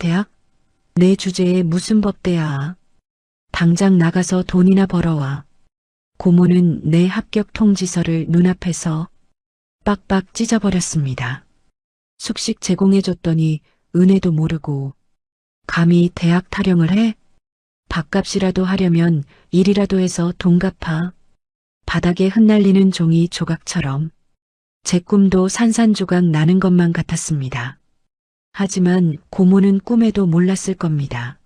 대학? 내 주제에 무슨 법대야. 당장 나가서 돈이나 벌어와. 고모는 내 합격 통지서를 눈앞에서 빡빡 찢어버렸습니다. 숙식 제공해줬더니 은혜도 모르고 감히 대학 타령을 해? 밥값이라도 하려면 일이라도 해서 돈 갚아. 바닥에 흩날리는 종이 조각처럼 제 꿈도 산산조각 나는 것만 같았습니다. 하지만 고모는 꿈에도 몰랐을 겁니다.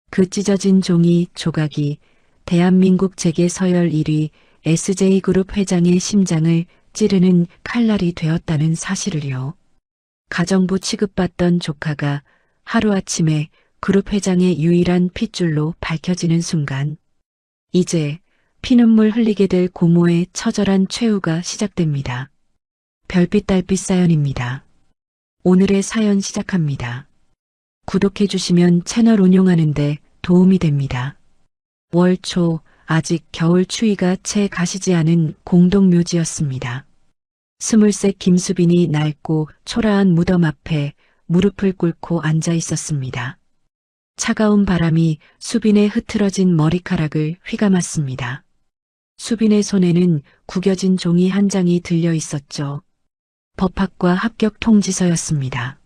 그 찢어진 종이 조각이 대한민국 재계 서열 1위 SJ그룹 회장의 심장을 찌르는 칼날이 되었다는 사실을요. 가정부 취급받던 조카가 하루아침에 그룹 회장의 유일한 핏줄로 밝혀지는 순간 이제 피눈물 흘리게 될 고모의 처절한 최후가 시작됩니다. 별빛 달빛 사연입니다. 오늘의 사연 시작합니다. 구독해 주시면 채널 운영하는데 도움이 됩니다. 월 초 아직 겨울 추위가 채 가시지 않은 공동묘지였습니다. 스물셋 김수빈이 낡고 초라한 무덤 앞에 무릎을 꿇고 앉아 있었습니다. 차가운 바람이 수빈의 흐트러진 머리카락을 휘감았습니다. 수빈의 손에는 구겨진 종이 한 장이 들려 있었죠. 법학과 합격 통지서였습니다.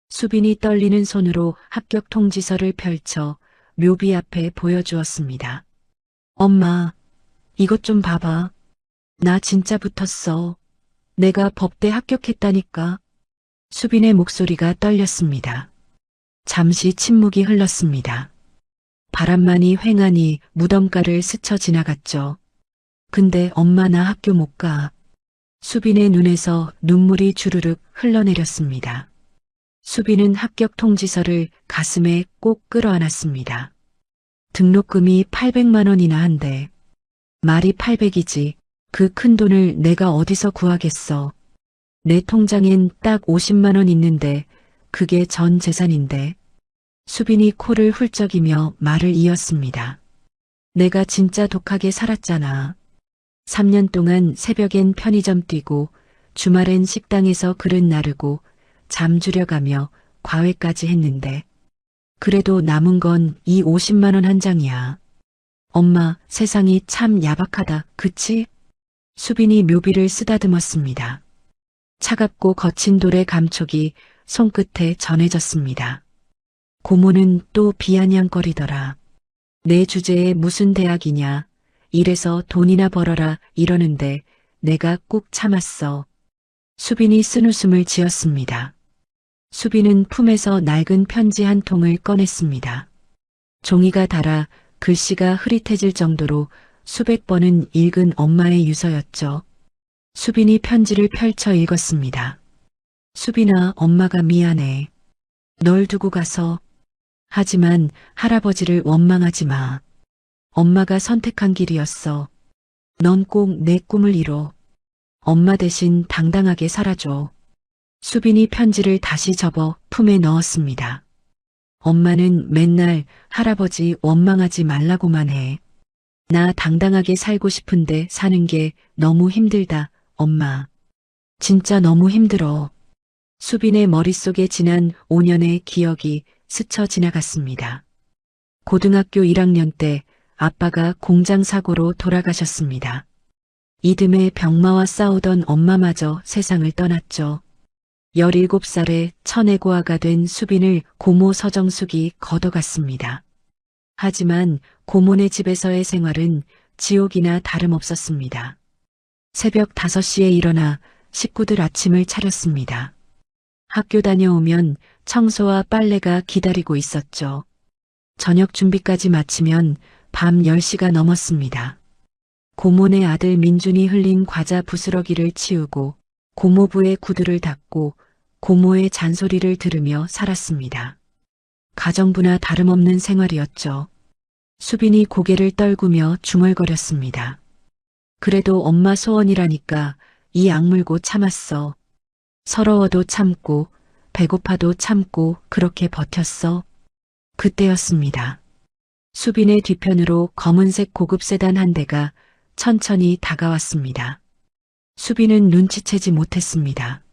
수빈이 떨리는 손으로 합격 통지서를 펼쳐 묘비 앞에 보여주었습니다. 엄마, 이것 좀 봐봐. 나 진짜 붙었어. 내가 법대 합격했다니까. 수빈의 목소리가 떨렸습니다. 잠시 침묵이 흘렀습니다. 바람만이 휑하니 무덤가를 스쳐 지나갔죠. 근데 엄마 나 학교 못 가. 수빈의 눈에서 눈물이 주르륵 흘러내렸습니다. 수빈은 합격 통지서를 가슴에 꼭 끌어안았습니다. 등록금이 800만 원이나 한대. 말이 800이지. 그 큰 돈을 내가 어디서 구하겠어. 내 통장엔 딱 50만 원 있는데 그게 전 재산인데. 수빈이 코를 훌쩍이며 말을 이었습니다. 내가 진짜 독하게 살았잖아. 3년 동안 새벽엔 편의점 뛰고 주말엔 식당에서 그릇 나르고 잠 줄여가며 과외까지 했는데 그래도 남은 건 이 50만 원 한 장이야. 엄마, 세상이 참 야박하다, 그치? 수빈이 묘비를 쓰다듬었습니다. 차갑고 거친 돌의 감촉이 손끝에 전해졌습니다. 고모는 또 비아냥거리더라. 내 주제에 무슨 대학이냐. 이래서 돈이나 벌어라 이러는데 내가 꾹 참았어. 수빈이 쓴웃음을 지었습니다. 수빈은 품에서 낡은 편지 한 통을 꺼냈습니다. 종이가 닳아 글씨가 흐릿해질 정도로 수백 번은 읽은 엄마의 유서였죠. 수빈이 편지를 펼쳐 읽었습니다. 수빈아, 엄마가 미안해. 널 두고 가서. 하지만 할아버지를 원망하지 마. 엄마가 선택한 길이었어. 넌 꼭 내 꿈을 이뤄. 엄마 대신 당당하게 살아줘. 수빈이 편지를 다시 접어 품에 넣었습니다. 엄마는 맨날 할아버지 원망하지 말라고만 해. 나 당당하게 살고 싶은데 사는 게 너무 힘들다, 엄마. 진짜 너무 힘들어. 수빈의 머릿속에 지난 5년의 기억이 스쳐 지나갔습니다. 고등학교 1학년 때 아빠가 공장 사고로 돌아가셨습니다. 이듬해 병마와 싸우던 엄마마저 세상을 떠났죠. 17살에 천혜고아가 된 수빈을 고모 서정숙이 걷어갔습니다. 하지만 고모네 집에서의 생활은 지옥이나 다름없었습니다. 새벽 5시에 일어나 식구들 아침을 차렸습니다. 학교 다녀오면 청소와 빨래가 기다리고 있었죠. 저녁 준비까지 마치면 밤 10시가 넘었습니다. 고모네 아들 민준이 흘린 과자 부스러기를 치우고 고모부의 구두를 닦고 고모의 잔소리를 들으며 살았습니다. 가정부나 다름없는 생활이었죠. 수빈이 고개를 떨구며 중얼거렸습니다. 그래도 엄마 소원이라니까 이 악물고 참았어. 서러워도 참고 배고파도 참고 그렇게 버텼어. 그때였습니다. 수빈의 뒤편으로 검은색 고급 세단 한 대가 천천히 다가왔습니다. 수빈은 눈치채지 못했습니다.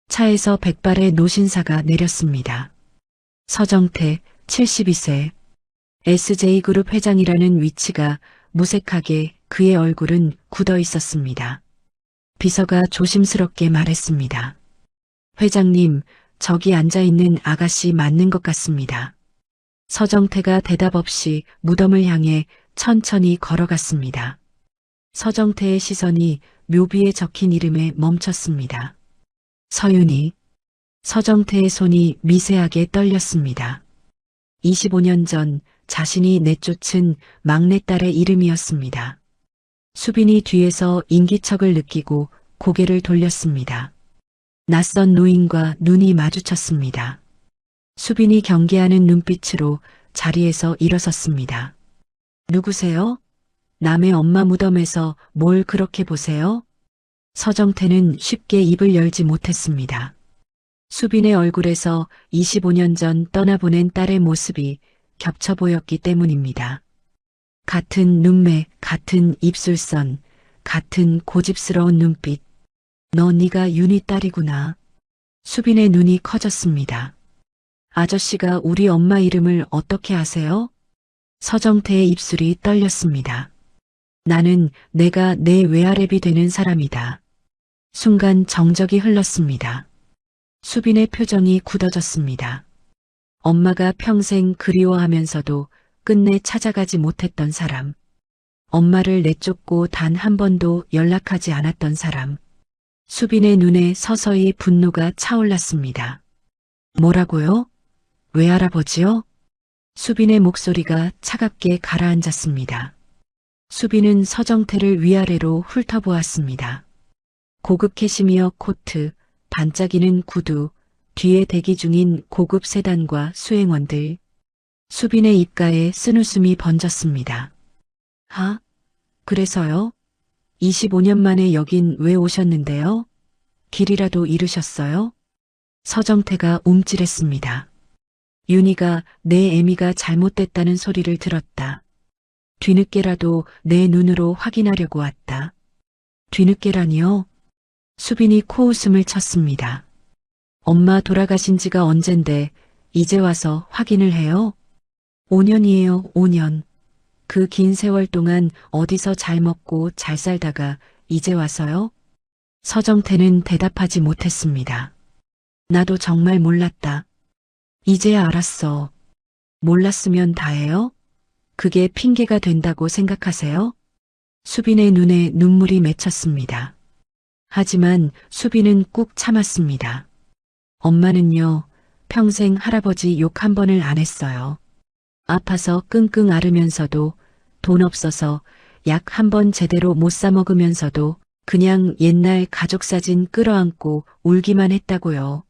차에서 백발의 노신사가 내렸습니다. 서정태 72세. SJ그룹 회장이라는 위치가 무색하게 그의 얼굴은 굳어 있었습니다. 비서가 조심스럽게 말했습니다. 회장님, 저기 앉아있는 아가씨 맞는 것 같습니다. 서정태가 대답 없이 무덤을 향해 천천히 걸어갔습니다. 서정태의 시선이 묘비에 적힌 이름에 멈췄습니다. 서윤이. 서정태의 손이 미세하게 떨렸습니다. 25년 전 자신이 내쫓은 막내딸의 이름이었습니다. 수빈이 뒤에서 인기척을 느끼고 고개를 돌렸습니다. 낯선 노인과 눈이 마주쳤습니다. 수빈이 경계하는 눈빛으로 자리에서 일어섰습니다. 누구세요? 남의 엄마 무덤에서 뭘 그렇게 보세요? 서정태는 쉽게 입을 열지 못했습니다. 수빈의 얼굴에서 25년 전 떠나보낸 딸의 모습이 겹쳐 보였기 때문입니다. 같은 눈매, 같은 입술선, 같은 고집스러운 눈빛. 너 네가 윤희 딸이구나. 수빈의 눈이 커졌습니다. 아저씨가 우리 엄마 이름을 어떻게 아세요? 서정태의 입술이 떨렸습니다. 나는 내가 내 외아랩이 되는 사람이다. 순간 정적이 흘렀습니다. 수빈의 표정이 굳어졌습니다. 엄마가 평생 그리워하면서도 끝내 찾아가지 못했던 사람. 엄마를 내쫓고 단 한 번도 연락하지 않았던 사람. 수빈의 눈에 서서히 분노가 차올랐습니다. 뭐라고요? 외할아버지요? 수빈의 목소리가 차갑게 가라앉았습니다. 수빈은 서정태를 위아래로 훑어보았습니다. 고급 캐시미어 코트, 반짝이는 구두, 뒤에 대기 중인 고급 세단과 수행원들. 수빈의 입가에 쓴웃음이 번졌습니다. 아, 그래서요? 25년 만에 여긴 왜 오셨는데요? 길이라도 잃으셨어요? 서정태가 움찔했습니다. 윤희가 내 애미가 잘못됐다는 소리를 들었다. 뒤늦게라도 내 눈으로 확인하려고 왔다. 뒤늦게라니요? 수빈이 코웃음을 쳤습니다. 엄마 돌아가신 지가 언젠데 이제 와서 확인을 해요? 5년이에요, 5년. 그 긴 세월 동안 어디서 잘 먹고 잘 살다가 이제 와서요? 서정태는 대답하지 못했습니다. 나도 정말 몰랐다. 이제야 알았어. 몰랐으면 다해요? 그게 핑계가 된다고 생각하세요? 수빈의 눈에 눈물이 맺혔습니다. 하지만 수빈은 꾹 참았습니다. 엄마는요, 평생 할아버지 욕 한 번을 안 했어요. 아파서 끙끙 앓으면서도, 돈 없어서 약 한 번 제대로 못 사 먹으면서도 그냥 옛날 가족 사진 끌어안고 울기만 했다고요.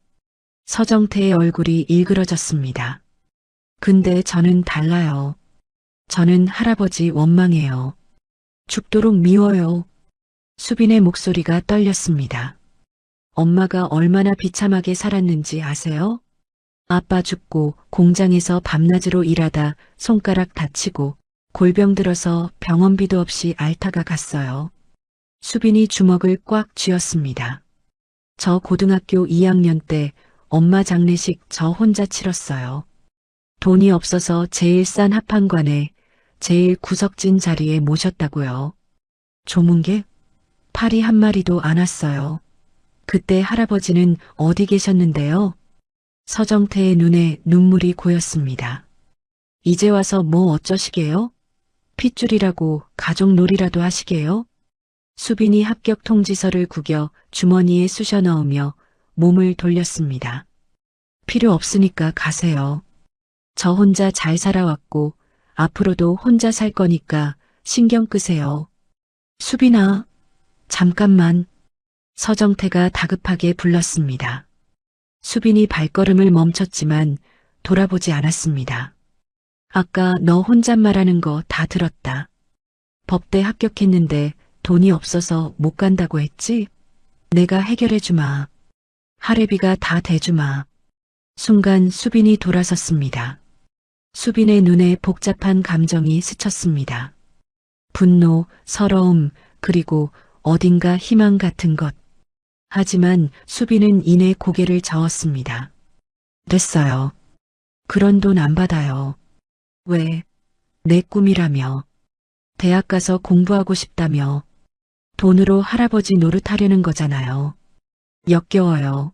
서정태의 얼굴이 일그러졌습니다. 근데 저는 달라요. 저는 할아버지 원망해요. 죽도록 미워요. 수빈의 목소리가 떨렸습니다. 엄마가 얼마나 비참하게 살았는지 아세요? 아빠 죽고 공장에서 밤낮으로 일하다 손가락 다치고 골병 들어서 병원비도 없이 앓다가 갔어요. 수빈이 주먹을 꽉 쥐었습니다. 저 고등학교 2학년 때 엄마 장례식 저 혼자 치렀어요. 돈이 없어서 제일 싼 합판관에 제일 구석진 자리에 모셨다고요. 조문객? 파리 한 마리도 안 왔어요. 그때 할아버지는 어디 계셨는데요? 서정태의 눈에 눈물이 고였습니다. 이제 와서 뭐 어쩌시게요? 핏줄이라고 가족놀이라도 하시게요? 수빈이 합격 통지서를 구겨 주머니에 쑤셔 넣으며 몸을 돌렸습니다. 필요 없으니까 가세요. 저 혼자 잘 살아왔고 앞으로도 혼자 살 거니까 신경 끄세요. 수빈아, 잠깐만. 서정태가 다급하게 불렀습니다. 수빈이 발걸음을 멈췄지만 돌아보지 않았습니다. 아까 너 혼잣말하는 거 다 들었다. 법대 합격했는데 돈이 없어서 못 간다고 했지? 내가 해결해 주마. 할애비가 다 대주마. 순간 수빈이 돌아섰습니다. 수빈의 눈에 복잡한 감정이 스쳤습니다. 분노, 서러움, 그리고 어딘가 희망 같은 것. 하지만 수빈은 이내 고개를 저었습니다. 됐어요. 그런 돈 안 받아요. 왜? 내 꿈이라며. 대학 가서 공부하고 싶다며. 돈으로 할아버지 노릇하려는 거잖아요. 역겨워요.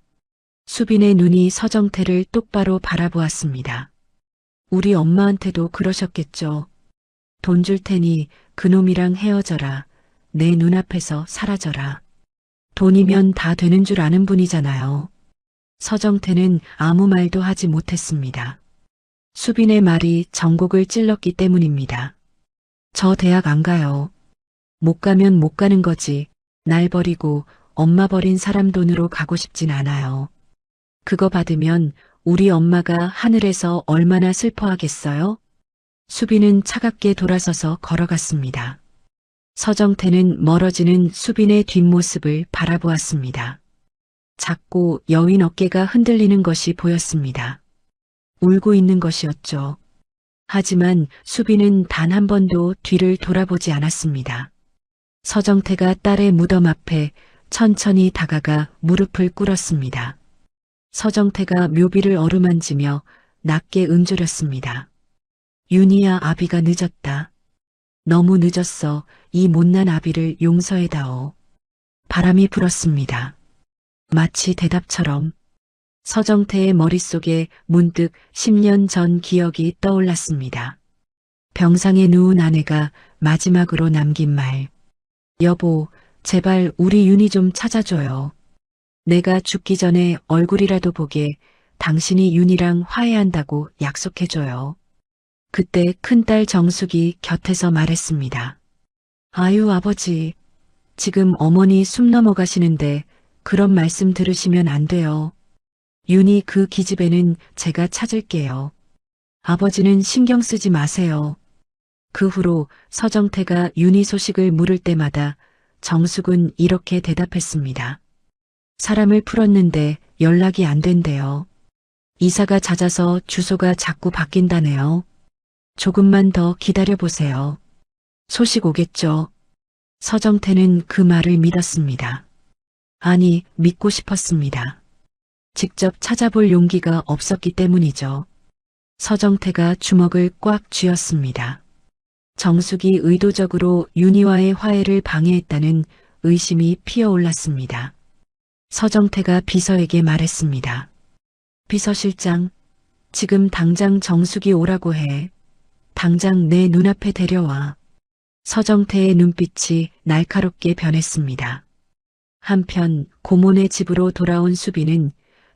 수빈의 눈이 서정태를 똑바로 바라보았습니다. 우리 엄마한테도 그러셨겠죠. 돈 줄 테니 그놈이랑 헤어져라. 내 눈앞에서 사라져라. 돈이면 다 되는 줄 아는 분이잖아요. 서정태는 아무 말도 하지 못했습니다. 수빈의 말이 전곡을 찔렀기 때문입니다. 저 대학 안 가요. 못 가면 못 가는 거지. 날 버리고 엄마 버린 사람 돈으로 가고 싶진 않아요. 그거 받으면 우리 엄마가 하늘에서 얼마나 슬퍼하겠어요? 수빈은 차갑게 돌아서서 걸어갔습니다. 서정태는 멀어지는 수빈의 뒷모습을 바라보았습니다. 작고 여윈 어깨가 흔들리는 것이 보였습니다. 울고 있는 것이었죠. 하지만 수빈은 단 한 번도 뒤를 돌아보지 않았습니다. 서정태가 딸의 무덤 앞에 천천히 다가가 무릎을 꿇었습니다. 서정태가 묘비를 어루만지며 낮게 음조렸습니다. 윤희야, 아비가 늦었다. 너무 늦었어. 이 못난 아비를 용서해다오. 바람이 불었습니다. 마치 대답처럼. 서정태의 머릿속에 문득 10년 전 기억이 떠올랐습니다. 병상에 누운 아내가 마지막으로 남긴 말. 여보, 제발 우리 윤희 좀 찾아줘요. 내가 죽기 전에 얼굴이라도 보게 당신이 윤희랑 화해한다고 약속해줘요. 그때 큰딸 정숙이 곁에서 말했습니다. 아유, 아버지. 지금 어머니 숨 넘어가시는데 그런 말씀 들으시면 안 돼요. 윤희 그 기집애는 제가 찾을게요. 아버지는 신경 쓰지 마세요. 그 후로 서정태가 윤희 소식을 물을 때마다 정숙은 이렇게 대답했습니다. 사람을 풀었는데 연락이 안 된대요. 이사가 잦아서 주소가 자꾸 바뀐다네요. 조금만 더 기다려보세요. 소식 오겠죠. 서정태는 그 말을 믿었습니다. 아니, 믿고 싶었습니다. 직접 찾아볼 용기가 없었기 때문이죠. 서정태가 주먹을 꽉 쥐었습니다. 정숙이 의도적으로 윤희와의 화해를 방해했다는 의심이 피어올랐습니다. 서정태가 비서에게 말했습니다. 비서실장, 지금 당장 정숙이 오라고 해. 당장 내 눈앞에 데려와. 서정태의 눈빛이 날카롭게 변했습니다. 한편 고모네 집으로 돌아온 수빈은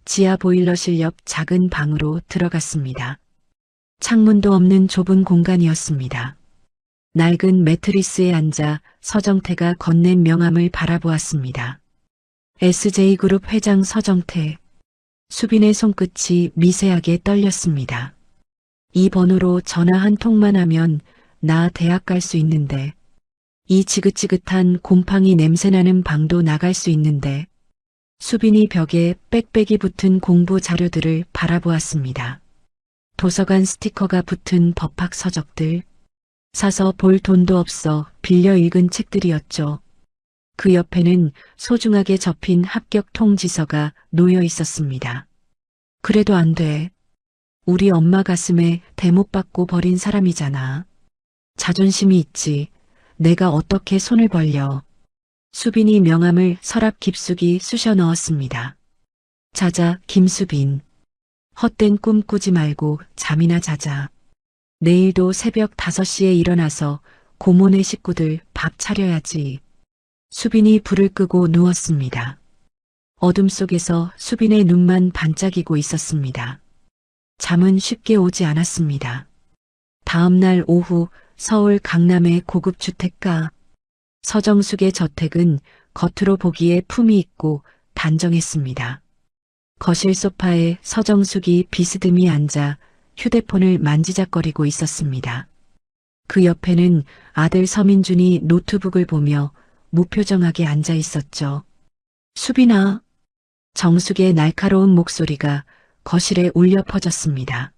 지하 보일러실 옆 작은 방으로 들어갔습니다. 창문도 없는 좁은 공간이었습니다. 낡은 매트리스에 앉아 서정태가 건넨 명함을 바라보았습니다. SJ그룹 회장 서정태. 수빈의 손끝이 미세하게 떨렸습니다. 이 번호로 전화 한 통만 하면 나 대학 갈 수 있는데, 이 지긋지긋한 곰팡이 냄새나는 방도 나갈 수 있는데, 수빈이 벽에 빽빽이 붙은 공부 자료들을 바라보았습니다. 도서관 스티커가 붙은 법학 서적들, 사서 볼 돈도 없어 빌려 읽은 책들이었죠. 그 옆에는 소중하게 접힌 합격 통지서가 놓여 있었습니다. 그래도 안 돼. 우리 엄마 가슴에 대못 박고 버린 사람이잖아. 자존심이 있지. 내가 어떻게 손을 벌려. 수빈이 명함을 서랍 깊숙이 쑤셔 넣었습니다. 자자, 김수빈. 헛된 꿈 꾸지 말고 잠이나 자자. 내일도 새벽 5시에 일어나서 고모네 식구들 밥 차려야지. 수빈이 불을 끄고 누웠습니다. 어둠 속에서 수빈의 눈만 반짝이고 있었습니다. 잠은 쉽게 오지 않았습니다. 다음 날 오후 서울 강남의 고급 주택가. 서정숙의 저택은 겉으로 보기에 품이 있고 단정했습니다. 거실 소파에 서정숙이 비스듬히 앉아 휴대폰을 만지작거리고 있었습니다. 그 옆에는 아들 서민준이 노트북을 보며 무표정하게 앉아 있었죠. 수빈아. 정숙의 날카로운 목소리가 거실에 울려 퍼졌습니다.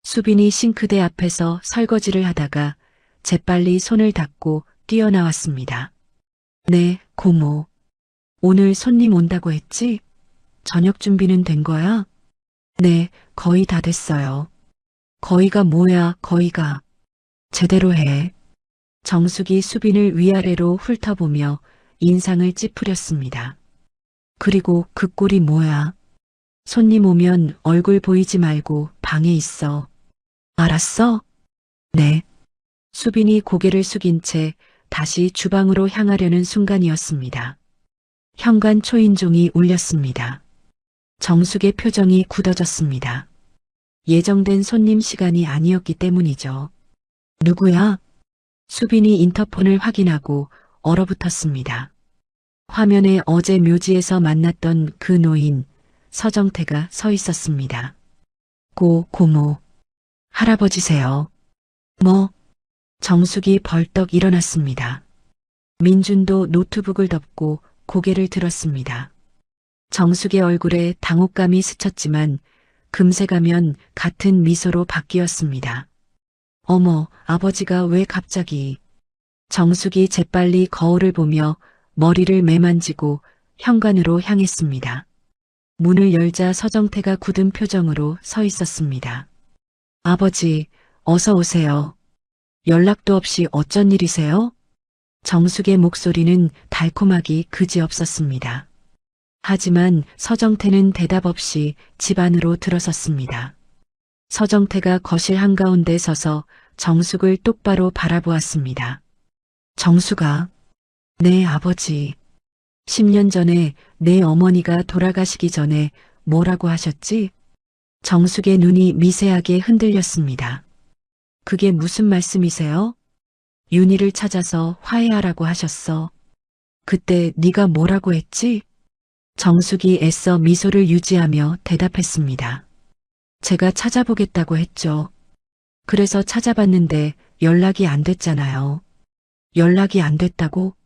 수빈이 싱크대 앞에서 설거지를 하다가 재빨리 손을 닦고 뛰어나왔습니다. 네, 고모. 오늘 손님 온다고 했지? 저녁 준비는 된 거야? 네, 거의 다 됐어요. 거의가 뭐야, 거의가. 제대로 해. 정숙이 수빈을 위아래로 훑어보며 인상을 찌푸렸습니다. 그리고 그 꼴이 뭐야? 손님 오면 얼굴 보이지 말고 방에 있어. 알았어? 네. 수빈이 고개를 숙인 채 다시 주방으로 향하려는 순간이었습니다. 현관 초인종이 울렸습니다. 정숙의 표정이 굳어졌습니다. 예정된 손님 시간이 아니었기 때문이죠. 누구야? 수빈이 인터폰을 확인하고 얼어붙었습니다. 화면에 어제 묘지에서 만났던 그 노인, 서정태가 서 있었습니다. 고모. 할아버지세요. 뭐? 정숙이 벌떡 일어났습니다. 민준도 노트북을 덮고 고개를 들었습니다. 정숙의 얼굴에 당혹감이 스쳤지만 금세 가면 같은 미소로 바뀌었습니다. 어머, 아버지가 왜 갑자기. 정숙이 재빨리 거울을 보며 머리를 매만지고 현관으로 향했습니다. 문을 열자 서정태가 굳은 표정으로 서 있었습니다. 아버지, 어서 오세요. 연락도 없이 어쩐 일이세요? 정숙의 목소리는 달콤하기 그지없었습니다. 하지만 서정태는 대답 없이 집 안으로 들어섰습니다. 서정태가 거실 한가운데 서서 정숙을 똑바로 바라보았습니다. 정숙아. 네, 아버지. 10년 전에 내 어머니가 돌아가시기 전에 뭐라고 하셨지? 정숙의 눈이 미세하게 흔들렸습니다. 그게 무슨 말씀이세요? 윤희를 찾아서 화해하라고 하셨어. 그때 네가 뭐라고 했지? 정숙이 애써 미소를 유지하며 대답했습니다. 제가 찾아보겠다고 했죠. 그래서 찾아봤는데 연락이 안 됐잖아요. 연락이 안 됐다고?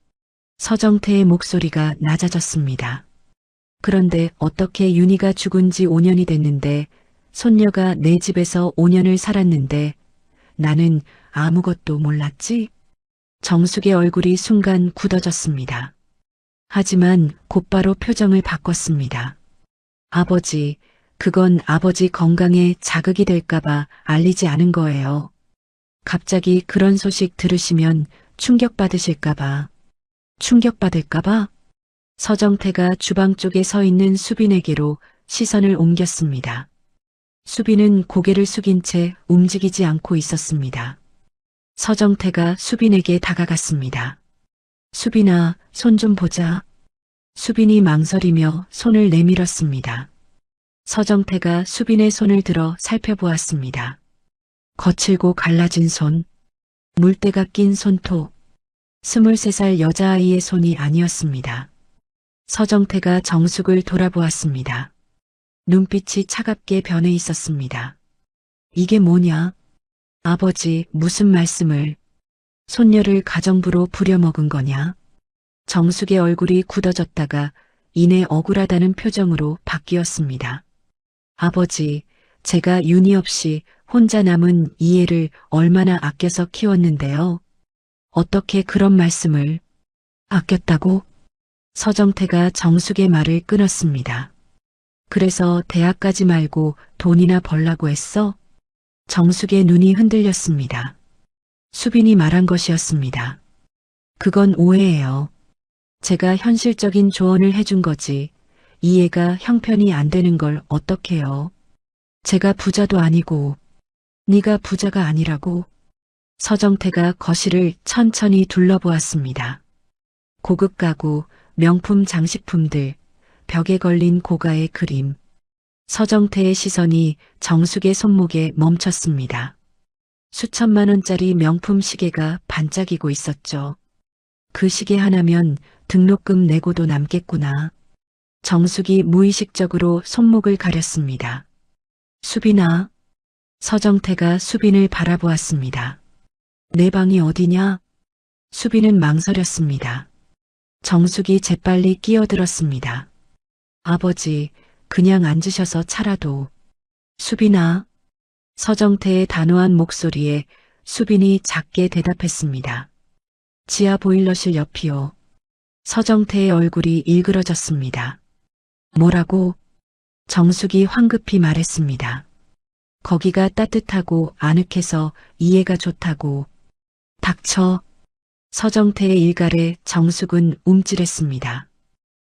서정태의 목소리가 낮아졌습니다. 그런데 어떻게 윤희가 죽은 지 5년이 됐는데 손녀가 내 집에서 5년을 살았는데 나는 아무것도 몰랐지? 정숙의 얼굴이 순간 굳어졌습니다. 하지만 곧바로 표정을 바꿨습니다. 아버지, 그건 아버지 건강에 자극이 될까봐 알리지 않은 거예요. 갑자기 그런 소식 들으시면 충격받으실까봐. 충격받을까봐? 서정태가 주방 쪽에 서 있는 수빈에게로 시선을 옮겼습니다. 수빈은 고개를 숙인 채 움직이지 않고 있었습니다. 서정태가 수빈에게 다가갔습니다. 수빈아, 손 좀 보자. 수빈이 망설이며 손을 내밀었습니다. 서정태가 수빈의 손을 들어 살펴보았습니다. 거칠고 갈라진 손, 물때가 낀 손톱, 23살 여자아이의 손이 아니었습니다. 서정태가 정숙을 돌아보았습니다. 눈빛이 차갑게 변해 있었습니다. 이게 뭐냐? 아버지, 무슨 말씀을? 손녀를 가정부로 부려먹은 거냐? 정숙의 얼굴이 굳어졌다가 이내 억울하다는 표정으로 바뀌었습니다. 아버지, 제가 윤희 없이 혼자 남은 이 애를 얼마나 아껴서 키웠는데요. 어떻게 그런 말씀을. 아꼈다고? 서정태가 정숙의 말을 끊었습니다. 그래서 대학까지 말고 돈이나 벌라고 했어? 정숙의 눈이 흔들렸습니다. 수빈이 말한 것이었습니다. 그건 오해예요. 제가 현실적인 조언을 해준 거지. 이 애가 형편이 안 되는 걸 어떡해요. 제가 부자도 아니고. 네가 부자가 아니라고. 서정태가 거실을 천천히 둘러보았습니다. 고급 가구, 명품 장식품들, 벽에 걸린 고가의 그림. 서정태의 시선이 정숙의 손목에 멈췄습니다. 수천만 원짜리 명품 시계가 반짝이고 있었죠. 그 시계 하나면 등록금 내고도 남겠구나. 정숙이 무의식적으로 손목을 가렸습니다. 수빈아. 서정태가 수빈을 바라보았습니다. 내 방이 어디냐? 수빈은 망설였습니다. 정숙이 재빨리 끼어들었습니다. 아버지, 그냥 앉으셔서 차라도. 수빈아. 서정태의 단호한 목소리에 수빈이 작게 대답했습니다. 지하 보일러실 옆이요. 서정태의 얼굴이 일그러졌습니다. 뭐라고? 정숙이 황급히 말했습니다. 거기가 따뜻하고 아늑해서 이해가 좋다고. 닥쳐. 서정태의 일갈에 정숙은 움찔했습니다.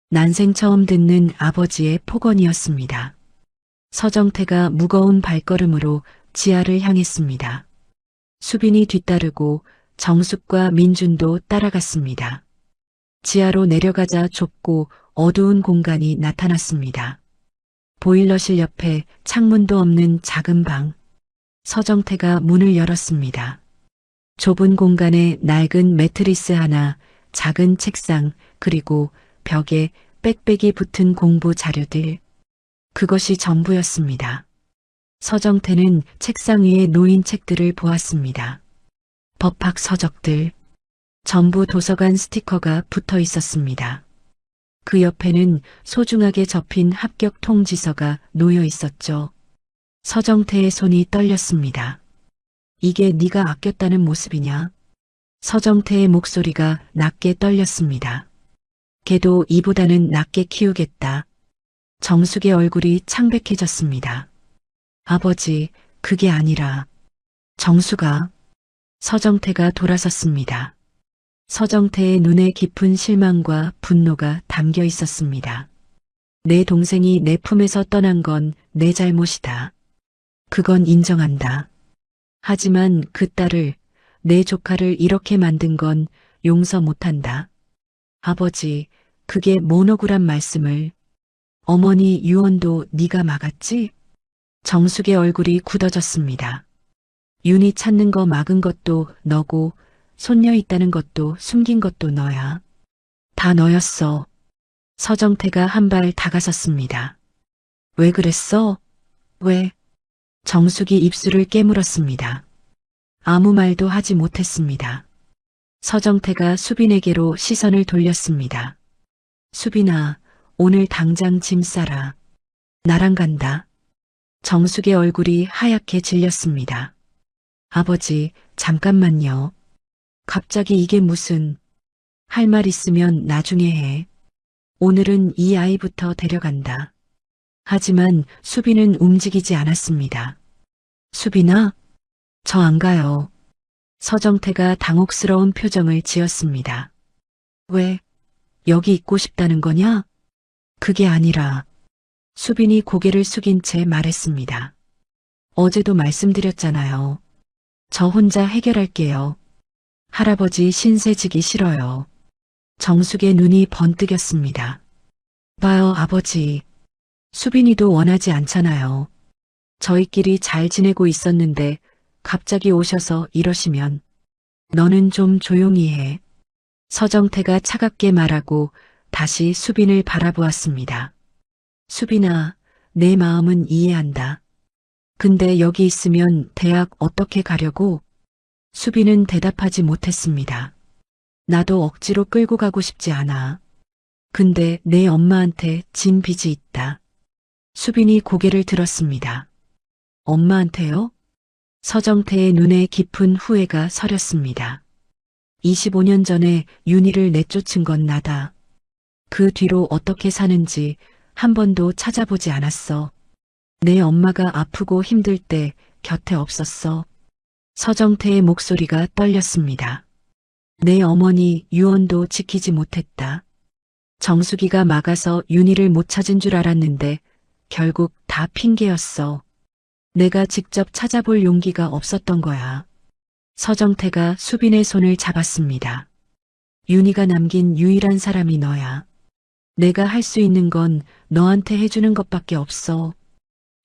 난생 처음 듣는 아버지의 폭언이었습니다. 서정태가 무거운 발걸음으로 지하를 향했습니다. 수빈이 뒤따르고 정숙과 민준도 따라갔습니다. 지하로 내려가자 좁고 어두운 공간이 나타났습니다. 보일러실 옆에 창문도 없는 작은 방. 서정태가 문을 열었습니다. 좁은 공간에 낡은 매트리스 하나, 작은 책상, 그리고 벽에 빽빽이 붙은 공부 자료들. 그것이 전부였습니다. 서정태는 책상 위에 놓인 책들을 보았습니다. 법학 서적들. 전부 도서관 스티커가 붙어 있었습니다. 그 옆에는 소중하게 접힌 합격 통지서가 놓여 있었죠. 서정태의 손이 떨렸습니다. 이게 네가 아꼈다는 모습이냐? 서정태의 목소리가 낮게 떨렸습니다. 걔도 이보다는 낮게 키우겠다. 정숙의 얼굴이 창백해졌습니다. 아버지, 그게 아니라. 정숙아. 서정태가 돌아섰습니다. 서정태의 눈에 깊은 실망과 분노가 담겨 있었습니다. 내 동생이 내 품에서 떠난 건 내 잘못이다. 그건 인정한다. 하지만 그 딸을, 내 조카를 이렇게 만든 건 용서 못한다. 아버지, 그게 뭔 억울한 말씀을. 어머니 유언도 네가 막았지? 정숙의 얼굴이 굳어졌습니다. 윤희 찾는 거 막은 것도 너고 손녀 있다는 것도 숨긴 것도 너야. 다 너였어. 서정태가 한 발 다가섰습니다. 왜 그랬어? 왜? 정숙이 입술을 깨물었습니다. 아무 말도 하지 못했습니다. 서정태가 수빈에게로 시선을 돌렸습니다. 수빈아, 오늘 당장 짐 싸라. 나랑 간다. 정숙의 얼굴이 하얗게 질렸습니다. 아버지, 잠깐만요. 갑자기 이게 무슨. 할 말 있으면 나중에 해. 오늘은 이 아이부터 데려간다. 하지만 수빈은 움직이지 않았습니다. 수빈아? 저 안 가요. 서정태가 당혹스러운 표정을 지었습니다. 왜? 여기 있고 싶다는 거냐? 그게 아니라. 수빈이 고개를 숙인 채 말했습니다. 어제도 말씀드렸잖아요. 저 혼자 해결할게요. 할아버지 신세 지기 싫어요. 정숙의 눈이 번뜩였습니다. 봐요, 아버지. 수빈이도 원하지 않잖아요. 저희끼리 잘 지내고 있었는데 갑자기 오셔서 이러시면. 너는 좀 조용히 해. 서정태가 차갑게 말하고 다시 수빈을 바라보았습니다. 수빈아, 내 마음은 이해한다. 근데 여기 있으면 대학 어떻게 가려고? 수빈은 대답하지 못했습니다. 나도 억지로 끌고 가고 싶지 않아. 근데 내 엄마한테 진 빚이 있다. 수빈이 고개를 들었습니다. 엄마한테요? 서정태의 눈에 깊은 후회가 서렸습니다. 25년 전에 윤희를 내쫓은 건 나다. 그 뒤로 어떻게 사는지 한 번도 찾아보지 않았어. 내 엄마가 아프고 힘들 때 곁에 없었어. 서정태의 목소리가 떨렸습니다. 내 어머니 유언도 지키지 못했다. 정숙이가 막아서 윤희를 못 찾은 줄 알았는데 결국 다 핑계였어. 내가 직접 찾아볼 용기가 없었던 거야. 서정태가 수빈의 손을 잡았습니다. 윤희가 남긴 유일한 사람이 너야. 내가 할 수 있는 건 너한테 해주는 것밖에 없어.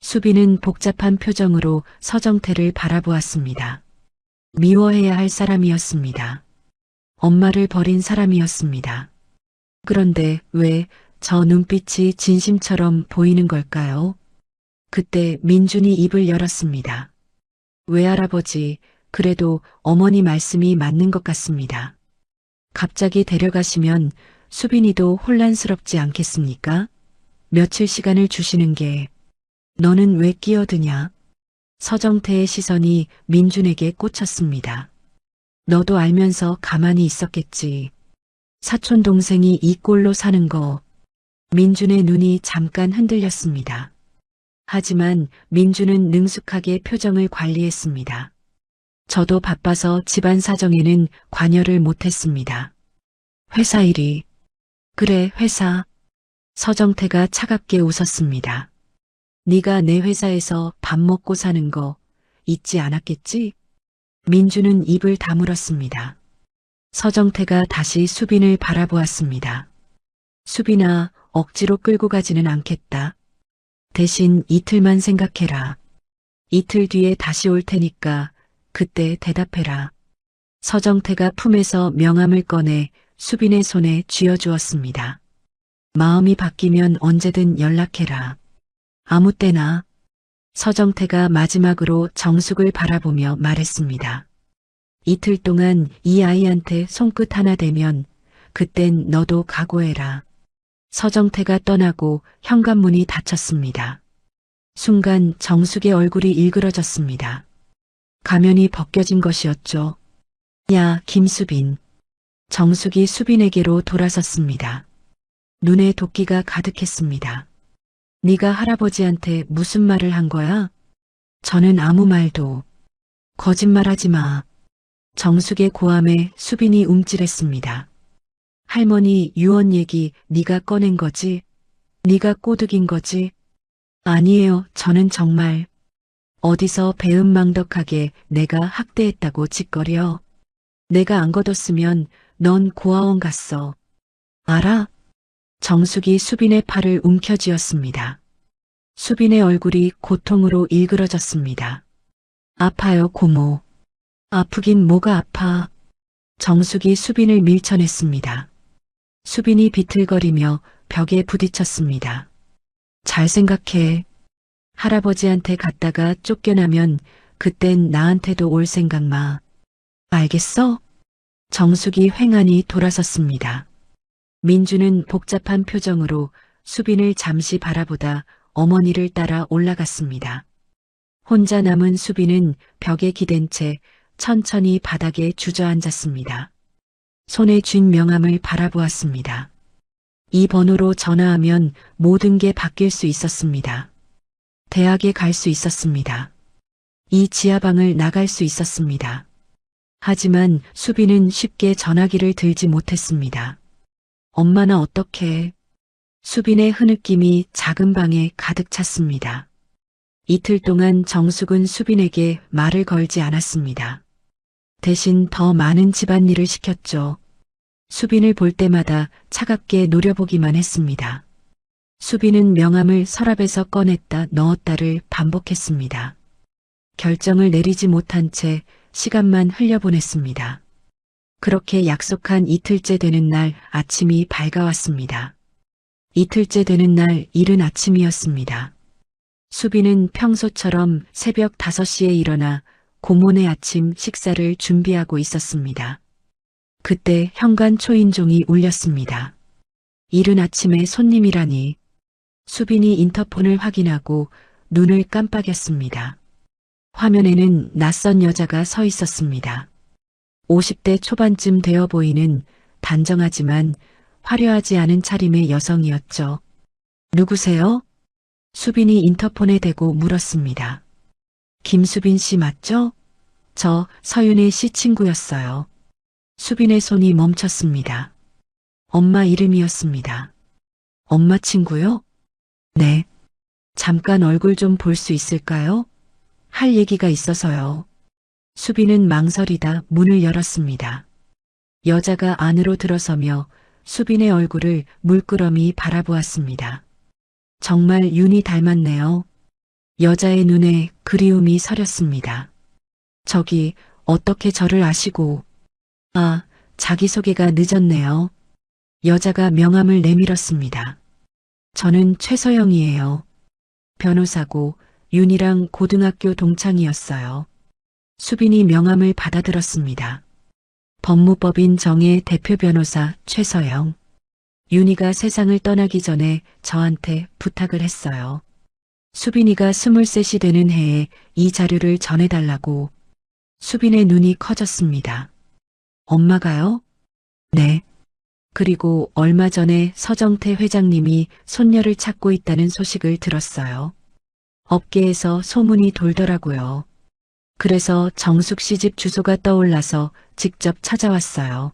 수빈은 복잡한 표정으로 서정태를 바라보았습니다. 미워해야 할 사람이었습니다. 엄마를 버린 사람이었습니다. 그런데 왜 저 눈빛이 진심처럼 보이는 걸까요? 그때 민준이 입을 열었습니다. 외할아버지, 그래도 어머니 말씀이 맞는 것 같습니다. 갑자기 데려가시면 수빈이도 혼란스럽지 않겠습니까? 며칠 시간을 주시는 게. 너는 왜 끼어드냐? 서정태의 시선이 민준에게 꽂혔습니다. 너도 알면서 가만히 있었겠지. 사촌 동생이 이 꼴로 사는 거. 민준의 눈이 잠깐 흔들렸습니다. 하지만 민주는 능숙하게 표정을 관리했습니다. 저도 바빠서 집안 사정에는 관여를 못했습니다. 회사 일이. 그래, 회사. 서정태가 차갑게 웃었습니다. 네가 내 회사에서 밥 먹고 사는 거 잊지 않았겠지? 민주는 입을 다물었습니다. 서정태가 다시 수빈을 바라보았습니다. 수빈아, 억지로 끌고 가지는 않겠다. 대신 이틀만 생각해라. 이틀 뒤에 다시 올 테니까 그때 대답해라. 서정태가 품에서 명함을 꺼내 수빈의 손에 쥐어주었습니다. 마음이 바뀌면 언제든 연락해라. 아무 때나. 서정태가 마지막으로 정숙을 바라보며 말했습니다. 이틀 동안 이 아이한테 손끝 하나 대면 그땐 너도 각오해라. 서정태가 떠나고 현관문이 닫혔습니다. 순간 정숙의 얼굴이 일그러졌습니다. 가면이 벗겨진 것이었죠. 야, 김수빈. 정숙이 수빈에게로 돌아섰습니다. 눈에 도끼가 가득했습니다. 네가 할아버지한테 무슨 말을 한 거야? 저는 아무 말도. 거짓말하지 마. 정숙의 고함에 수빈이 움찔했습니다. 할머니 유언 얘기 네가 꺼낸 거지? 네가 꼬드긴 거지? 아니에요. 저는 정말. 어디서 배은망덕하게 내가 학대했다고 짓거려. 내가 안 거뒀으면 넌 고아원 갔어. 알아? 정숙이 수빈의 팔을 움켜쥐었습니다. 수빈의 얼굴이 고통으로 일그러졌습니다. 아파요, 고모. 아프긴 뭐가 아파. 정숙이 수빈을 밀쳐냈습니다. 수빈이 비틀거리며 벽에 부딪혔습니다. 잘 생각해. 할아버지한테 갔다가 쫓겨나면 그땐 나한테도 올 생각 마. 알겠어? 정숙이 횡하니 돌아섰습니다. 민주는 복잡한 표정으로 수빈을 잠시 바라보다 어머니를 따라 올라갔습니다. 혼자 남은 수빈은 벽에 기댄 채 천천히 바닥에 주저앉았습니다. 손에 쥔 명함을 바라보았습니다. 이 번호로 전화하면 모든 게 바뀔 수 있었습니다. 대학에 갈 수 있었습니다. 이 지하방을 나갈 수 있었습니다. 하지만 수빈은 쉽게 전화기를 들지 못했습니다. 엄마나 어떡해. 수빈의 흐느낌이 작은 방에 가득 찼습니다. 이틀 동안 정숙은 수빈에게 말을 걸지 않았습니다. 대신 더 많은 집안일을 시켰죠. 수빈을 볼 때마다 차갑게 노려보기만 했습니다. 수빈은 명함을 서랍에서 꺼냈다 넣었다를 반복했습니다. 결정을 내리지 못한 채 시간만 흘려보냈습니다. 그렇게 약속한 이틀째 되는 날 아침이 밝아왔습니다. 이틀째 되는 날 이른 아침이었습니다. 수빈은 평소처럼 새벽 5시에 일어나 고모네 아침 식사를 준비하고 있었습니다. 그때 현관 초인종이 울렸습니다. 이른 아침에 손님이라니. 수빈이 인터폰을 확인하고 눈을 깜빡였습니다. 화면에는 낯선 여자가 서 있었습니다. 50대 초반쯤 되어 보이는 단정하지만 화려하지 않은 차림의 여성이었죠. 누구세요? 수빈이 인터폰에 대고 물었습니다. 김수빈 씨 맞죠? 저 서윤혜 씨 친구였어요. 수빈의 손이 멈췄습니다. 엄마 이름이었습니다. 엄마 친구요? 네. 잠깐 얼굴 좀 볼 수 있을까요? 할 얘기가 있어서요. 수빈은 망설이다 문을 열었습니다. 여자가 안으로 들어서며 수빈의 얼굴을 물끄러미 바라보았습니다. 정말 윤이 닮았네요. 여자의 눈에 그리움이 서렸습니다. 저기 어떻게 저를 아시고. 아, 자기소개가 늦었네요. 여자가 명함을 내밀었습니다. 저는 최서영이에요. 변호사고 윤이랑 고등학교 동창이었어요. 수빈이 명함을 받아들었습니다. 법무법인 정의 대표 변호사 최서영. 윤이가 세상을 떠나기 전에 저한테 부탁을 했어요. 수빈이가 23이 되는 해에 이 자료를 전해달라고. 수빈의 눈이 커졌습니다. 엄마가요? 네. 그리고 얼마 전에 서정태 회장님이 손녀를 찾고 있다는 소식을 들었어요. 업계에서 소문이 돌더라고요. 그래서 정숙 씨 집 주소가 떠올라서 직접 찾아왔어요.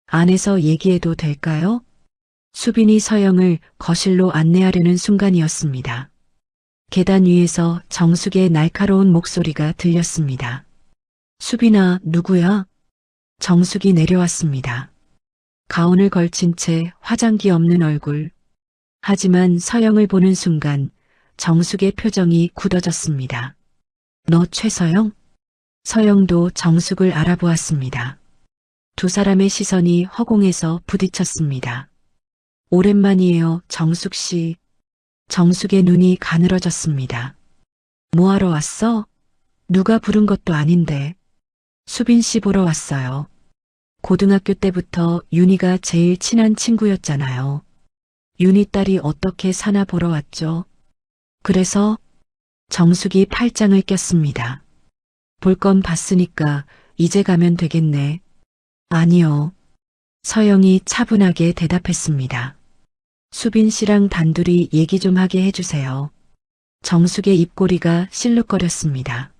안에서 얘기해도 될까요? 수빈이 서영을 거실로 안내하려는 순간이었습니다. 계단 위에서 정숙의 날카로운 목소리가 들렸습니다. 수빈아, 누구야? 정숙이 내려왔습니다. 가운을 걸친 채 화장기 없는 얼굴. 하지만 서영을 보는 순간 정숙의 표정이 굳어졌습니다. 너 최서영? 서영도 정숙을 알아보았습니다. 두 사람의 시선이 허공에서 부딪혔습니다. 오랜만이에요, 정숙 씨. 정숙의 눈이 가늘어졌습니다. 뭐하러 왔어? 누가 부른 것도 아닌데. 수빈 씨 보러 왔어요. 고등학교 때부터 윤희가 제일 친한 친구였잖아요. 윤희 딸이 어떻게 사나 보러 왔죠. 그래서 정숙이 팔짱을 꼈습니다. 볼 건 봤으니까 이제 가면 되겠네. 아니요. 서영이 차분하게 대답했습니다. 수빈 씨랑 단둘이 얘기 좀 하게 해주세요. 정숙의 입꼬리가 실룩거렸습니다.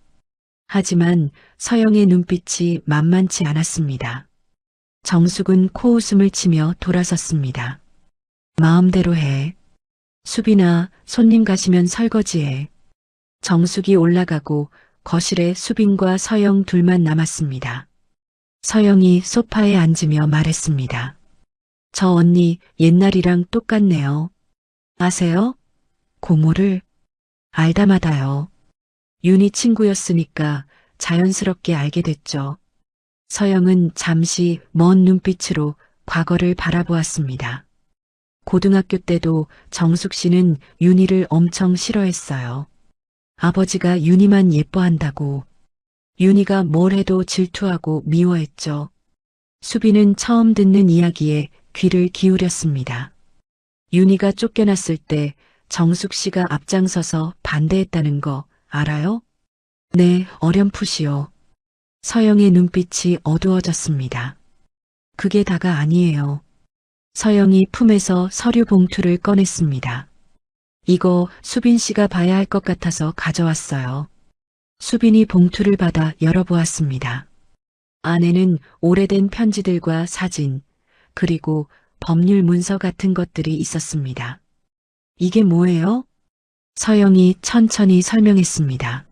하지만 서영의 눈빛이 만만치 않았습니다. 정숙은 코웃음을 치며 돌아섰습니다. 마음대로 해. 수빈아, 손님 가시면 설거지해. 정숙이 올라가고 거실에 수빈과 서영 둘만 남았습니다. 서영이 소파에 앉으며 말했습니다. 저 언니 옛날이랑 똑같네요. 아세요? 고모를 알다마다요. 윤희 친구였으니까 자연스럽게 알게 됐죠. 서영은 잠시 먼 눈빛으로 과거를 바라보았습니다. 고등학교 때도 정숙 씨는 윤희를 엄청 싫어했어요. 아버지가 윤희만 예뻐한다고. 윤희가 뭘 해도 질투하고 미워했죠. 수빈은 처음 듣는 이야기에 귀를 기울였습니다. 윤희가 쫓겨났을 때 정숙 씨가 앞장서서 반대했다는 거 알아요? 네, 어렴풋이요. 서영의 눈빛이 어두워졌습니다. 그게 다가 아니에요. 서영이 품에서 서류 봉투를 꺼냈습니다. 이거 수빈 씨가 봐야 할 것 같아서 가져왔어요. 수빈이 봉투를 받아 열어보았습니다. 안에는 오래된 편지들과 사진, 그리고 법률 문서 같은 것들이 있었습니다. 이게 뭐예요? 서영이 천천히 설명했습니다.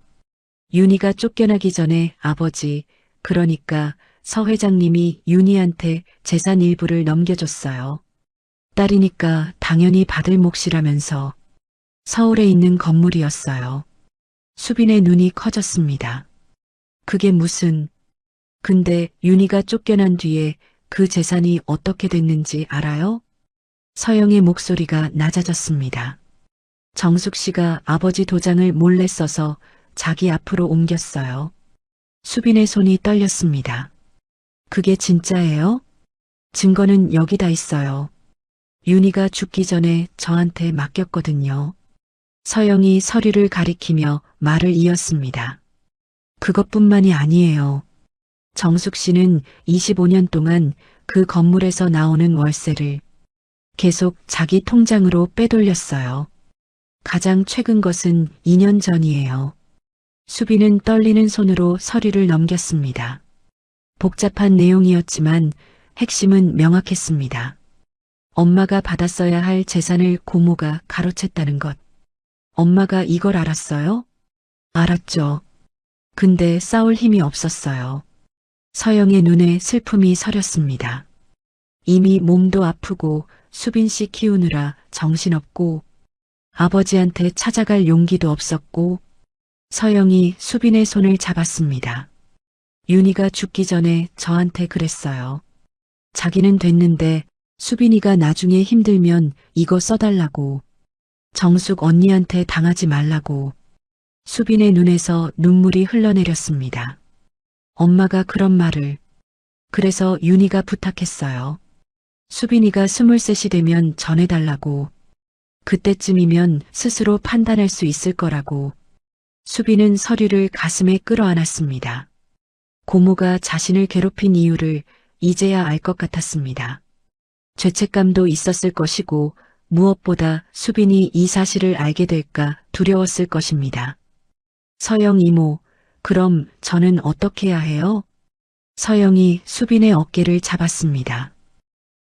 윤희가 쫓겨나기 전에 아버지, 그러니까 서 회장님이 윤희한테 재산 일부를 넘겨줬어요. 딸이니까 당연히 받을 몫이라면서. 서울에 있는 건물이었어요. 수빈의 눈이 커졌습니다. 그게 무슨... 근데 윤희가 쫓겨난 뒤에 그 재산이 어떻게 됐는지 알아요? 서영의 목소리가 낮아졌습니다. 정숙 씨가 아버지 도장을 몰래 써서 자기 앞으로 옮겼어요. 수빈의 손이 떨렸습니다. 그게 진짜예요? 증거는 여기다 있어요. 윤희가 죽기 전에 저한테 맡겼거든요. 서영이 서류를 가리키며 말을 이었습니다. 그것뿐만이 아니에요. 정숙 씨는 25년 동안 그 건물에서 나오는 월세를 계속 자기 통장으로 빼돌렸어요. 가장 최근 것은 2년 전이에요. 수빈은 떨리는 손으로 서류를 넘겼습니다. 복잡한 내용이었지만 핵심은 명확했습니다. 엄마가 받았어야 할 재산을 고모가 가로챘다는 것. 엄마가 이걸 알았어요? 알았죠. 근데 싸울 힘이 없었어요. 서영의 눈에 슬픔이 서렸습니다. 이미 몸도 아프고 수빈 씨 키우느라 정신없고 아버지한테 찾아갈 용기도 없었고. 서영이 수빈의 손을 잡았습니다. 윤희가 죽기 전에 저한테 그랬어요. 자기는 됐는데 수빈이가 나중에 힘들면 이거 써달라고. 정숙 언니한테 당하지 말라고. 수빈의 눈에서 눈물이 흘러내렸습니다. 엄마가 그런 말을. 그래서 윤희가 부탁했어요. 수빈이가 23이 되면 전해달라고. 그때쯤이면 스스로 판단할 수 있을 거라고. 수빈은 서류를 가슴에 끌어안았습니다. 고모가 자신을 괴롭힌 이유를 이제야 알 것 같았습니다. 죄책감도 있었을 것이고 무엇보다 수빈이 이 사실을 알게 될까 두려웠을 것입니다. 서영 이모, 그럼 저는 어떻게 해야 해요? 서영이 수빈의 어깨를 잡았습니다.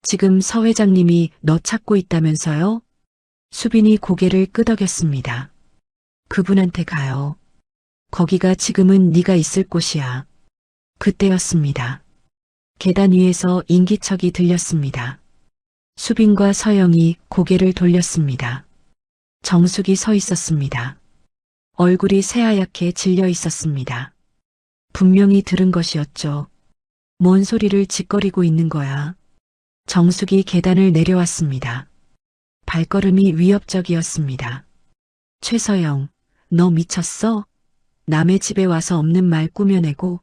지금 서 회장님이 너 찾고 있다면서요? 수빈이 고개를 끄덕였습니다. 그분한테 가요. 거기가 지금은 네가 있을 곳이야. 그때였습니다. 계단 위에서 인기척이 들렸습니다. 수빈과 서영이 고개를 돌렸습니다. 정숙이 서 있었습니다. 얼굴이 새하얗게 질려 있었습니다. 분명히 들은 것이었죠. 뭔 소리를 짓거리고 있는 거야. 정숙이 계단을 내려왔습니다. 발걸음이 위협적이었습니다. 최서영, 너 미쳤어? 남의 집에 와서 없는 말 꾸며내고.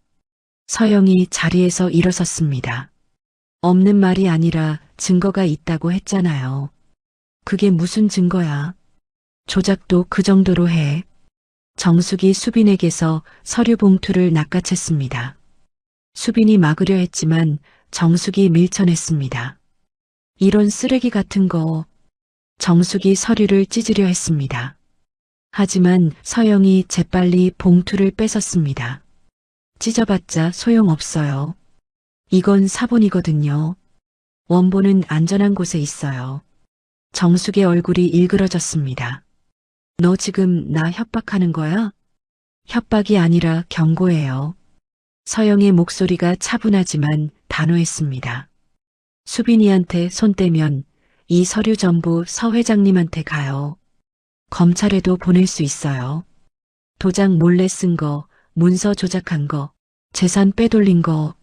서영이 자리에서 일어섰습니다. 없는 말이 아니라 증거가 있다고 했잖아요. 그게 무슨 증거야? 조작도 그 정도로 해. 정숙이 수빈에게서 서류 봉투를 낚아챘습니다. 수빈이 막으려 했지만 정숙이 밀쳐냈습니다. 이런 쓰레기 같은 거. 정숙이 서류를 찢으려 했습니다. 하지만 서영이 재빨리 봉투를 뺏었습니다. 찢어봤자 소용없어요. 이건 사본이거든요. 원본은 안전한 곳에 있어요. 정숙의 얼굴이 일그러졌습니다. 너 지금 나 협박하는 거야? 협박이 아니라 경고예요. 서영의 목소리가 차분하지만 단호했습니다. 수빈이한테 손 떼면 이 서류 전부 서 회장님한테 가요. 검찰에도 보낼 수 있어요. 도장 몰래 쓴 거, 문서 조작한 거, 재산 빼돌린 거,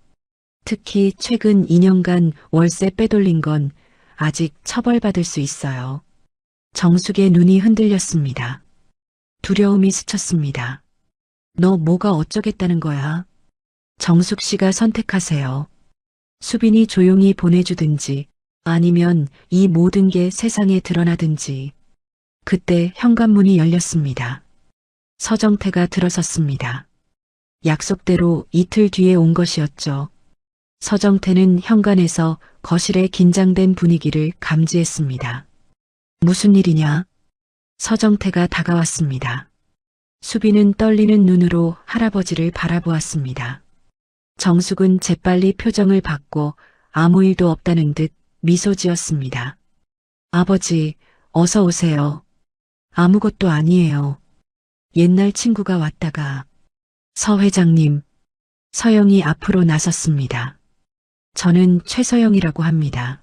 특히 최근 2년간 월세 빼돌린 건 아직 처벌받을 수 있어요. 정숙의 눈이 흔들렸습니다. 두려움이 스쳤습니다. 너 뭐가 어쩌겠다는 거야? 정숙 씨가 선택하세요. 수빈이 조용히 보내주든지 아니면 이 모든 게 세상에 드러나든지. 그때 현관문이 열렸습니다. 서정태가 들어섰습니다. 약속대로 이틀 뒤에 온 것이었죠. 서정태는 현관에서 거실의 긴장된 분위기를 감지했습니다. 무슨 일이냐? 서정태가 다가왔습니다. 수빈은 떨리는 눈으로 할아버지를 바라보았습니다. 정숙은 재빨리 표정을 바꿔 아무 일도 없다는 듯 미소 지었습니다. 아버지, 어서 오세요. 아무것도 아니에요. 옛날 친구가 왔다가. 서 회장님. 서영이 앞으로 나섰습니다. 저는 최서영이라고 합니다.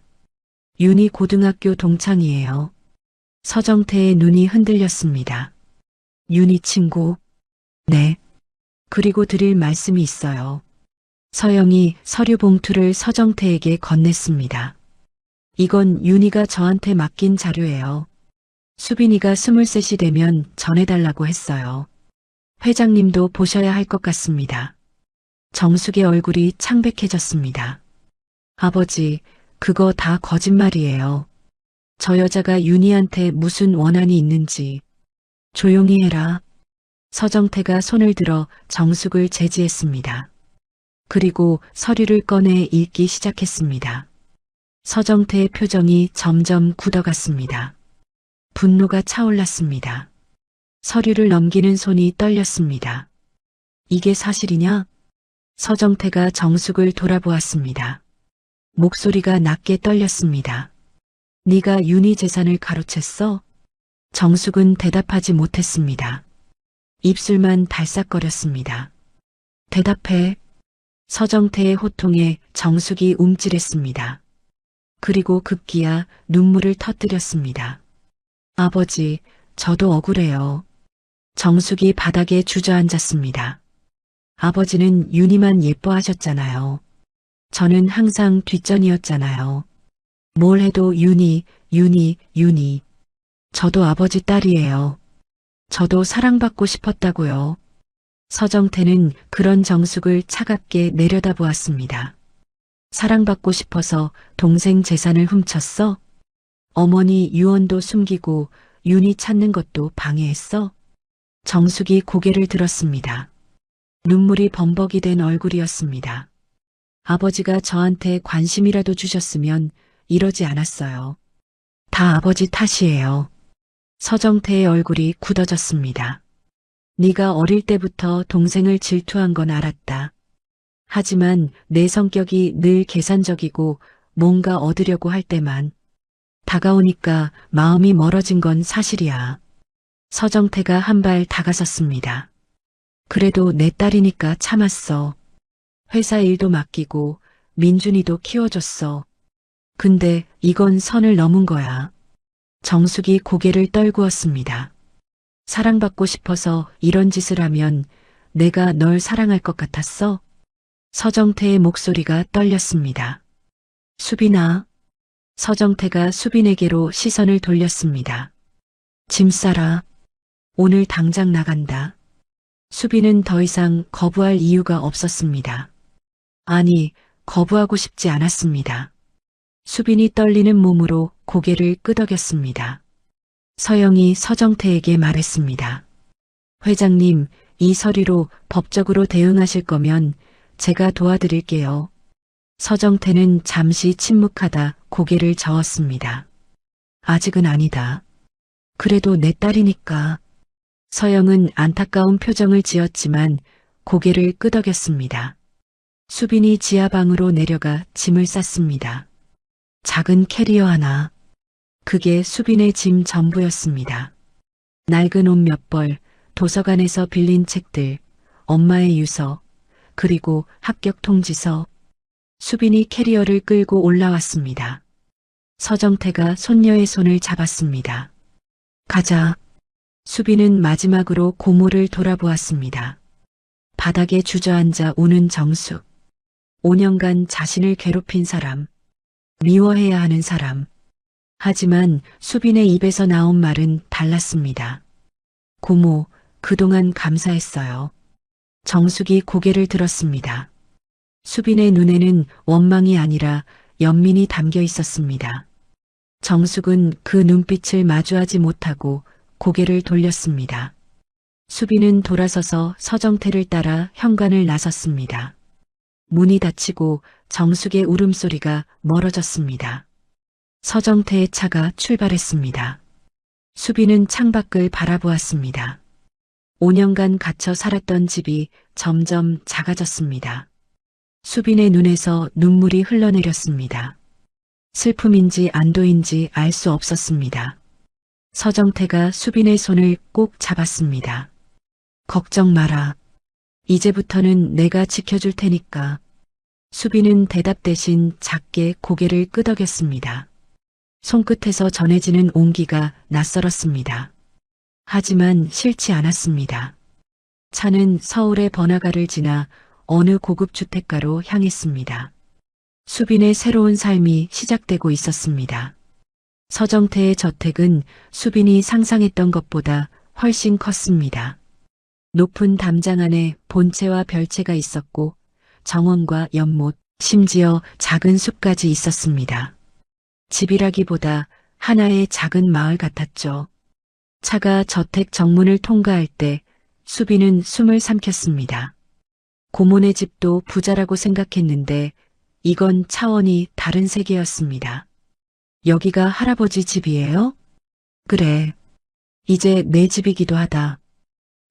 윤희 고등학교 동창이에요. 서정태의 눈이 흔들렸습니다. 윤희 친구? 네. 그리고 드릴 말씀이 있어요. 서영이 서류 봉투를 서정태에게 건넸습니다. 이건 윤희가 저한테 맡긴 자료예요. 수빈이가 23이 되면 전해달라고 했어요. 회장님도 보셔야 할 것 같습니다. 정숙의 얼굴이 창백해졌습니다. 아버지, 그거 다 거짓말이에요. 저 여자가 윤희한테 무슨 원한이 있는지. 조용히 해라. 서정태가 손을 들어 정숙을 제지했습니다. 그리고 서류를 꺼내 읽기 시작했습니다. 서정태의 표정이 점점 굳어갔습니다. 분노가 차올랐습니다. 서류를 넘기는 손이 떨렸습니다. 이게 사실이냐? 서정태가 정숙을 돌아보았습니다. 목소리가 낮게 떨렸습니다. 네가 윤희 재산을 가로챘어? 정숙은 대답하지 못했습니다. 입술만 달싹거렸습니다. 대답해. 서정태의 호통에 정숙이 움찔했습니다. 그리고 급기야 눈물을 터뜨렸습니다. 아버지, 저도 억울해요. 정숙이 바닥에 주저앉았습니다. 아버지는 윤희만 예뻐하셨잖아요. 저는 항상 뒷전이었잖아요. 뭘 해도 윤희. 저도 아버지 딸이에요. 저도 사랑받고 싶었다고요. 서정태는 그런 정숙을 차갑게 내려다보았습니다. 사랑받고 싶어서 동생 재산을 훔쳤어? 어머니 유언도 숨기고 윤희 찾는 것도 방해했어? 정숙이 고개를 들었습니다. 눈물이 범벅이 된 얼굴이었습니다. 아버지가 저한테 관심이라도 주셨으면 이러지 않았어요. 다 아버지 탓이에요. 서정태의 얼굴이 굳어졌습니다. 네가 어릴 때부터 동생을 질투한 건 알았다. 하지만 내 성격이 늘 계산적이고 뭔가 얻으려고 할 때만 다가오니까 마음이 멀어진 건 사실이야. 서정태가 한 발 다가섰습니다. 그래도 내 딸이니까 참았어. 회사 일도 맡기고 민준이도 키워줬어. 근데 이건 선을 넘은 거야. 정숙이 고개를 떨구었습니다. 사랑받고 싶어서 이런 짓을 하면 내가 널 사랑할 것 같았어? 서정태의 목소리가 떨렸습니다. 수빈아. 서정태가 수빈에게로 시선을 돌렸습니다. 짐 싸라. 오늘 당장 나간다. 수빈은 더 이상 거부할 이유가 없었습니다. 아니, 거부하고 싶지 않았습니다. 수빈이 떨리는 몸으로 고개를 끄덕였습니다. 서영이 서정태에게 말했습니다. 회장님, 이 서류로 법적으로 대응하실 거면 제가 도와드릴게요. 서정태는 잠시 침묵하다 고개를 저었습니다. 아직은 아니다. 그래도 내 딸이니까. 서영은 안타까운 표정을 지었지만 고개를 끄덕였습니다. 수빈이 지하방으로 내려가 짐을 쌌습니다. 작은 캐리어 하나. 그게 수빈의 짐 전부였습니다. 낡은 옷 몇 벌, 도서관에서 빌린 책들, 엄마의 유서, 그리고 합격 통지서. 수빈이 캐리어를 끌고 올라왔습니다. 서정태가 손녀의 손을 잡았습니다. 가자. 수빈은 마지막으로 고모를 돌아보았습니다. 바닥에 주저앉아 우는 정숙. 5년간 자신을 괴롭힌 사람, 미워해야 하는 사람. 하지만 수빈의 입에서 나온 말은 달랐습니다. 고모, 그동안 감사했어요. 정숙이 고개를 들었습니다. 수빈의 눈에는 원망이 아니라 연민이 담겨 있었습니다. 정숙은 그 눈빛을 마주하지 못하고 고개를 돌렸습니다. 수빈은 돌아서서 서정태를 따라 현관을 나섰습니다. 문이 닫히고 정숙의 울음소리가 멀어졌습니다. 서정태의 차가 출발했습니다. 수빈은 창밖을 바라보았습니다. 5년간 갇혀 살았던 집이 점점 작아졌습니다. 수빈의 눈에서 눈물이 흘러내렸습니다. 슬픔인지 안도인지 알 수 없었습니다. 서정태가 수빈의 손을 꼭 잡았습니다. 걱정 마라. 이제부터는 내가 지켜줄 테니까. 수빈은 대답 대신 작게 고개를 끄덕였습니다. 손끝에서 전해지는 온기가 낯설었습니다. 하지만 싫지 않았습니다. 차는 서울의 번화가를 지나 어느 고급 주택가로 향했습니다. 수빈의 새로운 삶이 시작되고 있었습니다. 서정태의 저택은 수빈이 상상했던 것보다 훨씬 컸습니다. 높은 담장 안에 본체와 별채가 있었고 정원과 연못, 심지어 작은 숲까지 있었습니다. 집이라기보다 하나의 작은 마을 같았죠. 차가 저택 정문을 통과할 때 수빈은 숨을 삼켰습니다. 고모네 집도 부자라고 생각했는데 이건 차원이 다른 세계였습니다. 여기가 할아버지 집이에요? 그래. 이제 내 집이기도 하다.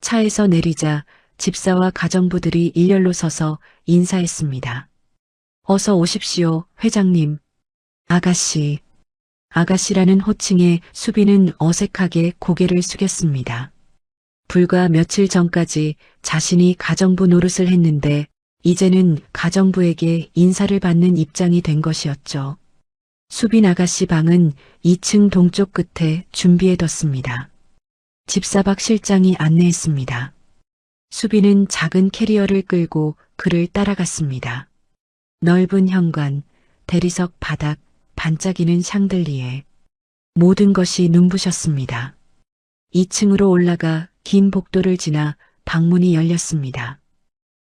차에서 내리자 집사와 가정부들이 일렬로 서서 인사했습니다. 어서 오십시오, 회장님. 아가씨. 아가씨라는 호칭에 수빈은 어색하게 고개를 숙였습니다. 불과 며칠 전까지 자신이 가정부 노릇을 했는데 이제는 가정부에게 인사를 받는 입장이 된 것이었죠. 수빈 아가씨 방은 2층 동쪽 끝에 준비해뒀습니다. 집사박 실장이 안내했습니다. 수빈은 작은 캐리어를 끌고 그를 따라갔습니다. 넓은 현관, 대리석 바닥, 반짝이는 샹들리에. 모든 것이 눈부셨습니다. 2층으로 올라가 긴 복도를 지나 방문이 열렸습니다.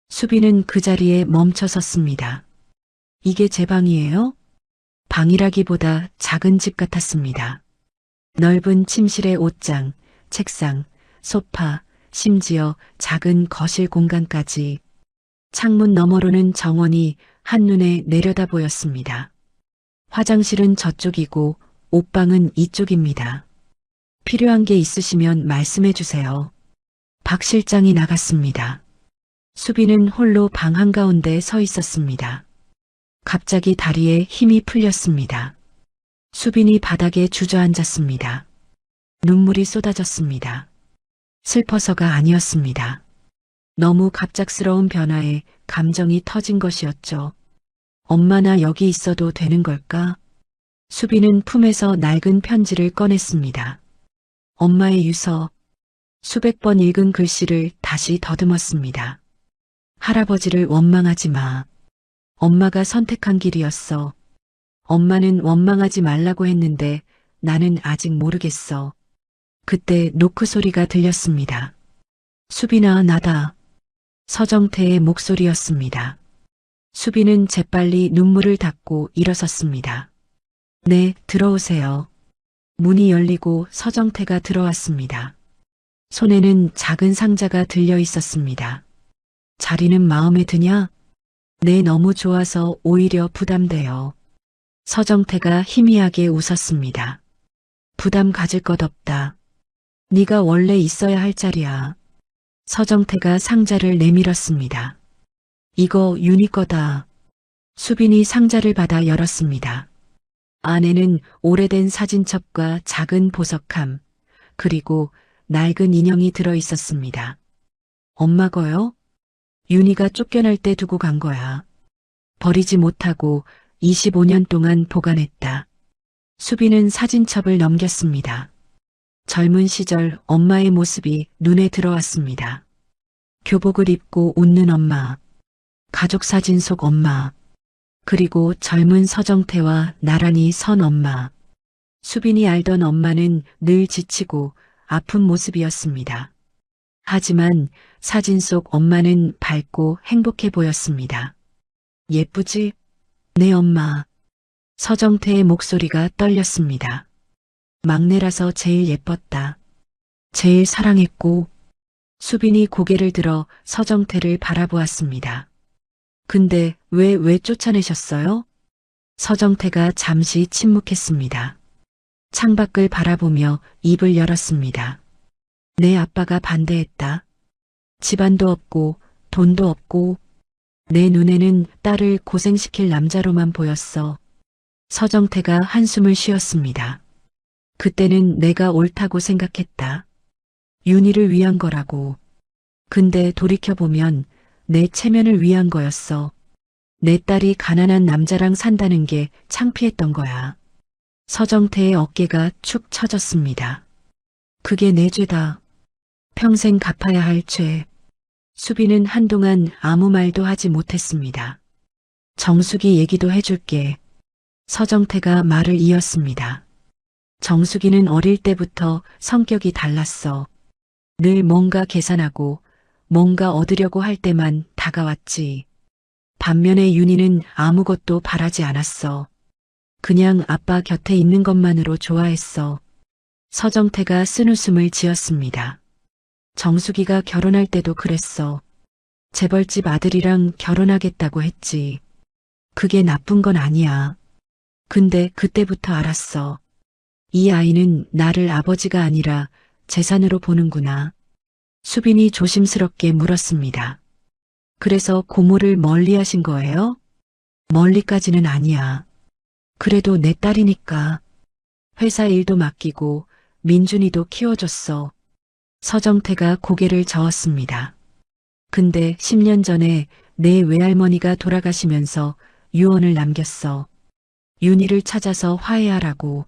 수빈은 그 자리에 멈춰 섰습니다. 이게 제 방이에요? 방이라기보다 작은 집 같았습니다. 넓은 침실의 옷장, 책상, 소파, 심지어 작은 거실 공간까지. 창문 너머로는 정원이 한눈에 내려다 보였습니다. 화장실은 저쪽이고 옷방은 이쪽입니다. 필요한 게 있으시면 말씀해 주세요. 박 실장이 나갔습니다. 수빈은 홀로 방 한가운데 서 있었습니다. 갑자기 다리에 힘이 풀렸습니다. 수빈이 바닥에 주저앉았습니다. 눈물이 쏟아졌습니다. 슬퍼서가 아니었습니다. 너무 갑작스러운 변화에 감정이 터진 것이었죠. 엄마 나 여기 있어도 되는 걸까? 수빈은 품에서 낡은 편지를 꺼냈습니다. 엄마의 유서, 수백 번 읽은 글씨를 다시 더듬었습니다. 할아버지를 원망하지 마. 엄마가 선택한 길이었어. 엄마는 원망하지 말라고 했는데 나는 아직 모르겠어. 그때 노크 소리가 들렸습니다. 수빈아, 나다. 서정태의 목소리였습니다. 수빈은 재빨리 눈물을 닦고 일어섰습니다. 네, 들어오세요. 문이 열리고 서정태가 들어왔습니다. 손에는 작은 상자가 들려 있었습니다. 자리는 마음에 드냐? 네, 너무 좋아서 오히려 부담돼요. 서정태가 희미하게 웃었습니다. 부담 가질 것 없다. 네가 원래 있어야 할 자리야. 서정태가 상자를 내밀었습니다. 이거 윤희 거다. 수빈이 상자를 받아 열었습니다. 안에는 오래된 사진첩과 작은 보석함, 그리고 낡은 인형이 들어 있었습니다. 엄마 거요? 윤희가 쫓겨날 때 두고 간 거야. 버리지 못하고 25년 동안 보관했다. 수빈은 사진첩을 넘겼습니다. 젊은 시절 엄마의 모습이 눈에 들어왔습니다. 교복을 입고 웃는 엄마, 가족 사진 속 엄마, 그리고 젊은 서정태와 나란히 선 엄마. 수빈이 알던 엄마는 늘 지치고 아픈 모습이었습니다. 하지만 사진 속 엄마는 밝고 행복해 보였습니다. 예쁘지? 네, 엄마. 서정태의 목소리가 떨렸습니다. 막내라서 제일 예뻤다. 제일 사랑했고. 수빈이 고개를 들어 서정태를 바라보았습니다. 근데 왜 쫓아내셨어요? 서정태가 잠시 침묵했습니다. 창밖을 바라보며 입을 열었습니다. 내 아빠가 반대했다. 집안도 없고 돈도 없고 내 눈에는 딸을 고생시킬 남자로만 보였어. 서정태가 한숨을 쉬었습니다. 그때는 내가 옳다고 생각했다. 윤희를 위한 거라고. 근데 돌이켜보면 내 체면을 위한 거였어. 내 딸이 가난한 남자랑 산다는 게 창피했던 거야. 서정태의 어깨가 축 처졌습니다. 그게 내 죄다. 평생 갚아야 할 죄. 수빈은 한동안 아무 말도 하지 못했습니다. 정숙이 얘기도 해줄게. 서정태가 말을 이었습니다. 정숙이는 어릴 때부터 성격이 달랐어. 늘 뭔가 계산하고 뭔가 얻으려고 할 때만 다가왔지. 반면에 윤희는 아무것도 바라지 않았어. 그냥 아빠 곁에 있는 것만으로 좋아했어. 서정태가 쓴웃음을 지었습니다. 정숙이가 결혼할 때도 그랬어. 재벌집 아들이랑 결혼하겠다고 했지. 그게 나쁜 건 아니야. 근데 그때부터 알았어. 이 아이는 나를 아버지가 아니라 재산으로 보는구나. 수빈이 조심스럽게 물었습니다. 그래서 고모를 멀리 하신 거예요? 멀리까지는 아니야. 그래도 내 딸이니까. 회사 일도 맡기고 민준이도 키워줬어. 서정태가 고개를 저었습니다. 근데 10년 전에 내 외할머니가 돌아가시면서 유언을 남겼어. 윤희를 찾아서 화해하라고.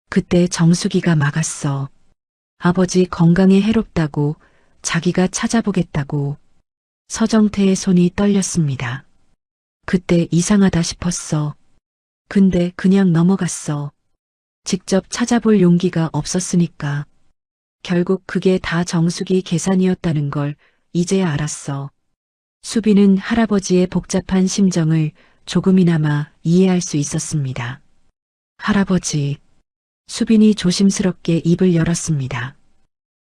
그때 정숙이가 막았어. 아버지 건강에 해롭다고, 자기가 찾아보겠다고. 서정태의 손이 떨렸습니다. 그때 이상하다 싶었어. 근데 그냥 넘어갔어. 직접 찾아볼 용기가 없었으니까. 결국 그게 다 정숙이 계산이었다는 걸 이제야 알았어. 수빈은 할아버지의 복잡한 심정을 조금이나마 이해할 수 있었습니다. 할아버지. 수빈이 조심스럽게 입을 열었습니다.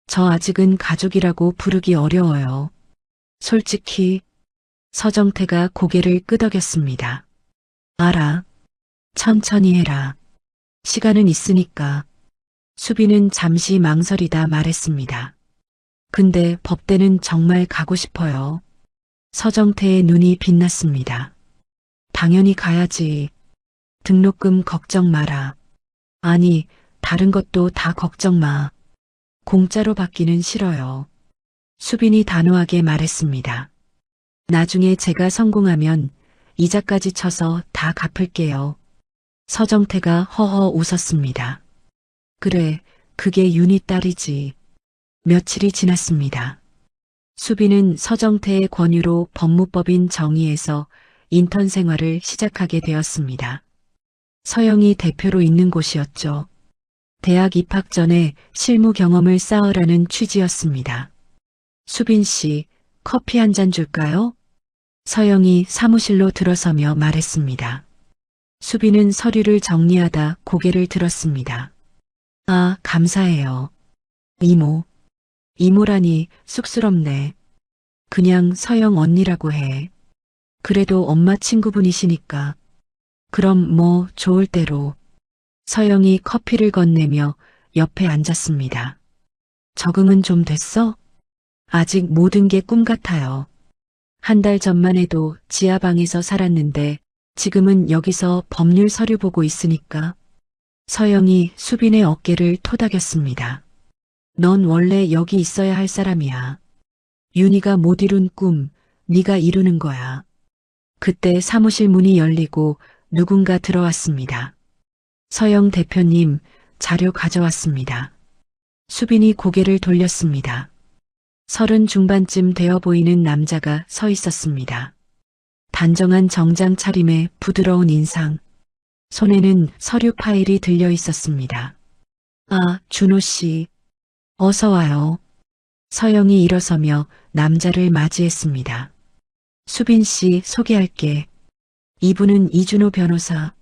저 아직은 가족이라고 부르기 어려워요. 솔직히. 서정태가 고개를 끄덕였습니다. 알아. 천천히 해라. 시간은 있으니까. 수빈은 잠시 망설이다 말했습니다. 근데 법대는 정말 가고 싶어요. 서정태의 눈이 빛났습니다. 당연히 가야지. 등록금 걱정 마라. 아니, 다른 것도 다 걱정 마. 공짜로 받기는 싫어요. 수빈이 단호하게 말했습니다. 나중에 제가 성공하면 이자까지 쳐서 다 갚을게요. 서정태가 허허 웃었습니다. 그래, 그게 윤희 딸이지. 며칠이 지났습니다. 수빈은 서정태의 권유로 법무법인 정의에서 인턴 생활을 시작하게 되었습니다. 서영이 대표로 있는 곳이었죠. 대학 입학 전에 실무 경험을 쌓으라는 취지였습니다. 수빈 씨, 커피 한 잔 줄까요? 서영이 사무실로 들어서며 말했습니다. 수빈은 서류를 정리하다 고개를 들었습니다. 아, 감사해요. 이모. 이모라니 쑥스럽네. 그냥 서영 언니라고 해. 그래도 엄마 친구분이시니까. 그럼 뭐 좋을 대로. 서영이 커피를 건네며 옆에 앉았습니다. 적응은 좀 됐어? 아직 모든 게 꿈 같아요. 한 달 전만 해도 지하방에서 살았는데 지금은 여기서 법률 서류 보고 있으니까. 서영이 수빈의 어깨를 토닥였습니다. 넌 원래 여기 있어야 할 사람이야. 윤희가 못 이룬 꿈, 네가 이루는 거야. 그때 사무실 문이 열리고 누군가 들어왔습니다. 서영 대표님, 자료 가져왔습니다. 수빈이 고개를 돌렸습니다. 30 중반쯤 되어 보이는 남자가 서 있었습니다. 단정한 정장 차림에 부드러운 인상, 손에는 서류 파일이 들려 있었습니다. 아, 준호 씨. 어서 와요. 서영이 일어서며 남자를 맞이했습니다. 수빈 씨 소개할게. 이분은 이준호 변호사.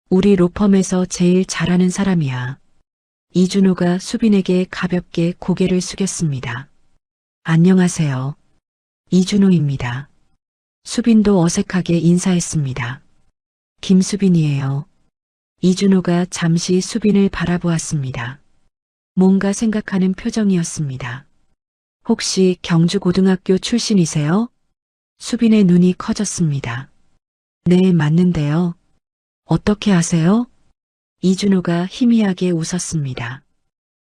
우리 로펌에서 제일 잘하는 사람이야. 이준호가 수빈에게 가볍게 고개를 숙였습니다. 안녕하세요. 이준호입니다. 수빈도 어색하게 인사했습니다. 김수빈이에요. 이준호가 잠시 수빈을 바라보았습니다. 뭔가 생각하는 표정이었습니다. 혹시 경주고등학교 출신이세요? 수빈의 눈이 커졌습니다. 네, 맞는데요. 어떻게 아세요? 이준호가 희미하게 웃었습니다.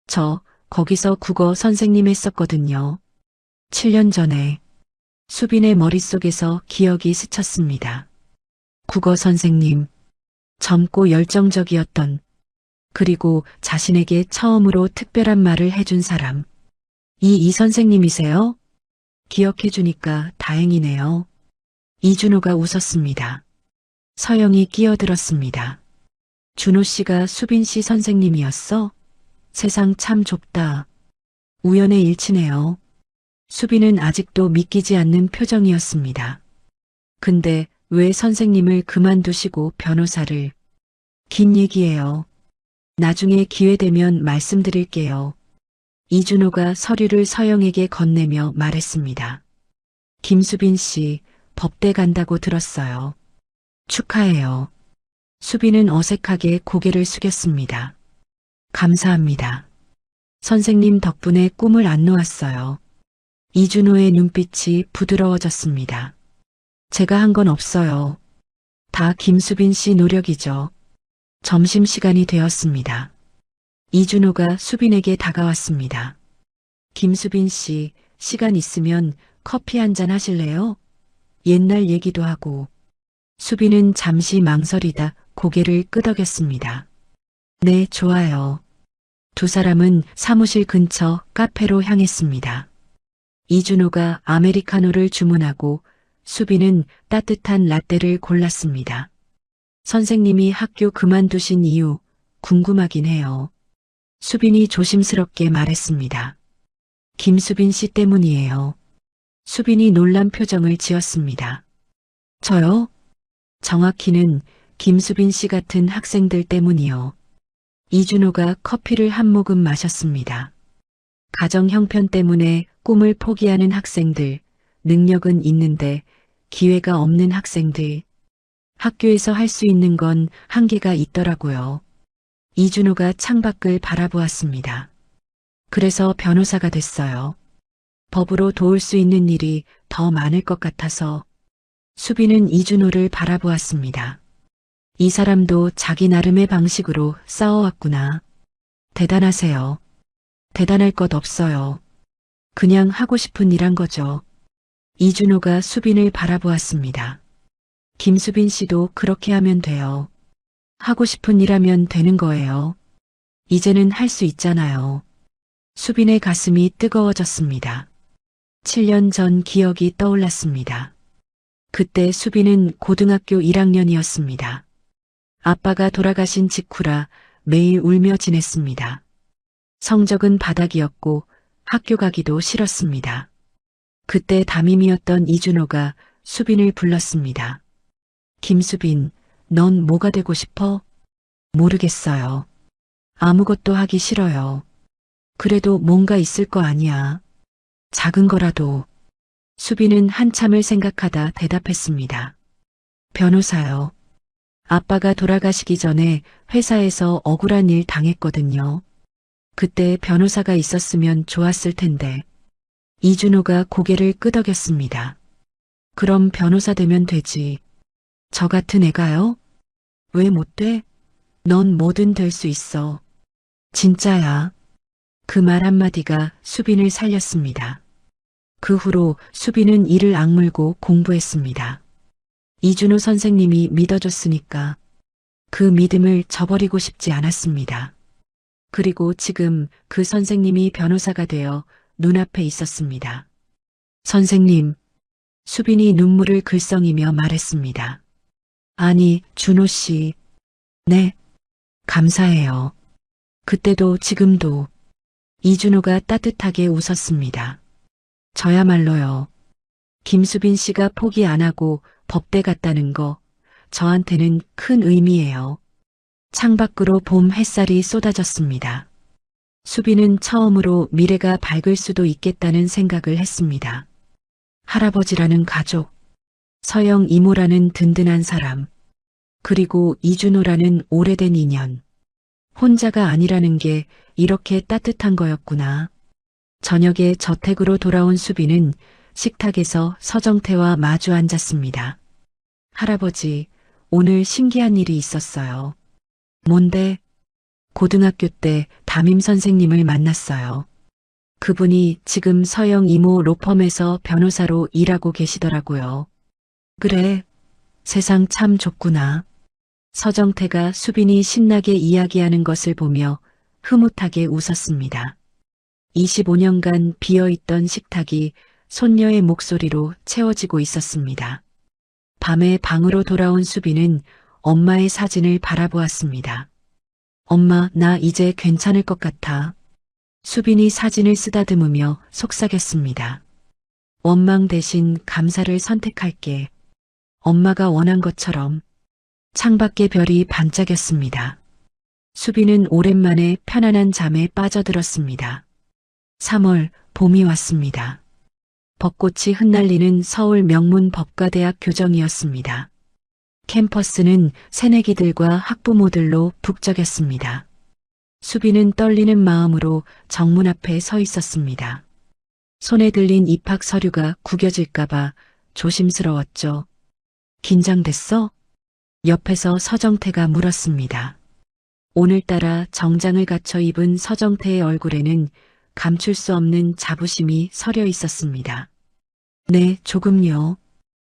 저 거기서 국어 선생님 했었거든요. 7년 전에. 수빈의 머릿속에서 기억이 스쳤습니다. 국어 선생님. 젊고 열정적이었던, 그리고 자신에게 처음으로 특별한 말을 해준 사람. 이 선생님이세요? 기억해주니까 다행이네요. 이준호가 웃었습니다. 서영이 끼어들었습니다. 준호 씨가 수빈 씨 선생님이었어? 세상 참 좁다. 우연의 일치네요. 수빈은 아직도 믿기지 않는 표정이었습니다. 근데 왜 선생님을 그만두시고 변호사를? 긴 얘기예요. 나중에 기회 되면 말씀드릴게요. 이준호가 서류를 서영에게 건네며 말했습니다. 김수빈 씨, 법대 간다고 들었어요. 축하해요. 수빈은 어색하게 고개를 숙였습니다. 감사합니다. 선생님 덕분에 꿈을 안 놓았어요. 이준호의 눈빛이 부드러워졌습니다. 제가 한 건 없어요. 다 김수빈 씨 노력이죠. 점심시간이 되었습니다. 이준호가 수빈에게 다가왔습니다. 김수빈 씨, 시간 있으면 커피 한 잔 하실래요? 옛날 얘기도 하고. 수빈은 잠시 망설이다 고개를 끄덕였습니다. 네, 좋아요. 두 사람은 사무실 근처 카페로 향했습니다. 이준호가 아메리카노를 주문하고 수빈은 따뜻한 라떼를 골랐습니다. 선생님이 학교 그만두신 이유 궁금하긴 해요. 수빈이 조심스럽게 말했습니다. 김수빈 씨 때문이에요. 수빈이 놀란 표정을 지었습니다. 저요? 정확히는 김수빈 씨 같은 학생들 때문이요. 이준호가 커피를 한 모금 마셨습니다. 가정 형편 때문에 꿈을 포기하는 학생들, 능력은 있는데 기회가 없는 학생들. 학교에서 할 수 있는 건 한계가 있더라고요. 이준호가 창밖을 바라보았습니다. 그래서 변호사가 됐어요. 법으로 도울 수 있는 일이 더 많을 것 같아서. 수빈은 이준호를 바라보았습니다. 이 사람도 자기 나름의 방식으로 싸워왔구나. 대단하세요. 대단할 것 없어요. 그냥 하고 싶은 일 한 거죠. 이준호가 수빈을 바라보았습니다. 김수빈 씨도 그렇게 하면 돼요. 하고 싶은 일 하면 되는 거예요. 이제는 할 수 있잖아요. 수빈의 가슴이 뜨거워졌습니다. 7년 전 기억이 떠올랐습니다. 그때 수빈은 고등학교 1학년이었습니다. 아빠가 돌아가신 직후라 매일 울며 지냈습니다. 성적은 바닥이었고 학교 가기도 싫었습니다. 그때 담임이었던 이준호가 수빈을 불렀습니다. 김수빈, 넌 뭐가 되고 싶어? 모르겠어요. 아무것도 하기 싫어요. 그래도 뭔가 있을 거 아니야. 작은 거라도. 수빈은 한참을 생각하다 대답했습니다. 변호사요. 아빠가 돌아가시기 전에 회사에서 억울한 일 당했거든요. 그때 변호사가 있었으면 좋았을 텐데. 이준호가 고개를 끄덕였습니다. 그럼 변호사 되면 되지. 저 같은 애가요? 왜 못 돼? 넌 뭐든 될 수 있어. 진짜야. 그 말 한마디가 수빈을 살렸습니다. 그 후로 수빈은 이를 악물고 공부했습니다. 이준호 선생님이 믿어줬으니까 그 믿음을 저버리고 싶지 않았습니다. 그리고 지금 그 선생님이 변호사가 되어 눈앞에 있었습니다. 선생님, 수빈이 눈물을 글썽이며 말했습니다. 아니, 준호 씨. 네, 감사해요. 그때도 지금도. 이준호가 따뜻하게 웃었습니다. 저야말로요. 김수빈 씨가 포기 안 하고 법대 갔다는 거 저한테는 큰 의미예요. 창밖으로 봄 햇살이 쏟아졌습니다. 수빈은 처음으로 미래가 밝을 수도 있겠다는 생각을 했습니다. 할아버지라는 가족, 서영 이모라는 든든한 사람, 그리고 이준호라는 오래된 인연. 혼자가 아니라는 게 이렇게 따뜻한 거였구나. 저녁에 저택으로 돌아온 수빈은 식탁에서 서정태와 마주 앉았습니다. 할아버지, 오늘 신기한 일이 있었어요. 뭔데? 고등학교 때 담임 선생님을 만났어요. 그분이 지금 서영 이모 로펌에서 변호사로 일하고 계시더라고요. 그래, 세상 참 좁구나. 서정태가 수빈이 신나게 이야기하는 것을 보며 흐뭇하게 웃었습니다. 25년간 비어있던 식탁이 손녀의 목소리로 채워지고 있었습니다. 밤에 방으로 돌아온 수빈은 엄마의 사진을 바라보았습니다. 엄마, 나 이제 괜찮을 것 같아. 수빈이 사진을 쓰다듬으며 속삭였습니다. 원망 대신 감사를 선택할게. 엄마가 원한 것처럼. 창밖의 별이 반짝였습니다. 수빈은 오랜만에 편안한 잠에 빠져들었습니다. 3월, 봄이 왔습니다. 벚꽃이 흩날리는 서울 명문 법과대학 교정이었습니다. 캠퍼스는 새내기들과 학부모들로 북적였습니다. 수빈은 떨리는 마음으로 정문 앞에 서 있었습니다. 손에 들린 입학 서류가 구겨질까봐 조심스러웠죠. 긴장됐어? 옆에서 서정태가 물었습니다. 오늘따라 정장을 갖춰 입은 서정태의 얼굴에는 감출 수 없는 자부심이 서려 있었습니다. 네, 조금요.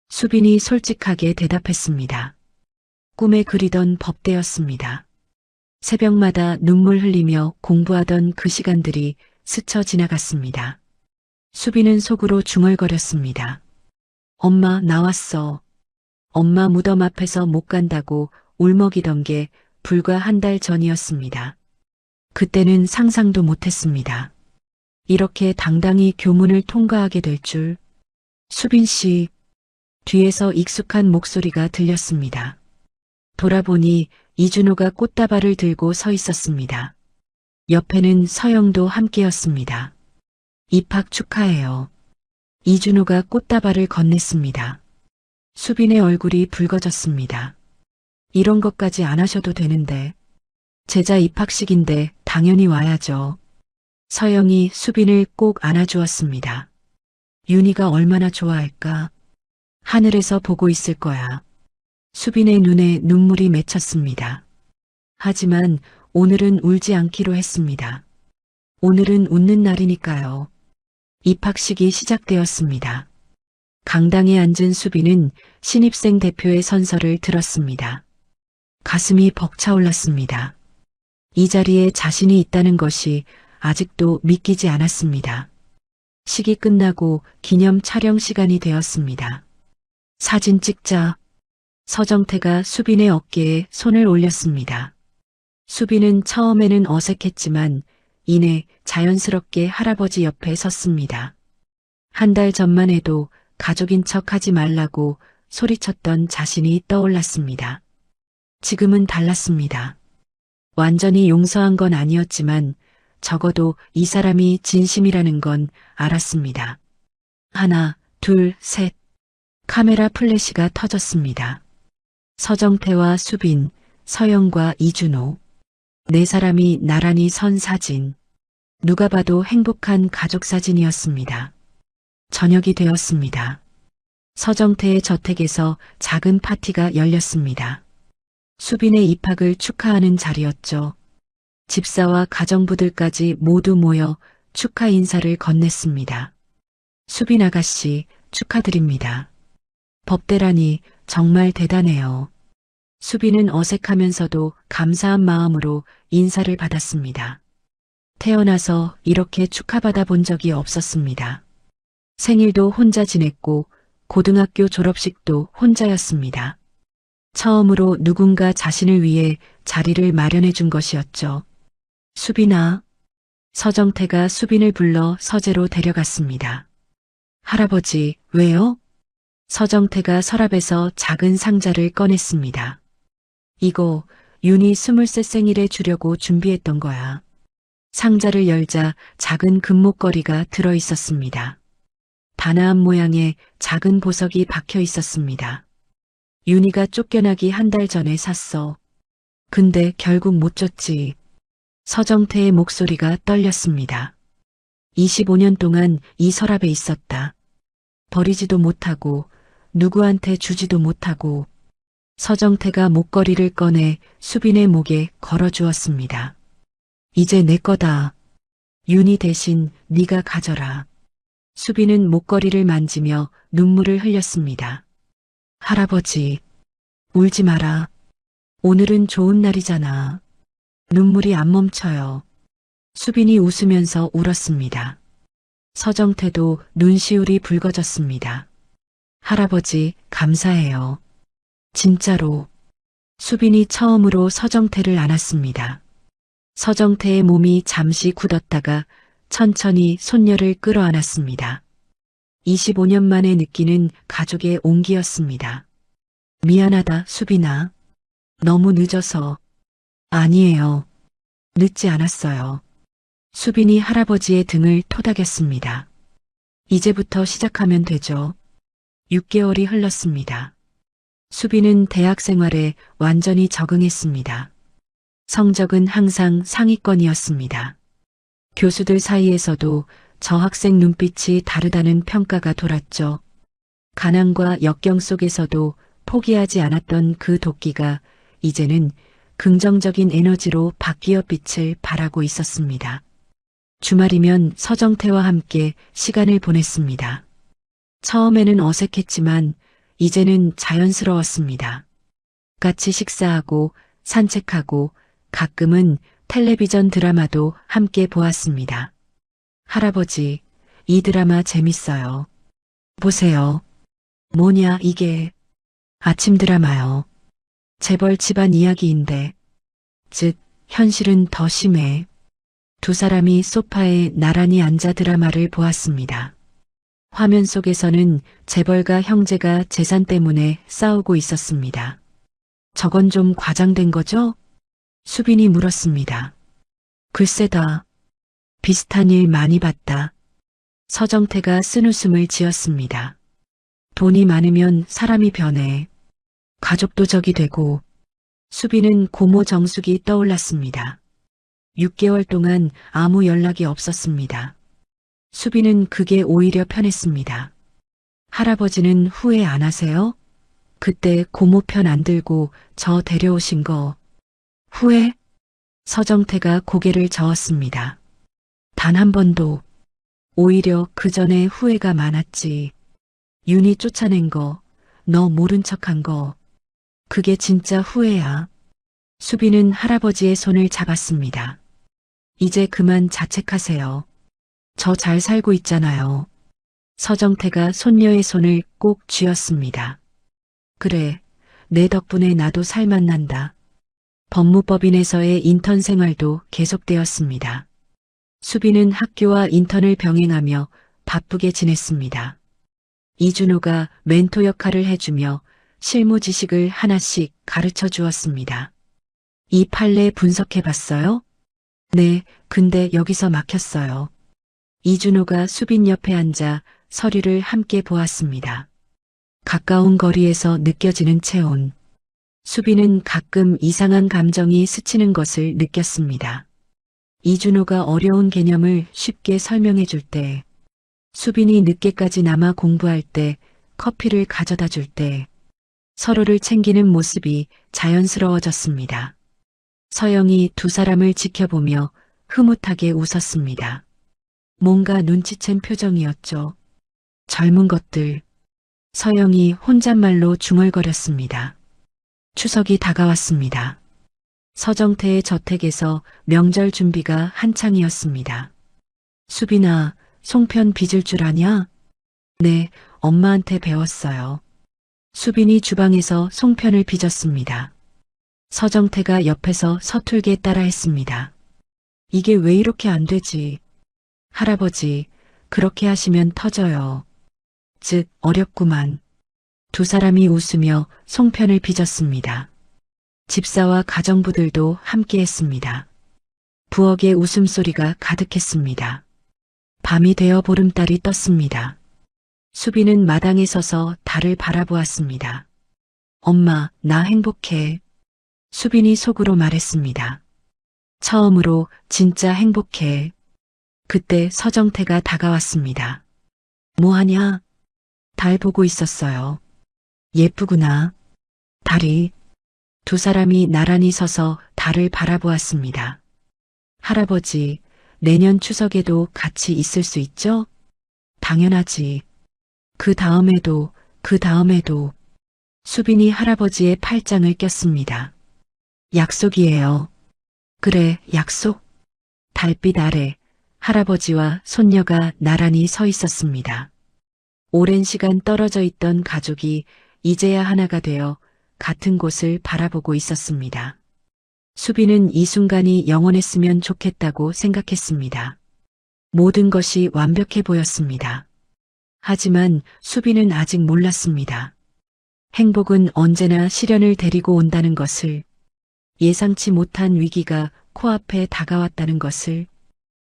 수빈이 솔직하게 대답했습니다. 꿈에 그리던 법대였습니다. 새벽마다 눈물 흘리며 공부하던 그 시간들이 스쳐 지나갔습니다. 수빈은 속으로 중얼거렸습니다. 엄마, 나왔어. 엄마 무덤 앞에서 못 간다고 울먹이던 게 불과 한 달 전이었습니다. 그때는 상상도 못했습니다. 이렇게 당당히 교문을 통과하게 될 줄. 수빈 씨, 뒤에서 익숙한 목소리가 들렸습니다. 돌아보니 이준호가 꽃다발을 들고 서 있었습니다. 옆에는 서영도 함께였습니다. 입학 축하해요. 이준호가 꽃다발을 건넸습니다. 수빈의 얼굴이 붉어졌습니다. 이런 것까지 안 하셔도 되는데. 제자 입학식인데 당연히 와야죠. 서영이 수빈을 꼭 안아주었습니다. 윤희가 얼마나 좋아할까? 하늘에서 보고 있을 거야. 수빈의 눈에 눈물이 맺혔습니다. 하지만 오늘은 울지 않기로 했습니다. 오늘은 웃는 날이니까요. 입학식이 시작되었습니다. 강당에 앉은 수빈은 신입생 대표의 선서를 들었습니다. 가슴이 벅차올랐습니다. 이 자리에 자신이 있다는 것이 아직도 믿기지 않았습니다. 식이 끝나고 기념 촬영 시간이 되었습니다. 사진 찍자. 서정태가 수빈의 어깨에 손을 올렸습니다. 수빈은 처음에는 어색했지만 이내 자연스럽게 할아버지 옆에 섰습니다. 한 달 전만 해도 가족인 척 하지 말라고 소리쳤던 자신이 떠올랐습니다. 지금은 달랐습니다. 완전히 용서한 건 아니었지만 적어도 이 사람이 진심이라는 건 알았습니다. 하나, 둘, 셋. 카메라 플래시가 터졌습니다. 서정태와 수빈, 서영과 이준호. 네 사람이 나란히 선 사진. 누가 봐도 행복한 가족 사진이었습니다. 저녁이 되었습니다. 서정태의 저택에서 작은 파티가 열렸습니다. 수빈의 입학을 축하하는 자리였죠. 집사와 가정부들까지 모두 모여 축하 인사를 건넸습니다. 수빈 아가씨 축하드립니다. 법대라니 정말 대단해요. 수빈은 어색하면서도 감사한 마음으로 인사를 받았습니다. 태어나서 이렇게 축하받아 본 적이 없었습니다. 생일도 혼자 지냈고 고등학교 졸업식도 혼자였습니다. 처음으로 누군가 자신을 위해 자리를 마련해 준 것이었죠. 수빈아. 서정태가 수빈을 불러 서재로 데려갔습니다. 할아버지, 왜요? 서정태가 서랍에서 작은 상자를 꺼냈습니다. 이거 윤희 23 생일에 주려고 준비했던 거야. 상자를 열자 작은 금목걸이가 들어 있었습니다. 다나한 모양의 작은 보석이 박혀 있었습니다. 윤희가 쫓겨나기 한 달 전에 샀어. 근데 결국 못 줬지. 서정태의 목소리가 떨렸습니다. 25년 동안 이 서랍에 있었다. 버리지도 못하고 누구한테 주지도 못하고. 서정태가 목걸이를 꺼내 수빈의 목에 걸어주었습니다. 이제 내 거다. 윤희 대신 네가 가져라. 수빈은 목걸이를 만지며 눈물을 흘렸습니다. 할아버지, 울지 마라. 오늘은 좋은 날이잖아. 눈물이 안 멈춰요. 수빈이 웃으면서 울었습니다. 서정태도 눈시울이 붉어졌습니다. 할아버지, 감사해요. 진짜로. 수빈이 처음으로 서정태를 안았습니다. 서정태의 몸이 잠시 굳었다가 천천히 손녀를 끌어안았습니다. 25년 만에 느끼는 가족의 온기였습니다. 미안하다, 수빈아. 너무 늦어서. 아니에요. 늦지 않았어요. 수빈이 할아버지의 등을 토닥였습니다. 이제부터 시작하면 되죠. 6개월이 흘렀습니다. 수빈은 대학 생활에 완전히 적응했습니다. 성적은 항상 상위권이었습니다. 교수들 사이에서도 저 학생 눈빛이 다르다는 평가가 돌았죠. 가난과 역경 속에서도 포기하지 않았던 그 도끼가 이제는 긍정적인 에너지로 바뀌어 빛을 발하고 있었습니다. 주말이면 서정태와 함께 시간을 보냈습니다. 처음에는 어색했지만 이제는 자연스러웠습니다. 같이 식사하고 산책하고 가끔은 텔레비전 드라마도 함께 보았습니다. 할아버지, 이 드라마 재밌어요. 보세요. 뭐냐 이게. 아침 드라마요. 재벌 집안 이야기인데. 즉, 현실은 더 심해. 두 사람이 소파에 나란히 앉아 드라마를 보았습니다. 화면 속에서는 재벌가 형제가 재산 때문에 싸우고 있었습니다. 저건 좀 과장된 거죠? 수빈이 물었습니다. 글쎄다. 비슷한 일 많이 봤다. 서정태가 쓴웃음을 지었습니다. 돈이 많으면 사람이 변해. 가족도 적이 되고 수빈은 고모 정숙이 떠올랐습니다. 6개월 동안 아무 연락이 없었습니다. 수빈은 그게 오히려 편했습니다. 할아버지는 후회 안 하세요? 그때 고모 편 안 들고 저 데려오신 거 후회? 서정태가 고개를 저었습니다. 단 한 번도. 오히려 그 전에 후회가 많았지. 윤희 쫓아낸 거, 너 모른 척한 거. 그게 진짜 후회야. 수빈은 할아버지의 손을 잡았습니다. 이제 그만 자책하세요. 저 잘 살고 있잖아요. 서정태가 손녀의 손을 꼭 쥐었습니다. 그래, 내 덕분에 나도 살맛 난다. 법무법인에서의 인턴 생활도 계속되었습니다. 수빈은 학교와 인턴을 병행하며 바쁘게 지냈습니다. 이준호가 멘토 역할을 해주며 실무 지식을 하나씩 가르쳐 주었습니다. 이 판례 분석해봤어요? 네, 근데 여기서 막혔어요. 이준호가 수빈 옆에 앉아 서류를 함께 보았습니다. 가까운 거리에서 느껴지는 체온. 수빈은 가끔 이상한 감정이 스치는 것을 느꼈습니다. 이준호가 어려운 개념을 쉽게 설명해 줄 때, 수빈이 늦게까지 남아 공부할 때, 커피를 가져다 줄 때, 서로를 챙기는 모습이 자연스러워졌습니다. 서영이 두 사람을 지켜보며 흐뭇하게 웃었습니다. 뭔가 눈치챈 표정이었죠. 젊은 것들. 서영이 혼잣말로 중얼거렸습니다. 추석이 다가왔습니다. 서정태의 저택에서 명절 준비가 한창이었습니다. 수빈아, 송편 빚을 줄 아냐? 네, 엄마한테 배웠어요. 수빈이 주방에서 송편을 빚었습니다. 서정태가 옆에서 서툴게 따라했습니다. 이게 왜 이렇게 안 되지? 할아버지, 그렇게 하시면 터져요. 즉, 어렵구만. 두 사람이 웃으며 송편을 빚었습니다. 집사와 가정부들도 함께했습니다. 부엌에 웃음소리가 가득했습니다. 밤이 되어 보름달이 떴습니다. 수빈은 마당에 서서 달을 바라보았습니다. 엄마, 나 행복해. 수빈이 속으로 말했습니다. 처음으로 진짜 행복해. 그때 서정태가 다가왔습니다. 뭐하냐? 달 보고 있었어요. 예쁘구나. 달이. 두 사람이 나란히 서서 달을 바라보았습니다. 할아버지, 내년 추석에도 같이 있을 수 있죠? 당연하지. 그 다음에도, 그 다음에도. 수빈이 할아버지의 팔짱을 꼈습니다. 약속이에요. 그래, 약속. 달빛 아래 할아버지와 손녀가 나란히 서 있었습니다. 오랜 시간 떨어져 있던 가족이 이제야 하나가 되어 같은 곳을 바라보고 있었습니다. 수빈은 이 순간이 영원했으면 좋겠다고 생각했습니다. 모든 것이 완벽해 보였습니다. 하지만 수빈은 아직 몰랐습니다. 행복은 언제나 시련을 데리고 온다는 것을, 예상치 못한 위기가 코앞에 다가왔다는 것을,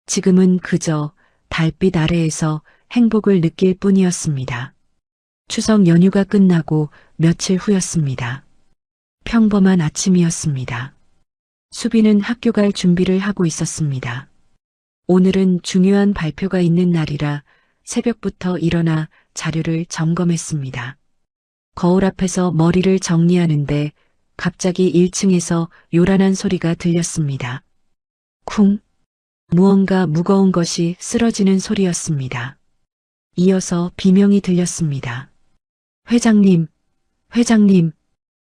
지금은 그저 달빛 아래에서 행복을 느낄 뿐이었습니다. 추석 연휴가 끝나고 며칠 후였습니다. 평범한 아침이었습니다. 수빈은 학교 갈 준비를 하고 있었습니다. 오늘은 중요한 발표가 있는 날이라 새벽부터 일어나 자료를 점검했습니다. 거울 앞에서 머리를 정리하는데 갑자기 1층에서 요란한 소리가 들렸습니다. 쿵. 무언가 무거운 것이 쓰러지는 소리였습니다. 이어서 비명이 들렸습니다. 회장님, 회장님.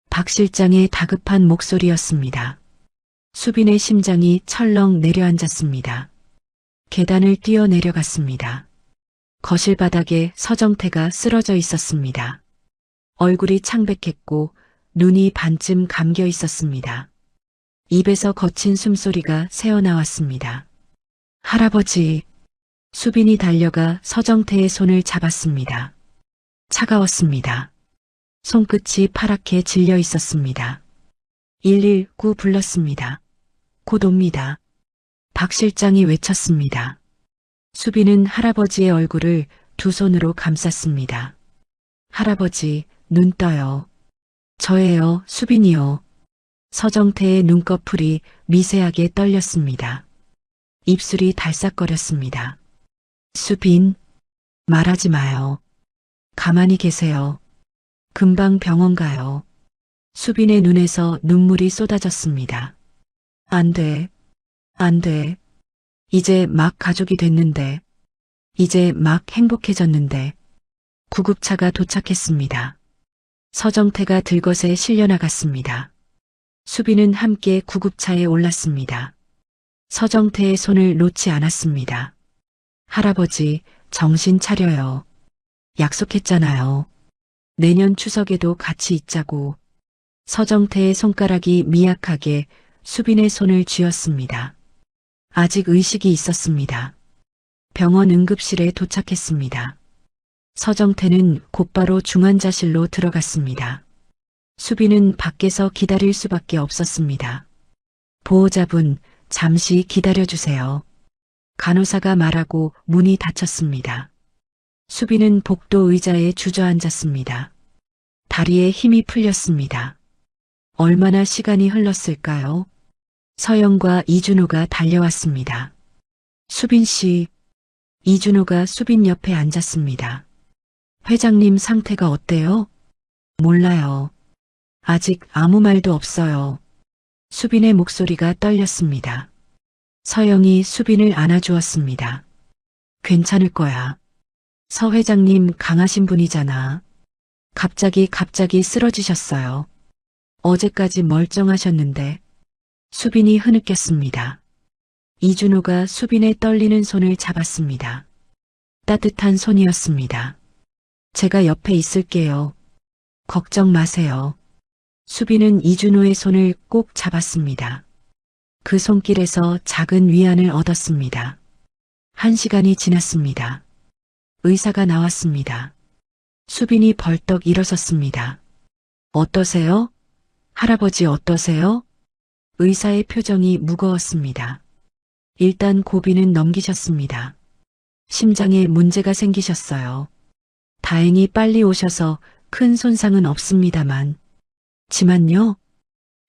박 실장의 다급한 목소리였습니다. 수빈의 심장이 철렁 내려앉았습니다. 계단을 뛰어 내려갔습니다. 거실 바닥에 서정태가 쓰러져 있었습니다. 얼굴이 창백했고 눈이 반쯤 감겨 있었습니다. 입에서 거친 숨소리가 새어나왔습니다. 할아버지. 수빈이 달려가 서정태의 손을 잡았습니다. 차가웠습니다. 손끝이 파랗게 질려 있었습니다. 119 불렀습니다. 곧 옵니다. 박 실장이 외쳤습니다. 수빈은 할아버지의 얼굴을 두 손으로 감쌌습니다. 할아버지, 눈 떠요. 저예요, 수빈이요. 서정태의 눈꺼풀이 미세하게 떨렸습니다. 입술이 달싹거렸습니다. 수빈, 말하지 마요. 가만히 계세요. 금방 병원 가요. 수빈의 눈에서 눈물이 쏟아졌습니다. 안 돼. 안 돼. 이제 막 가족이 됐는데. 이제 막 행복해졌는데. 구급차가 도착했습니다. 서정태가 들것에 실려나갔습니다. 수빈은 함께 구급차에 올랐습니다. 서정태의 손을 놓지 않았습니다. 할아버지, 정신 차려요. 약속했잖아요. 내년 추석에도 같이 있자고. 서정태의 손가락이 미약하게 수빈의 손을 쥐었습니다. 아직 의식이 있었습니다. 병원 응급실에 도착했습니다. 서정태는 곧바로 중환자실로 들어갔습니다. 수빈은 밖에서 기다릴 수밖에 없었습니다. 보호자분, 잠시 기다려주세요. 간호사가 말하고 문이 닫혔습니다. 수빈은 복도 의자에 주저앉았습니다. 다리에 힘이 풀렸습니다. 얼마나 시간이 흘렀을까요? 서영과 이준호가 달려왔습니다. 수빈 씨, 이준호가 수빈 옆에 앉았습니다. 회장님 상태가 어때요? 몰라요. 아직 아무 말도 없어요. 수빈의 목소리가 떨렸습니다. 서영이 수빈을 안아주었습니다. 괜찮을 거야. 서 회장님 강하신 분이잖아. 갑자기 쓰러지셨어요. 어제까지 멀쩡하셨는데. 수빈이 흐느꼈습니다. 이준호가 수빈의 떨리는 손을 잡았습니다. 따뜻한 손이었습니다. 제가 옆에 있을게요. 걱정 마세요. 수빈은 이준호의 손을 꼭 잡았습니다. 그 손길에서 작은 위안을 얻었습니다. 1시간이 지났습니다. 의사가 나왔습니다. 수빈이 벌떡 일어섰습니다. 어떠세요? 할아버지 어떠세요? 의사의 표정이 무거웠습니다. 일단 고비는 넘기셨습니다. 심장에 문제가 생기셨어요. 다행히 빨리 오셔서 큰 손상은 없습니다만. 지만요,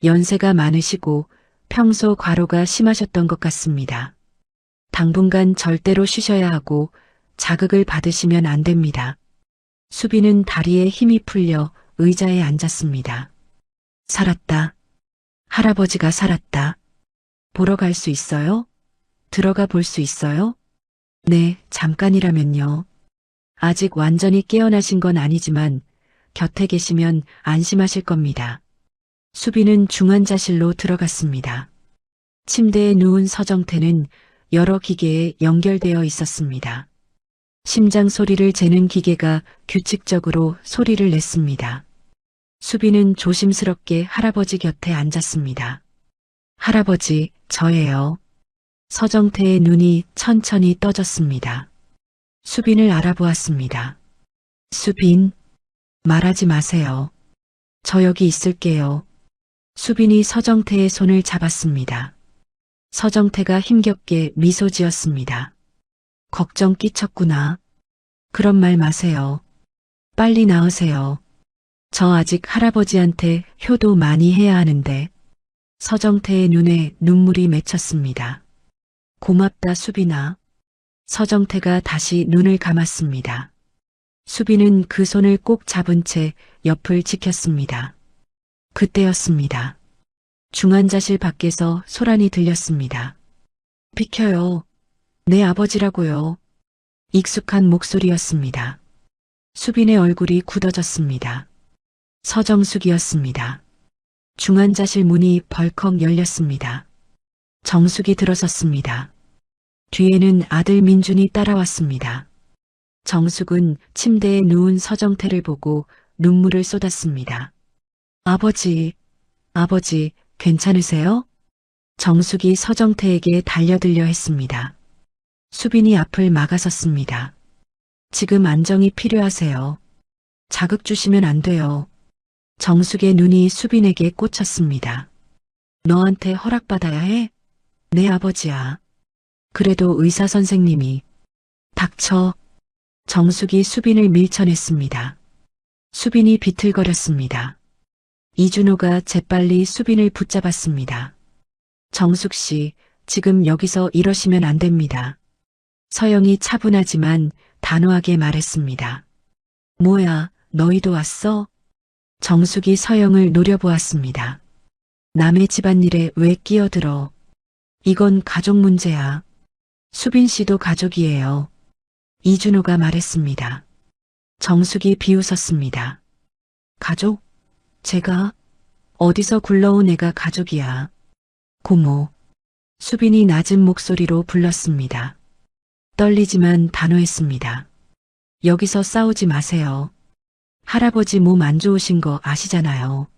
연세가 많으시고 평소 과로가 심하셨던 것 같습니다. 당분간 절대로 쉬셔야 하고 자극을 받으시면 안 됩니다. 수빈은 다리에 힘이 풀려 의자에 앉았습니다. 살았다. 할아버지가 살았다. 보러 갈 수 있어요? 들어가 볼 수 있어요? 네, 잠깐이라면요. 아직 완전히 깨어나신 건 아니지만 곁에 계시면 안심하실 겁니다. 수빈은 중환자실로 들어갔습니다. 침대에 누운 서정태는 여러 기계에 연결되어 있었습니다. 심장 소리를 재는 기계가 규칙적으로 소리를 냈습니다. 수빈은 조심스럽게 할아버지 곁에 앉았습니다. 할아버지, 저예요. 서정태의 눈이 천천히 떠졌습니다. 수빈을 알아보았습니다. 수빈, 말하지 마세요. 저 여기 있을게요. 수빈이 서정태의 손을 잡았습니다. 서정태가 힘겹게 미소 지었습니다. 걱정 끼쳤구나. 그런 말 마세요. 빨리 나으세요. 저 아직 할아버지한테 효도 많이 해야 하는데. 서정태의 눈에 눈물이 맺혔습니다. 고맙다 수빈아. 서정태가 다시 눈을 감았습니다. 수빈은 그 손을 꼭 잡은 채 옆을 지켰습니다. 그때였습니다. 중환자실 밖에서 소란이 들렸습니다. 비켜요. 내 아버지라고요. 익숙한 목소리였습니다. 수빈의 얼굴이 굳어졌습니다. 서정숙이었습니다. 중환자실 문이 벌컥 열렸습니다. 정숙이 들어섰습니다. 뒤에는 아들 민준이 따라왔습니다. 정숙은 침대에 누운 서정태를 보고 눈물을 쏟았습니다. 아버지, 괜찮으세요? 정숙이 서정태에게 달려들려 했습니다. 수빈이 앞을 막아섰습니다. 지금 안정이 필요하세요. 자극 주시면 안 돼요. 정숙의 눈이 수빈에게 꽂혔습니다. 너한테 허락받아야 해? 내 아버지야. 그래도 의사 선생님이. 닥쳐. 정숙이 수빈을 밀쳐냈습니다. 수빈이 비틀거렸습니다. 이준호가 재빨리 수빈을 붙잡았습니다. 정숙 씨, 지금 여기서 이러시면 안 됩니다. 서영이 차분하지만 단호하게 말했습니다. 뭐야, 너희도 왔어? 정숙이 서영을 노려보았습니다. 남의 집안일에 왜 끼어들어? 이건 가족 문제야. 수빈 씨도 가족이에요. 이준호가 말했습니다. 정숙이 비웃었습니다. 가족? 제가? 어디서 굴러온 애가 가족이야. 고모. 수빈이 낮은 목소리로 불렀습니다. 떨리지만 단호했습니다. 여기서 싸우지 마세요. 할아버지 몸 안 좋으신 거 아시잖아요.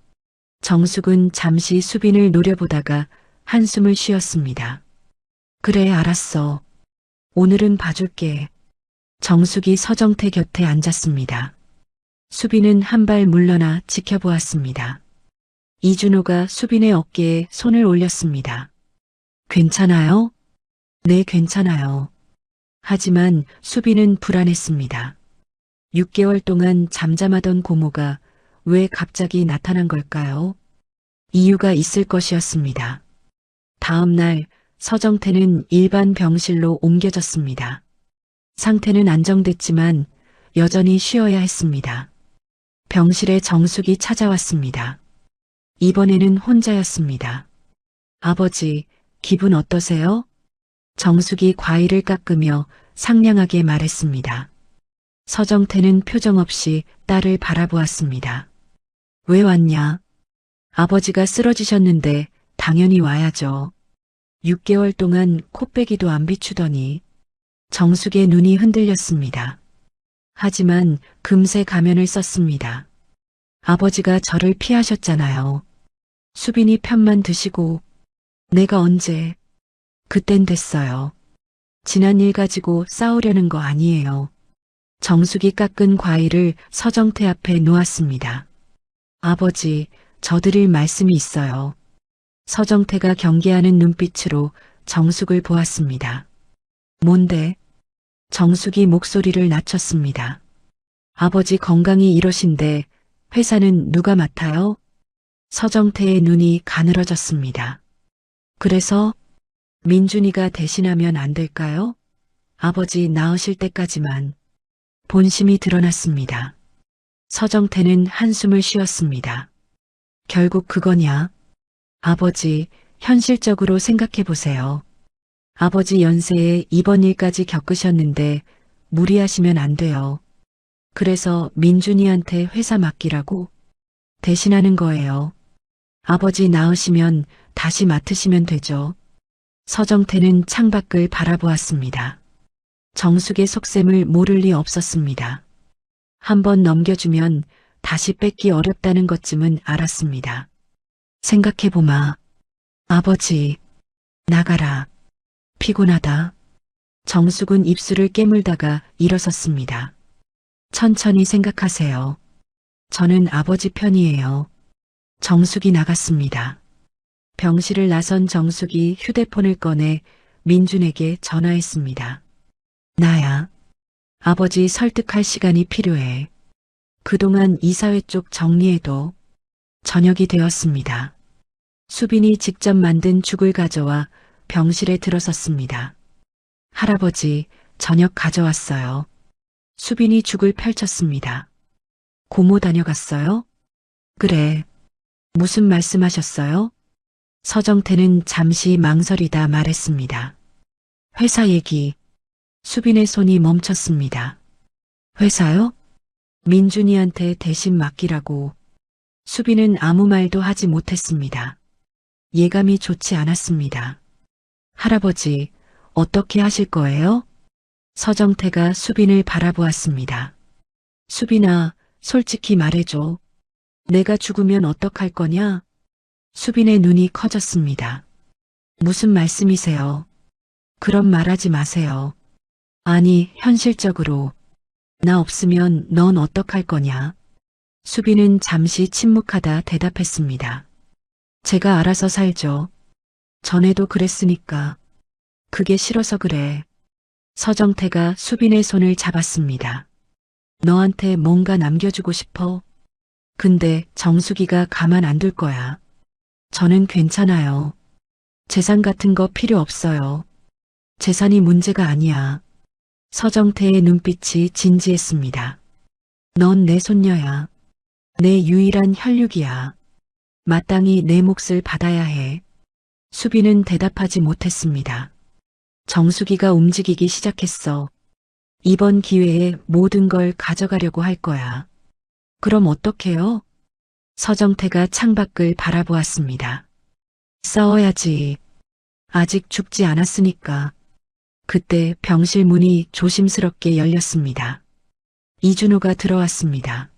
정숙은 잠시 수빈을 노려보다가 한숨을 쉬었습니다. 그래, 알았어. 오늘은 봐줄게. 정숙이 서정태 곁에 앉았습니다. 수빈은 한 발 물러나 지켜보았습니다. 이준호가 수빈의 어깨에 손을 올렸습니다. 괜찮아요? 네, 괜찮아요. 하지만 수빈은 불안했습니다. 6개월 동안 잠잠하던 고모가 왜 갑자기 나타난 걸까요? 이유가 있을 것이었습니다. 다음 날 서정태는 일반 병실로 옮겨졌습니다. 상태는 안정됐지만 여전히 쉬어야 했습니다. 병실에 정숙이 찾아왔습니다. 이번에는 혼자였습니다. 아버지, 기분 어떠세요? 정숙이 과일을 깎으며 상냥하게 말했습니다. 서정태는 표정 없이 딸을 바라보았습니다. 왜 왔냐? 아버지가 쓰러지셨는데 당연히 와야죠. 6개월 동안 코빼기도 안 비추더니. 정숙의 눈이 흔들렸습니다. 하지만 금세 가면을 썼습니다. 아버지가 저를 피하셨잖아요. 수빈이 편만 드시고. 내가 언제? 그땐 됐어요. 지난 일 가지고 싸우려는 거 아니에요. 정숙이 깎은 과일을 서정태 앞에 놓았습니다. 아버지, 저 드릴 말씀이 있어요. 서정태가 경계하는 눈빛으로 정숙을 보았습니다. 뭔데? 정숙이 목소리를 낮췄습니다. 아버지 건강이 이러신데 회사는 누가 맡아요? 서정태의 눈이 가늘어졌습니다. 그래서 민준이가 대신하면 안 될까요? 아버지 나으실 때까지만. 본심이 드러났습니다. 서정태는 한숨을 쉬었습니다. 결국 그거냐? 아버지, 현실적으로 생각해 보세요. 아버지 연세에 이번 일까지 겪으셨는데 무리하시면 안 돼요. 그래서 민준이한테 회사 맡기라고 대신하는 거예요. 아버지 나으시면 다시 맡으시면 되죠. 서정태는 창밖을 바라보았습니다. 정숙의 속셈을 모를 리 없었습니다. 한번 넘겨주면 다시 뺏기 어렵다는 것쯤은 알았습니다. 생각해보마. 아버지, 나가라. 피곤하다. 정숙은 입술을 깨물다가 일어섰습니다. 천천히 생각하세요. 저는 아버지 편이에요. 정숙이 나갔습니다. 병실을 나선 정숙이 휴대폰을 꺼내 민준에게 전화했습니다. 나야. 아버지 설득할 시간이 필요해. 그동안 이사회 쪽 정리해도. 저녁이 되었습니다. 수빈이 직접 만든 죽을 가져와 병실에 들어섰습니다. 할아버지, 저녁 가져왔어요. 수빈이 죽을 펼쳤습니다. 고모 다녀갔어요? 그래. 무슨 말씀하셨어요? 서정태는 잠시 망설이다 말했습니다. 회사 얘기. 수빈의 손이 멈췄습니다. 회사요? 민준이한테 대신 맡기라고. 수빈은 아무 말도 하지 못했습니다. 예감이 좋지 않았습니다. 할아버지, 어떻게 하실 거예요? 서정태가 수빈을 바라보았습니다. 수빈아, 솔직히 말해줘. 내가 죽으면 어떡할 거냐? 수빈의 눈이 커졌습니다. 무슨 말씀이세요? 그런 말하지 마세요. 아니, 현실적으로. 나 없으면 넌 어떡할 거냐? 수빈은 잠시 침묵하다 대답했습니다. 제가 알아서 살죠. 전에도 그랬으니까. 그게 싫어서 그래. 서정태가 수빈의 손을 잡았습니다. 너한테 뭔가 남겨주고 싶어? 근데 정숙이가 가만 안 둘 거야. 저는 괜찮아요. 재산 같은 거 필요 없어요. 재산이 문제가 아니야. 서정태의 눈빛이 진지했습니다. 넌 내 손녀야. 내 유일한 혈육이야. 마땅히 내 몫을 받아야 해. 수빈은 대답하지 못했습니다. 정숙이가 움직이기 시작했어. 이번 기회에 모든 걸 가져가려고 할 거야. 그럼 어떡해요? 서정태가 창밖을 바라보았습니다. 싸워야지. 아직 죽지 않았으니까. 그때 병실 문이 조심스럽게 열렸습니다. 이준호가 들어왔습니다.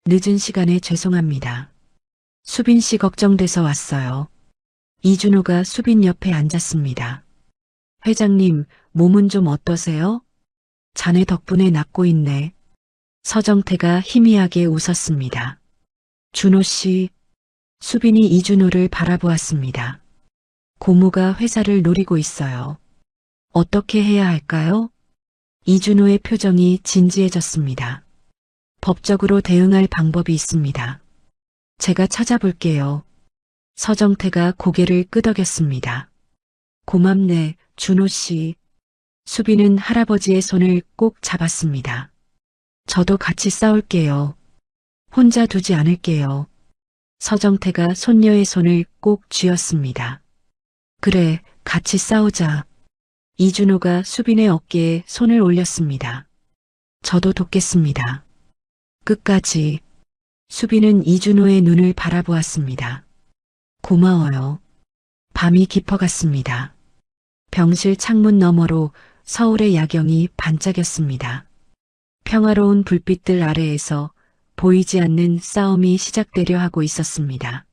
늦은 시간에 죄송합니다. 수빈 씨 걱정돼서 왔어요. 이준호가 수빈 옆에 앉았습니다. 회장님, 몸은 좀 어떠세요? 자네 덕분에 낫고 있네. 서정태가 희미하게 웃었습니다. 준호 씨, 수빈이 이준호를 바라보았습니다. 고모가 회사를 노리고 있어요. 어떻게 해야 할까요? 이준호의 표정이 진지해졌습니다. 법적으로 대응할 방법이 있습니다. 제가 찾아볼게요. 서정태가 고개를 끄덕였습니다. 고맙네, 준호 씨. 수빈은 할아버지의 손을 꼭 잡았습니다. 저도 같이 싸울게요. 혼자 두지 않을게요. 서정태가 손녀의 손을 꼭 쥐었습니다. 그래, 같이 싸우자. 이준호가 수빈의 어깨에 손을 올렸습니다. 저도 돕겠습니다. 끝까지. 수빈은 이준호의 눈을 바라보았습니다. 고마워요. 밤이 깊어갔습니다. 병실 창문 너머로 서울의 야경이 반짝였습니다. 평화로운 불빛들 아래에서 보이지 않는 싸움이 시작되려 하고 있었습니다.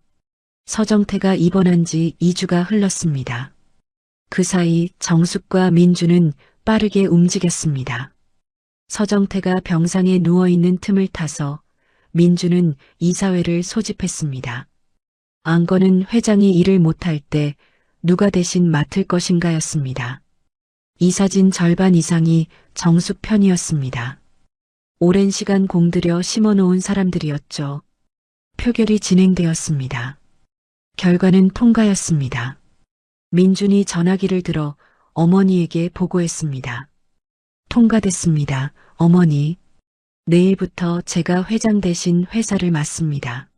서정태가 입원한 지 2주가 흘렀습니다. 그 사이 정숙과 민주는 빠르게 움직였습니다. 서정태가 병상에 누워있는 틈을 타서 민주는 이사회를 소집했습니다. 안건은 회장이 일을 못할 때 누가 대신 맡을 것인가였습니다. 이사진 절반 이상이 정숙 편이었습니다. 오랜 시간 공들여 심어놓은 사람들이었죠. 표결이 진행되었습니다. 결과는 통과였습니다. 민준이 전화기를 들어 어머니에게 보고했습니다. 통과됐습니다, 어머니. 내일부터 제가 회장 대신 회사를 맡습니다.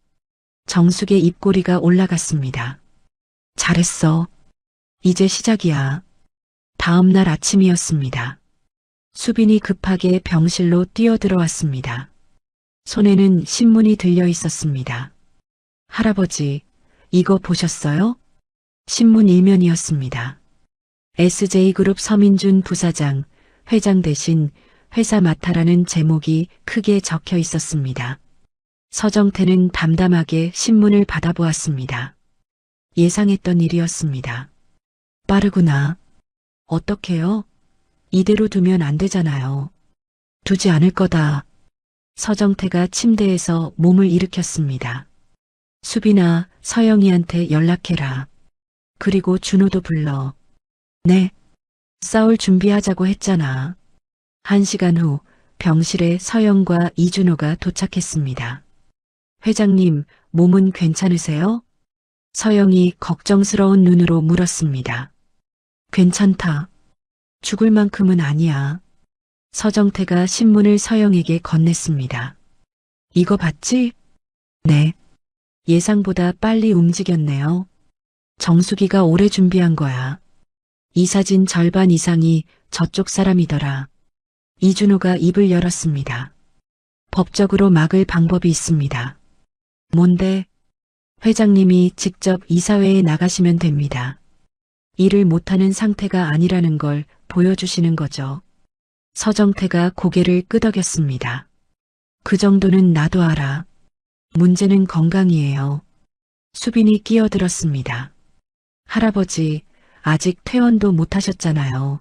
정숙의 입꼬리가 올라갔습니다. 잘했어. 이제 시작이야. 다음 날 아침이었습니다. 수빈이 급하게 병실로 뛰어들어왔습니다. 손에는 신문이 들려 있었습니다. 할아버지, 이거 보셨어요? 신문 일면이었습니다. SJ그룹 서민준 부사장, 회장 대신 회사 맡아라는 제목이 크게 적혀 있었습니다. 서정태는 담담하게 신문을 받아보았습니다. 예상했던 일이었습니다. 빠르구나. 어떡해요? 이대로 두면 안 되잖아요. 두지 않을 거다. 서정태가 침대에서 몸을 일으켰습니다. 수빈아, 서영이한테 연락해라. 그리고 준호도 불러. 네. 싸울 준비하자고 했잖아. 1시간 후 병실에 서영과 이준호가 도착했습니다. 회장님, 몸은 괜찮으세요? 서영이 걱정스러운 눈으로 물었습니다. 괜찮다. 죽을 만큼은 아니야. 서정태가 신문을 서영에게 건넸습니다. 이거 봤지? 네. 예상보다 빨리 움직였네요. 정숙이가 오래 준비한 거야. 이 사진 절반 이상이 저쪽 사람이더라. 이준호가 입을 열었습니다. 법적으로 막을 방법이 있습니다. 뭔데? 회장님이 직접 이사회에 나가시면 됩니다. 일을 못하는 상태가 아니라는 걸 보여주시는 거죠. 서정태가 고개를 끄덕였습니다. 그 정도는 나도 알아. 문제는 건강이에요. 수빈이 끼어들었습니다. 할아버지, 아직 퇴원도 못 하셨잖아요.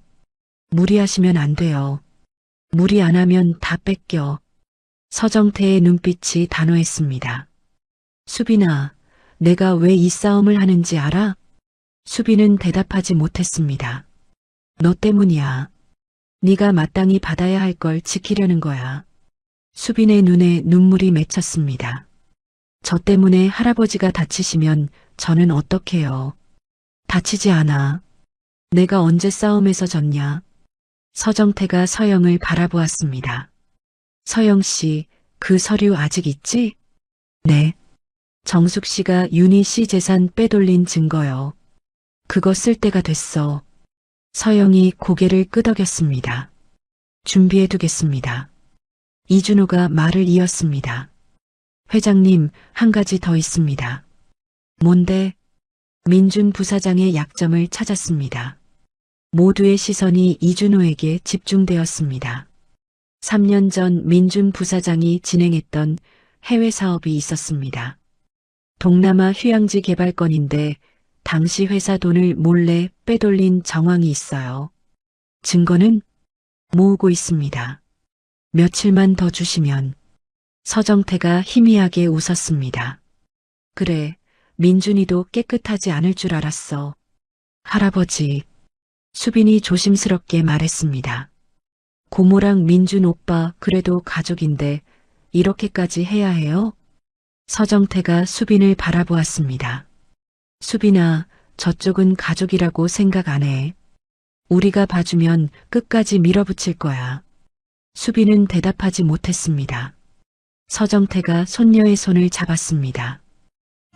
무리하시면 안 돼요. 무리 안 하면 다 뺏겨. 서정태의 눈빛이 단호했습니다. 수빈아, 내가 왜 이 싸움을 하는지 알아? 수빈은 대답하지 못했습니다. 너 때문이야. 네가 마땅히 받아야 할 걸 지키려는 거야. 수빈의 눈에 눈물이 맺혔습니다. 저 때문에 할아버지가 다치시면 저는 어떡해요? 다치지 않아. 내가 언제 싸움에서 졌냐? 서정태가 서영을 바라보았습니다. 서영 씨, 그 서류 아직 있지? 네. 정숙 씨가 윤희 씨 재산 빼돌린 증거요. 그거 쓸 때가 됐어. 서영이 고개를 끄덕였습니다. 준비해 두겠습니다. 이준호가 말을 이었습니다. 회장님, 한 가지 더 있습니다. 뭔데? 민준 부사장의 약점을 찾았습니다. 모두의 시선이 이준호에게 집중되었습니다. 3년 전 민준 부사장이 진행했던 해외 사업이 있었습니다. 동남아 휴양지 개발건인데 당시 회사 돈을 몰래 빼돌린 정황이 있어요. 증거는 모으고 있습니다. 며칠만 더 주시면. 서정태가 희미하게 웃었습니다. 그래, 민준이도 깨끗하지 않을 줄 알았어. 할아버지, 수빈이 조심스럽게 말했습니다. 고모랑 민준 오빠 그래도 가족인데 이렇게까지 해야 해요? 서정태가 수빈을 바라보았습니다. 수빈아, 저쪽은 가족이라고 생각 안 해. 우리가 봐주면 끝까지 밀어붙일 거야. 수빈은 대답하지 못했습니다. 서정태가 손녀의 손을 잡았습니다.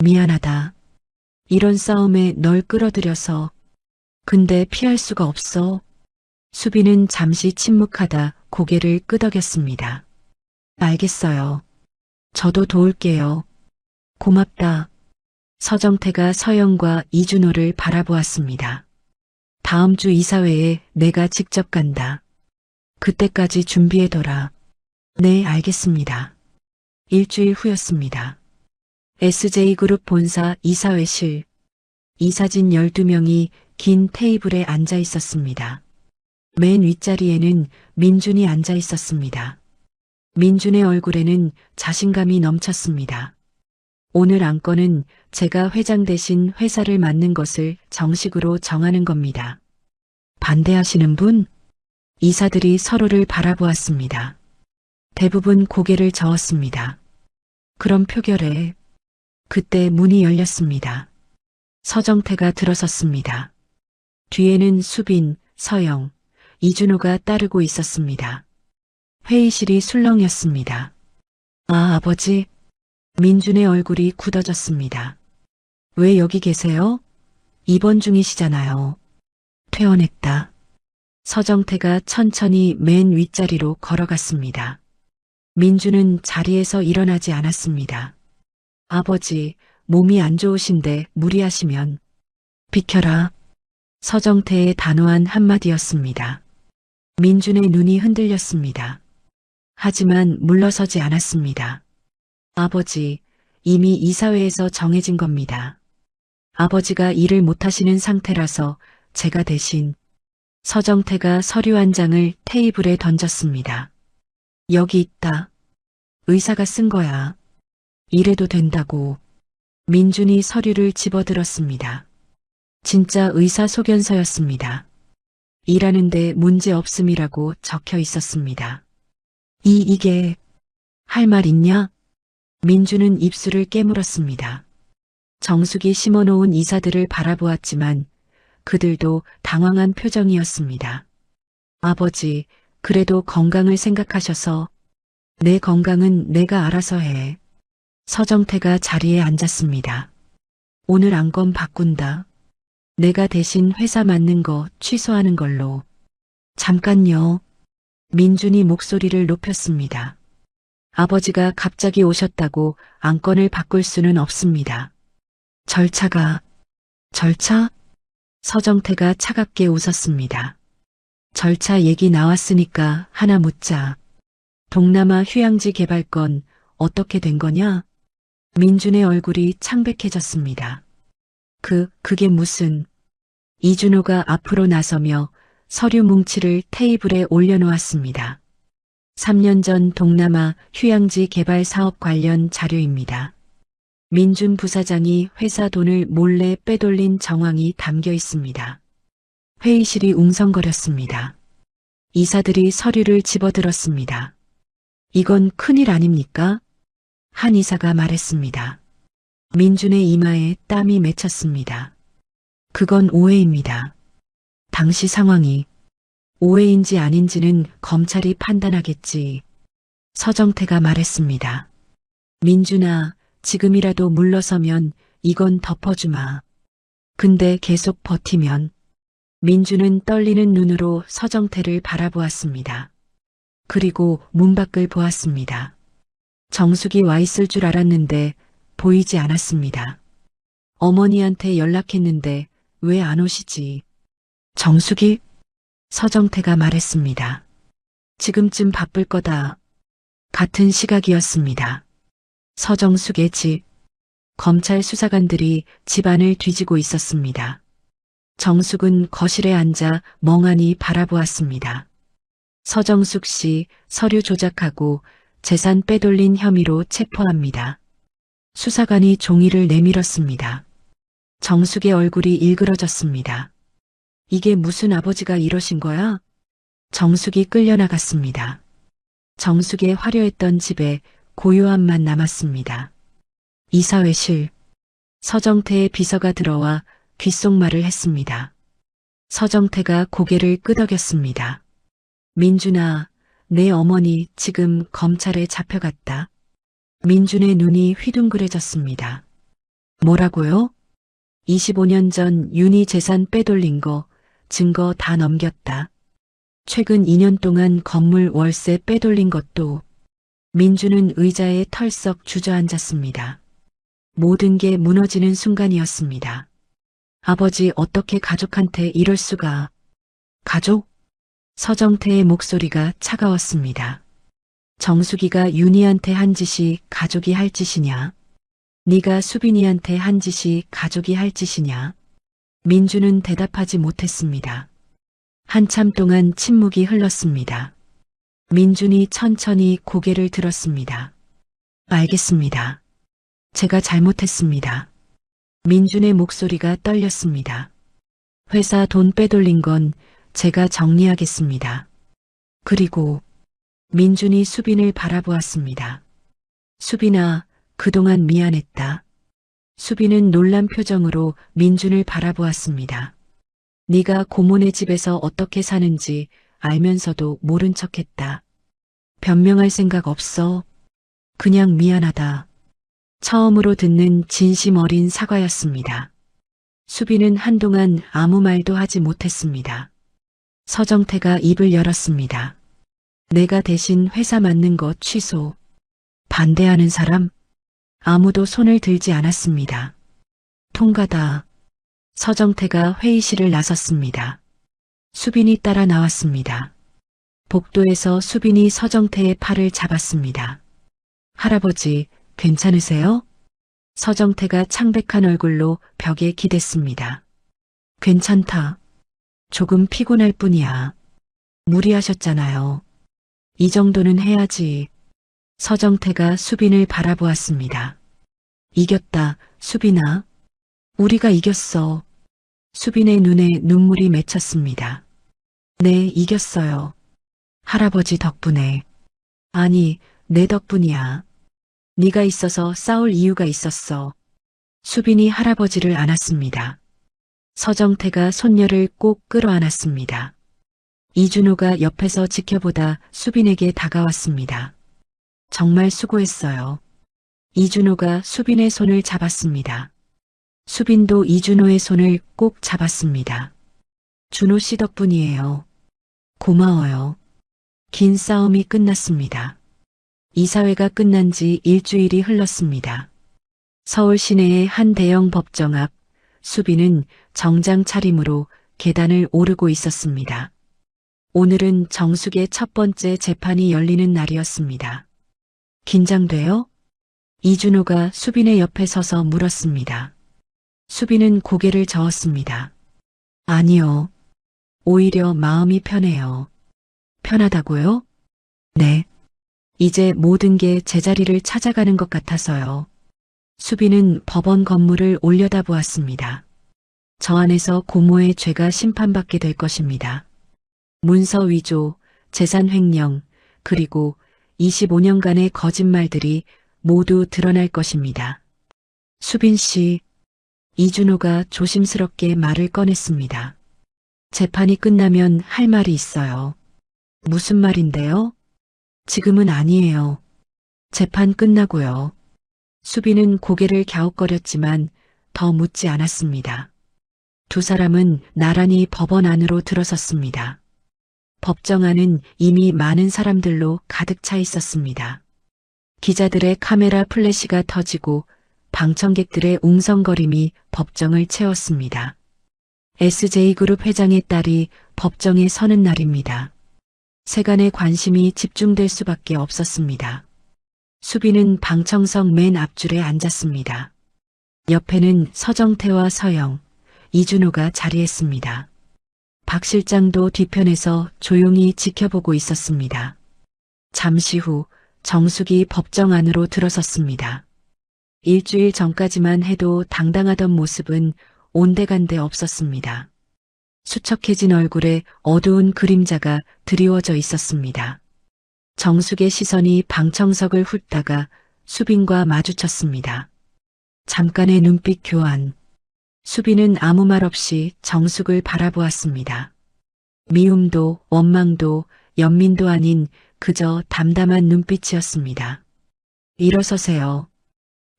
미안하다. 이런 싸움에 널 끌어들여서. 근데 피할 수가 없어. 수빈은 잠시 침묵하다 고개를 끄덕였습니다. 알겠어요. 저도 도울게요. 고맙다. 서정태가 서영과 이준호를 바라보았습니다. 다음 주 이사회에 내가 직접 간다. 그때까지 준비해둬라. 네, 알겠습니다. 일주일 후였습니다. SJ그룹 본사 이사회실. 이사진 12명이 긴 테이블에 앉아 있었습니다. 맨 윗자리에는 민준이 앉아 있었습니다. 민준의 얼굴에는 자신감이 넘쳤습니다. 오늘 안건은 제가 회장 대신 회사를 맡는 것을 정식으로 정하는 겁니다. 반대하시는 분? 이사들이 서로를 바라보았습니다. 대부분 고개를 저었습니다. 그럼 표결해. 그때 문이 열렸습니다. 서정태가 들어섰습니다. 뒤에는 수빈, 서영, 이준호가 따르고 있었습니다. 회의실이 술렁였습니다. 아, 아버지. 민준의 얼굴이 굳어졌습니다. 왜 여기 계세요? 입원 중이시잖아요. 퇴원했다. 서정태가 천천히 맨 윗자리로 걸어갔습니다. 민준은 자리에서 일어나지 않았습니다. 아버지, 몸이 안 좋으신데 무리하시면. 비켜라. 서정태의 단호한 한마디였습니다. 민준의 눈이 흔들렸습니다. 하지만 물러서지 않았습니다. 아버지, 이미 이사회에서 정해진 겁니다. 아버지가 일을 못하시는 상태라서 제가 대신. 서정태가 서류 한 장을 테이블에 던졌습니다. 여기 있다. 의사가 쓴 거야. 이래도 된다고. 민준이 서류를 집어들었습니다. 진짜 의사소견서였습니다. 일하는데 문제 없음이라고 적혀 있었습니다. 이게 할 말 있냐? 민준은 입술을 깨물었습니다. 정숙이 심어놓은 이사들을 바라보았지만 그들도 당황한 표정이었습니다. 아버지, 그래도 건강을 생각하셔서. 내 건강은 내가 알아서 해. 서정태가 자리에 앉았습니다. 오늘 안건 바꾼다. 내가 대신 회사 맡는 거 취소하는 걸로. 잠깐요. 민준이 목소리를 높였습니다. 아버지가 갑자기 오셨다고 안건을 바꿀 수는 없습니다. 절차? 서정태가 차갑게 웃었습니다. 절차 얘기 나왔으니까 하나 묻자. 동남아 휴양지 개발건 어떻게 된 거냐? 민준의 얼굴이 창백해졌습니다. 그게 무슨. 이준호가 앞으로 나서며 서류 뭉치를 테이블에 올려놓았습니다. 3년 전 동남아 휴양지 개발 사업 관련 자료입니다. 민준 부사장이 회사 돈을 몰래 빼돌린 정황이 담겨 있습니다. 회의실이 웅성거렸습니다. 이사들이 서류를 집어들었습니다. 이건 큰일 아닙니까? 한의사가 말했습니다. 민준의 이마에 땀이 맺혔습니다. 그건 오해입니다. 당시 상황이 오해인지 아닌지는 검찰이 판단하겠지. 서정태가 말했습니다. 민준아, 지금이라도 물러서면 이건 덮어주마. 근데 계속 버티면. 민준은 떨리는 눈으로 서정태를 바라보았습니다. 그리고 문 밖을 보았습니다. 정숙이 와 있을 줄 알았는데 보이지 않았습니다. 어머니한테 연락했는데 왜 안 오시지? 정숙이? 서정태가 말했습니다. 지금쯤 바쁠 거다. 같은 시각이었습니다. 서정숙의 집. 검찰 수사관들이 집안을 뒤지고 있었습니다. 정숙은 거실에 앉아 멍하니 바라보았습니다. 서정숙 씨 서류 조작하고 재산 빼돌린 혐의로 체포합니다. 수사관이 종이를 내밀었습니다. 정숙의 얼굴이 일그러졌습니다. 이게 무슨 아버지가 이러신 거야? 정숙이 끌려나갔습니다. 정숙의 화려했던 집에 고요함만 남았습니다. 이사회실. 서정태의 비서가 들어와 귓속말을 했습니다. 서정태가 고개를 끄덕였습니다. 민준아, 내 어머니 지금 검찰에 잡혀갔다. 민준의 눈이 휘둥그레졌습니다. 뭐라고요? 25년 전 윤희 재산 빼돌린 거 증거 다 넘겼다. 최근 2년 동안 건물 월세 빼돌린 것도. 민준은 의자에 털썩 주저앉았습니다. 모든 게 무너지는 순간이었습니다. 아버지 어떻게 가족한테 이럴 수가. 가족? 서정태의 목소리가 차가웠습니다. 정숙이가 윤희한테 한 짓이 가족이 할 짓이냐? 네가 수빈이한테 한 짓이 가족이 할 짓이냐? 민준은 대답하지 못했습니다. 한참 동안 침묵이 흘렀습니다. 민준이 천천히 고개를 들었습니다. 알겠습니다. 제가 잘못했습니다. 민준의 목소리가 떨렸습니다. 회사 돈 빼돌린 건 제가 정리하겠습니다. 그리고 민준이 수빈을 바라보았습니다. 수빈아, 그동안 미안했다. 수빈은 놀란 표정으로 민준을 바라보았습니다. 네가 고모네 집에서 어떻게 사는지 알면서도 모른 척했다. 변명할 생각 없어. 그냥 미안하다. 처음으로 듣는 진심 어린 사과였습니다. 수빈은 한동안 아무 말도 하지 못했습니다. 서정태가 입을 열었습니다. 내가 대신 회사 맡는 것 취소. 반대하는 사람? 아무도 손을 들지 않았습니다. 통과다. 서정태가 회의실을 나섰습니다. 수빈이 따라 나왔습니다. 복도에서 수빈이 서정태의 팔을 잡았습니다. 할아버지, 괜찮으세요? 서정태가 창백한 얼굴로 벽에 기댔습니다. 괜찮다. 조금 피곤할 뿐이야. 무리하셨잖아요. 이 정도는 해야지. 서정태가 수빈을 바라보았습니다. 이겼다, 수빈아. 우리가 이겼어. 수빈의 눈에 눈물이 맺혔습니다. 네, 이겼어요. 할아버지 덕분에. 아니, 내 덕분이야. 네가 있어서 싸울 이유가 있었어. 수빈이 할아버지를 안았습니다. 서정태가 손녀를 꼭 끌어안았습니다. 이준호가 옆에서 지켜보다 수빈에게 다가왔습니다. 정말 수고했어요. 이준호가 수빈의 손을 잡았습니다. 수빈도 이준호의 손을 꼭 잡았습니다. 준호 씨 덕분이에요. 고마워요. 긴 싸움이 끝났습니다. 이사회가 끝난 지 일주일이 흘렀습니다. 서울 시내의 한 대형 법정 앞 수빈은 정장 차림으로 계단을 오르고 있었습니다. 오늘은 정숙의 첫 번째 재판이 열리는 날이었습니다. 긴장돼요? 이준호가 수빈의 옆에 서서 물었습니다. 수빈은 고개를 저었습니다. 아니요. 오히려 마음이 편해요. 편하다고요? 네. 이제 모든 게 제자리를 찾아가는 것 같아서요. 수빈은 법원 건물을 올려다보았습니다. 저 안에서 고모의 죄가 심판받게 될 것입니다. 문서 위조, 재산 횡령, 그리고 25년간의 거짓말들이 모두 드러날 것입니다. 수빈 씨, 이준호가 조심스럽게 말을 꺼냈습니다. 재판이 끝나면 할 말이 있어요. 무슨 말인데요? 지금은 아니에요. 재판 끝나고요. 수빈은 고개를 갸웃거렸지만 더 묻지 않았습니다. 두 사람은 나란히 법원 안으로 들어섰습니다. 법정 안은 이미 많은 사람들로 가득 차 있었습니다. 기자들의 카메라 플래시가 터지고 방청객들의 웅성거림이 법정을 채웠습니다. SJ그룹 회장의 딸이 법정에 서는 날입니다. 세간의 관심이 집중될 수밖에 없었습니다. 수빈은 방청석 맨 앞줄에 앉았습니다. 옆에는 서정태와 서영, 이준호가 자리했습니다. 박 실장도 뒤편에서 조용히 지켜보고 있었습니다. 잠시 후 정숙이 법정 안으로 들어섰습니다. 일주일 전까지만 해도 당당하던 모습은 온데간데 없었습니다. 수척해진 얼굴에 어두운 그림자가 드리워져 있었습니다. 정숙의 시선이 방청석을 훑다가 수빈과 마주쳤습니다. 잠깐의 눈빛 교환. 수빈은 아무 말 없이 정숙을 바라보았습니다. 미움도 원망도 연민도 아닌 그저 담담한 눈빛이었습니다. 일어서세요.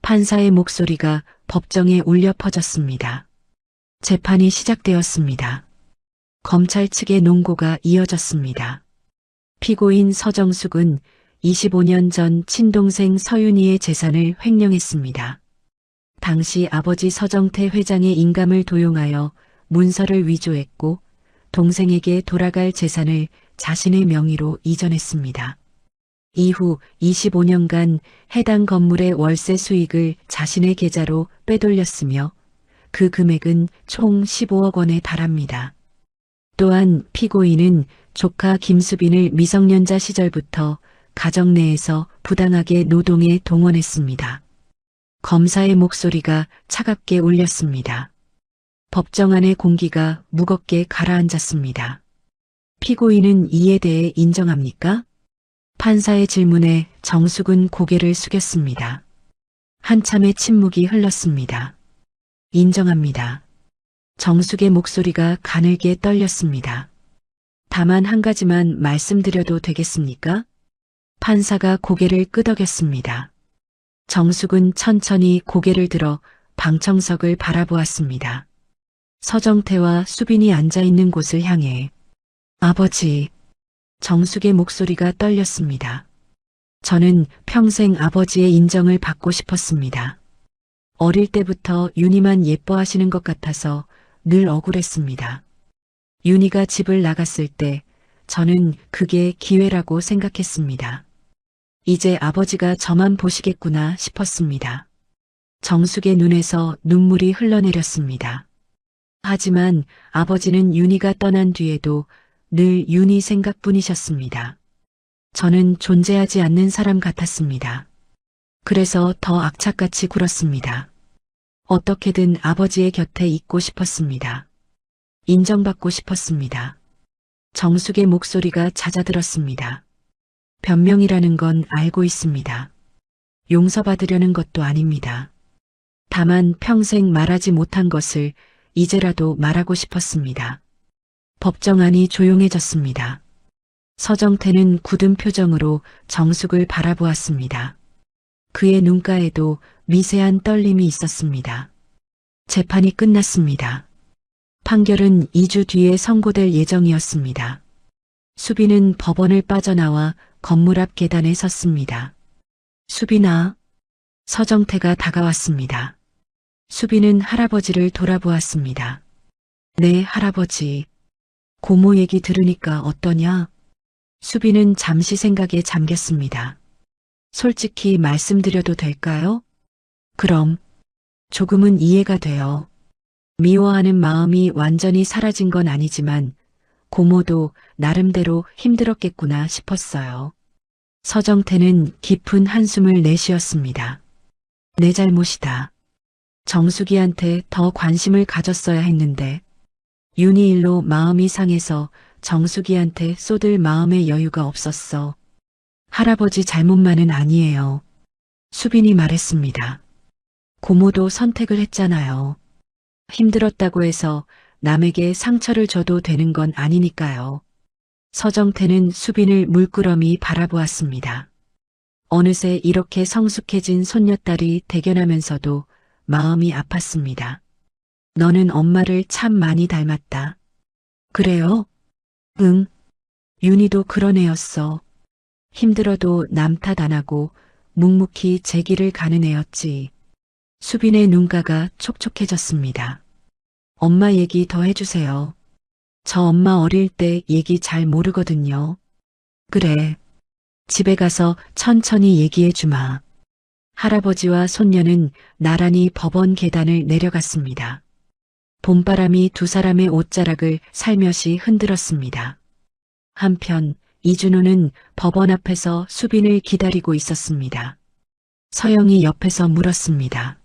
판사의 목소리가 법정에 울려 퍼졌습니다. 재판이 시작되었습니다. 검찰 측의 논고가 이어졌습니다. 피고인 서정숙은 25년 전 친동생 서윤희의 재산을 횡령했습니다. 당시 아버지 서정태 회장의 인감을 도용하여 문서를 위조했고 동생에게 돌아갈 재산을 자신의 명의로 이전했습니다. 이후 25년간 해당 건물의 월세 수익을 자신의 계좌로 빼돌렸으며 그 금액은 총 15억 원에 달합니다. 또한 피고인은 조카 김수빈을 미성년자 시절부터 가정 내에서 부당하게 노동에 동원했습니다. 검사의 목소리가 차갑게 울렸습니다. 법정 안의 공기가 무겁게 가라앉았습니다. 피고인은 이에 대해 인정합니까? 판사의 질문에 정숙은 고개를 숙였습니다. 한참의 침묵이 흘렀습니다. 인정합니다. 정숙의 목소리가 가늘게 떨렸습니다. 다만 한 가지만 말씀드려도 되겠습니까? 판사가 고개를 끄덕였습니다. 정숙은 천천히 고개를 들어 방청석을 바라보았습니다. 서정태와 수빈이 앉아있는 곳을 향해 아버지, 정숙의 목소리가 떨렸습니다. 저는 평생 아버지의 인정을 받고 싶었습니다. 어릴 때부터 윤희만 예뻐하시는 것 같아서 늘 억울했습니다. 윤희가 집을 나갔을 때 저는 그게 기회라고 생각했습니다. 이제 아버지가 저만 보시겠구나 싶었습니다. 정숙의 눈에서 눈물이 흘러내렸습니다. 하지만 아버지는 윤희가 떠난 뒤에도 늘 윤희 생각뿐이셨습니다. 저는 존재하지 않는 사람 같았습니다. 그래서 더 악착같이 굴었습니다. 어떻게든 아버지의 곁에 있고 싶었습니다. 인정받고 싶었습니다. 정숙의 목소리가 잦아들었습니다. 변명이라는 건 알고 있습니다. 용서받으려는 것도 아닙니다. 다만 평생 말하지 못한 것을 이제라도 말하고 싶었습니다. 법정 안이 조용해졌습니다. 서정태는 굳은 표정으로 정숙을 바라보았습니다. 그의 눈가에도 미세한 떨림이 있었습니다. 재판이 끝났습니다. 판결은 2주 뒤에 선고될 예정이었습니다. 수빈은 법원을 빠져나와 건물 앞 계단에 섰습니다. 수빈아. 서정태가 다가왔습니다. 수빈은 할아버지를 돌아보았습니다. 네, 할아버지. 고모 얘기 들으니까 어떠냐? 수빈은 잠시 생각에 잠겼습니다. 솔직히 말씀드려도 될까요? 그럼. 조금은 이해가 돼요. 미워하는 마음이 완전히 사라진 건 아니지만 고모도 나름대로 힘들었겠구나 싶었어요. 서정태는 깊은 한숨을 내쉬었습니다. 내 잘못이다. 정숙이한테 더 관심을 가졌어야 했는데 윤희 일로 마음이 상해서 정숙이한테 쏟을 마음의 여유가 없었어. 할아버지 잘못만은 아니에요. 수빈이 말했습니다. 고모도 선택을 했잖아요. 힘들었다고 해서 남에게 상처를 줘도 되는 건 아니니까요. 서정태는 수빈을 물끄러미 바라보았습니다. 어느새 이렇게 성숙해진 손녀딸이 대견하면서도 마음이 아팠습니다. 너는 엄마를 참 많이 닮았다. 그래요? 응. 윤희도 그런 애였어. 힘들어도 남 탓 안 하고 묵묵히 제 길을 가는 애였지. 수빈의 눈가가 촉촉해졌습니다. 엄마 얘기 더 해주세요. 저 엄마 어릴 때 얘기 잘 모르거든요. 그래. 집에 가서 천천히 얘기해 주마. 할아버지와 손녀는 나란히 법원 계단을 내려갔습니다. 봄바람이 두 사람의 옷자락을 살며시 흔들었습니다. 한편 이준호는 법원 앞에서 수빈을 기다리고 있었습니다. 서영이 옆에서 물었습니다.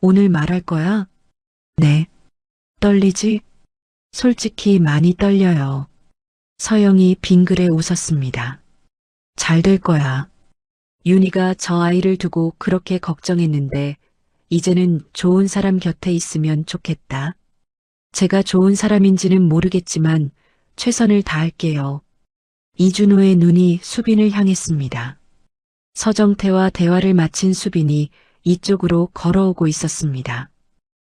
오늘 말할 거야? 네. 떨리지? 솔직히 많이 떨려요. 서영이 빙그레 웃었습니다. 잘 될 거야. 윤희가 저 아이를 두고 그렇게 걱정했는데 이제는 좋은 사람 곁에 있으면 좋겠다. 제가 좋은 사람인지는 모르겠지만 최선을 다할게요. 이준호의 눈이 수빈을 향했습니다. 서정태와 대화를 마친 수빈이 이쪽으로 걸어오고 있었습니다.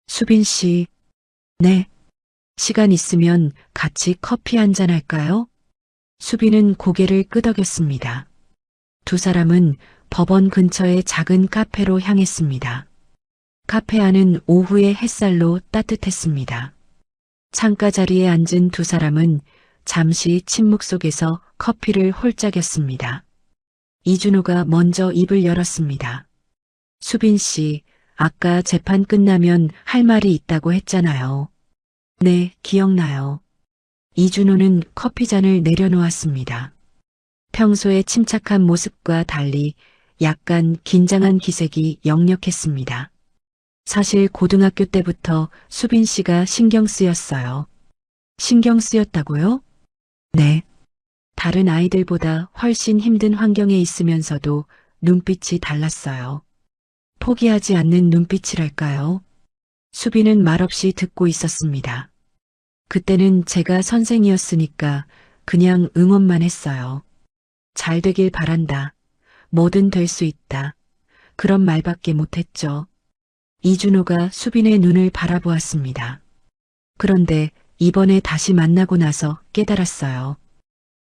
수빈 씨, 네. 시간 있으면 같이 커피 한잔 할까요? 수빈은 고개를 끄덕였습니다. 두 사람은 법원 근처의 작은 카페로 향했습니다. 카페 안은 오후의 햇살로 따뜻했습니다. 창가 자리에 앉은 두 사람은 잠시 침묵 속에서 커피를 홀짝였습니다. 이준호가 먼저 입을 열었습니다. 수빈 씨, 아까 재판 끝나면 할 말이 있다고 했잖아요. 네, 기억나요. 이준호는 커피잔을 내려놓았습니다. 평소의 침착한 모습과 달리 약간 긴장한 기색이 역력했습니다. 사실 고등학교 때부터 수빈 씨가 신경 쓰였어요. 신경 쓰였다고요? 네. 다른 아이들보다 훨씬 힘든 환경에 있으면서도 눈빛이 달랐어요. 포기하지 않는 눈빛이랄까요? 수빈은 말없이 듣고 있었습니다. 그때는 제가 선생이었으니까 그냥 응원만 했어요. 잘 되길 바란다. 뭐든 될 수 있다. 그런 말밖에 못했죠. 이준호가 수빈의 눈을 바라보았습니다. 그런데 이번에 다시 만나고 나서 깨달았어요.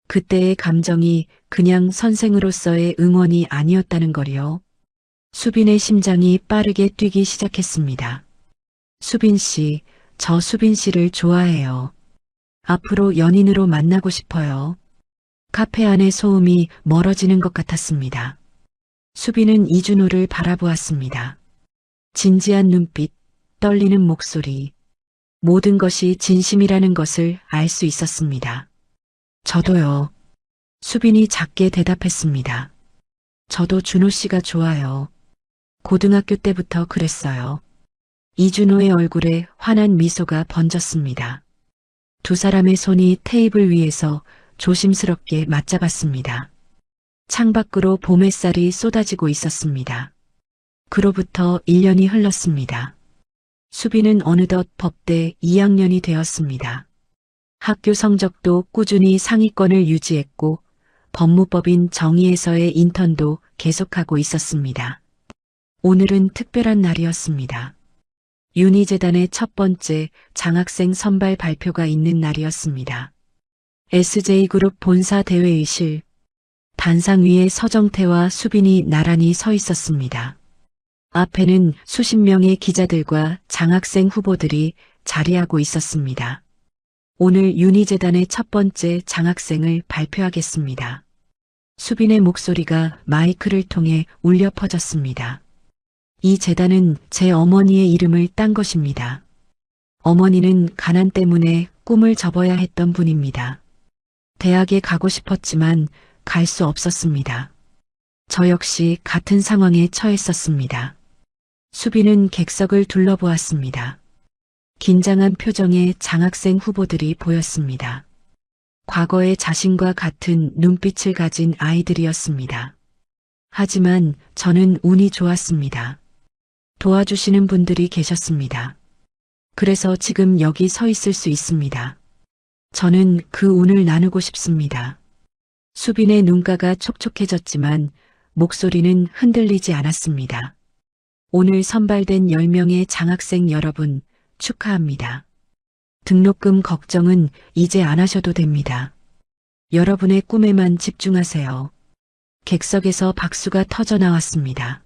그때의 감정이 그냥 선생으로서의 응원이 아니었다는 걸요. 수빈의 심장이 빠르게 뛰기 시작했습니다. 수빈 씨, 저 수빈 씨를 좋아해요. 앞으로 연인으로 만나고 싶어요. 카페 안의 소음이 멀어지는 것 같았습니다. 수빈은 이준호를 바라보았습니다. 진지한 눈빛, 떨리는 목소리, 모든 것이 진심이라는 것을 알 수 있었습니다. 저도요. 수빈이 작게 대답했습니다. 저도 준호 씨가 좋아요. 고등학교 때부터 그랬어요. 이준호의 얼굴에 환한 미소가 번졌습니다. 두 사람의 손이 테이블 위에서 조심스럽게 맞잡았습니다. 창밖으로 봄 햇살이 쏟아지고 있었습니다. 그로부터 1년이 흘렀습니다. 수빈은 어느덧 법대 2학년이 되었습니다. 학교 성적도 꾸준히 상위권을 유지했고 법무법인 정의에서의 인턴도 계속하고 있었습니다. 오늘은 특별한 날이었습니다. 윤희재단의 첫 번째 장학생 선발 발표가 있는 날이었습니다. SJ그룹 본사 대회의실, 단상 위에 서정태와 수빈이 나란히 서 있었습니다. 앞에는 수십 명의 기자들과 장학생 후보들이 자리하고 있었습니다. 오늘 윤희재단의 첫 번째 장학생을 발표하겠습니다. 수빈의 목소리가 마이크를 통해 울려 퍼졌습니다. 이 재단은 제 어머니의 이름을 딴 것입니다. 어머니는 가난 때문에 꿈을 접어야 했던 분입니다. 대학에 가고 싶었지만 갈 수 없었습니다. 저 역시 같은 상황에 처했었습니다. 수빈은 객석을 둘러보았습니다. 긴장한 표정의 장학생 후보들이 보였습니다. 과거의 자신과 같은 눈빛을 가진 아이들이었습니다. 하지만 저는 운이 좋았습니다. 도와주시는 분들이 계셨습니다. 그래서 지금 여기 서 있을 수 있습니다. 저는 그 운을 나누고 싶습니다. 수빈의 눈가가 촉촉해졌지만 목소리는 흔들리지 않았습니다. 오늘 선발된 10명의 장학생 여러분 축하합니다. 등록금 걱정은 이제 안 하셔도 됩니다. 여러분의 꿈에만 집중하세요. 객석에서 박수가 터져 나왔습니다.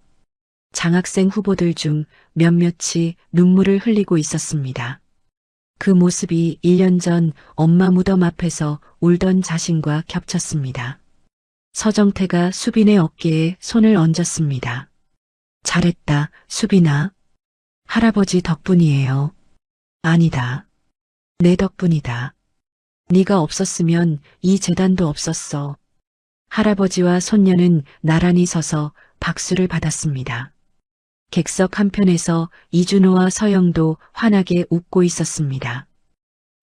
장학생 후보들 중 몇몇이 눈물을 흘리고 있었습니다. 그 모습이 1년 전 엄마 무덤 앞에서 울던 자신과 겹쳤습니다. 서정태가 수빈의 어깨에 손을 얹었습니다. 잘했다, 수빈아. 할아버지 덕분이에요. 아니다. 내 덕분이다. 네가 없었으면 이 재단도 없었어. 할아버지와 손녀는 나란히 서서 박수를 받았습니다. 객석 한편에서 이준호와 서영도 환하게 웃고 있었습니다.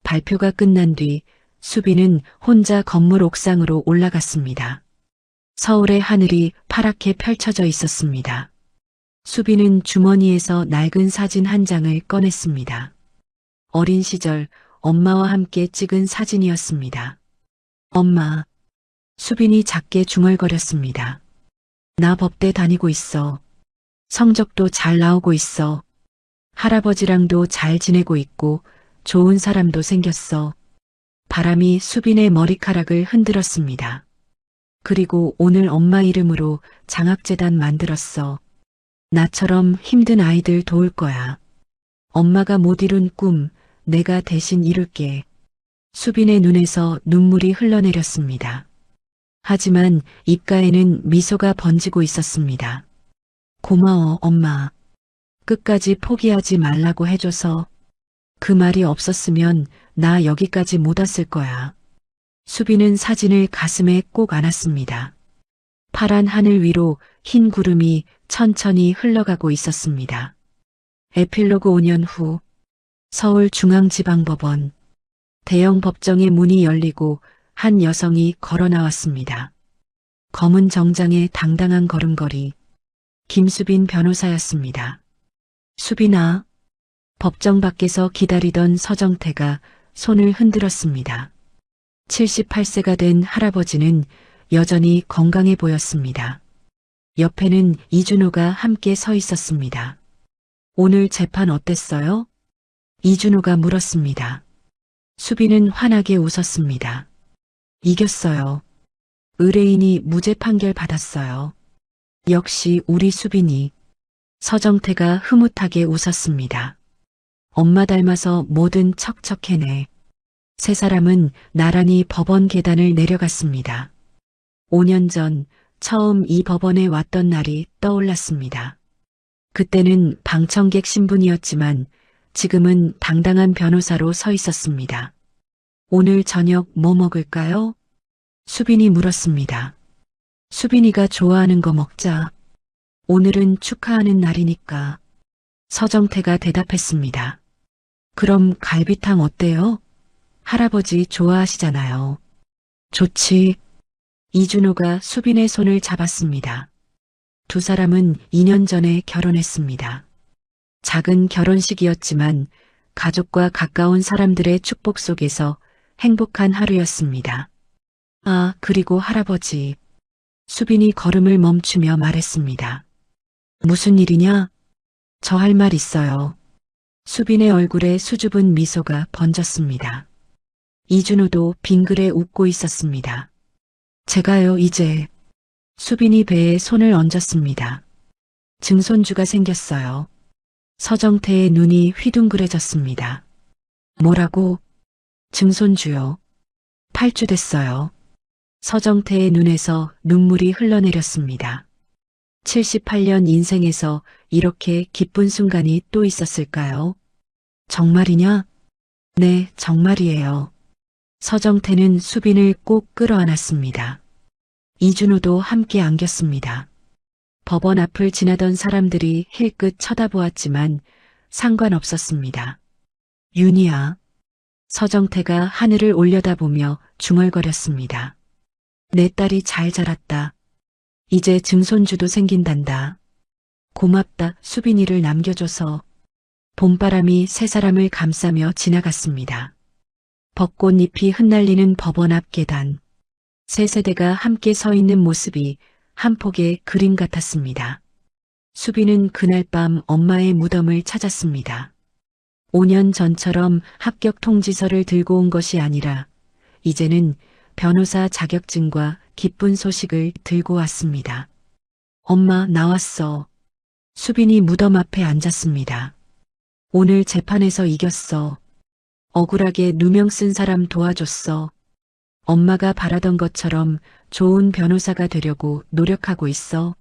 발표가 끝난 뒤 수빈은 혼자 건물 옥상으로 올라갔습니다. 서울의 하늘이 파랗게 펼쳐져 있었습니다. 수빈은 주머니에서 낡은 사진 한 장을 꺼냈습니다. 어린 시절 엄마와 함께 찍은 사진이었습니다. 엄마. 수빈이 작게 중얼거렸습니다. 나 법대 다니고 있어. 성적도 잘 나오고 있어. 할아버지랑도 잘 지내고 있고 좋은 사람도 생겼어. 바람이 수빈의 머리카락을 흔들었습니다. 그리고 오늘 엄마 이름으로 장학재단 만들었어. 나처럼 힘든 아이들 도울 거야. 엄마가 못 이룬 꿈 내가 대신 이룰게. 수빈의 눈에서 눈물이 흘러내렸습니다. 하지만 입가에는 미소가 번지고 있었습니다. 고마워, 엄마. 끝까지 포기하지 말라고 해줘서. 그 말이 없었으면 나 여기까지 못 왔을 거야. 수빈은 사진을 가슴에 꼭 안았습니다. 파란 하늘 위로 흰 구름이 천천히 흘러가고 있었습니다. 에필로그 5년 후 서울중앙지방법원 대형 법정의 문이 열리고 한 여성이 걸어 나왔습니다. 검은 정장에 당당한 걸음걸이. 김수빈 변호사였습니다. 수빈아. 법정 밖에서 기다리던 서정태가 손을 흔들었습니다. 78세가 된 할아버지는 여전히 건강해 보였습니다. 옆에는 이준호가 함께 서 있었습니다. 오늘 재판 어땠어요? 이준호가 물었습니다. 수빈은 환하게 웃었습니다. 이겼어요. 의뢰인이 무죄 판결 받았어요. 역시 우리 수빈이. 서정태가 흐뭇하게 웃었습니다. 엄마 닮아서 뭐든 척척해내. 세 사람은 나란히 법원 계단을 내려갔습니다. 5년 전 처음 이 법원에 왔던 날이 떠올랐습니다. 그때는 방청객 신분이었지만 지금은 당당한 변호사로 서 있었습니다. 오늘 저녁 뭐 먹을까요? 수빈이 물었습니다. 수빈이가 좋아하는 거 먹자. 오늘은 축하하는 날이니까. 서정태가 대답했습니다. 그럼 갈비탕 어때요? 할아버지 좋아하시잖아요. 좋지. 이준호가 수빈의 손을 잡았습니다. 두 사람은 2년 전에 결혼했습니다. 작은 결혼식이었지만 가족과 가까운 사람들의 축복 속에서 행복한 하루였습니다. 아, 그리고 할아버지. 수빈이 걸음을 멈추며 말했습니다. 무슨 일이냐? 저 할 말 있어요. 수빈의 얼굴에 수줍은 미소가 번졌습니다. 이준호도 빙그레 웃고 있었습니다. 제가요, 이제. 수빈이 배에 손을 얹었습니다. 증손주가 생겼어요. 서정태의 눈이 휘둥그레졌습니다. 뭐라고? 증손주요. 8주 됐어요. 서정태의 눈에서 눈물이 흘러내렸습니다. 78년 인생에서 이렇게 기쁜 순간이 또 있었을까요? 정말이냐? 네, 정말이에요. 서정태는 수빈을 꼭 끌어안았습니다. 이준호도 함께 안겼습니다. 법원 앞을 지나던 사람들이 힐끗 쳐다보았지만 상관없었습니다. 윤희야. 서정태가 하늘을 올려다보며 중얼거렸습니다. 내 딸이 잘 자랐다. 이제 증손주도 생긴단다. 고맙다. 수빈이를 남겨줘서. 봄바람이 세 사람을 감싸며 지나갔습니다. 벚꽃잎이 흩날리는 법원 앞 계단. 세 세대가 함께 서 있는 모습이 한 폭의 그림 같았습니다. 수빈은 그날 밤 엄마의 무덤을 찾았습니다. 5년 전처럼 합격 통지서를 들고 온 것이 아니라 이제는 변호사 자격증과 기쁜 소식을 들고 왔습니다. 엄마, 나왔어. 수빈이 무덤 앞에 앉았습니다. 오늘 재판에서 이겼어. 억울하게 누명 쓴 사람 도와줬어. 엄마가 바라던 것처럼 좋은 변호사가 되려고 노력하고 있어.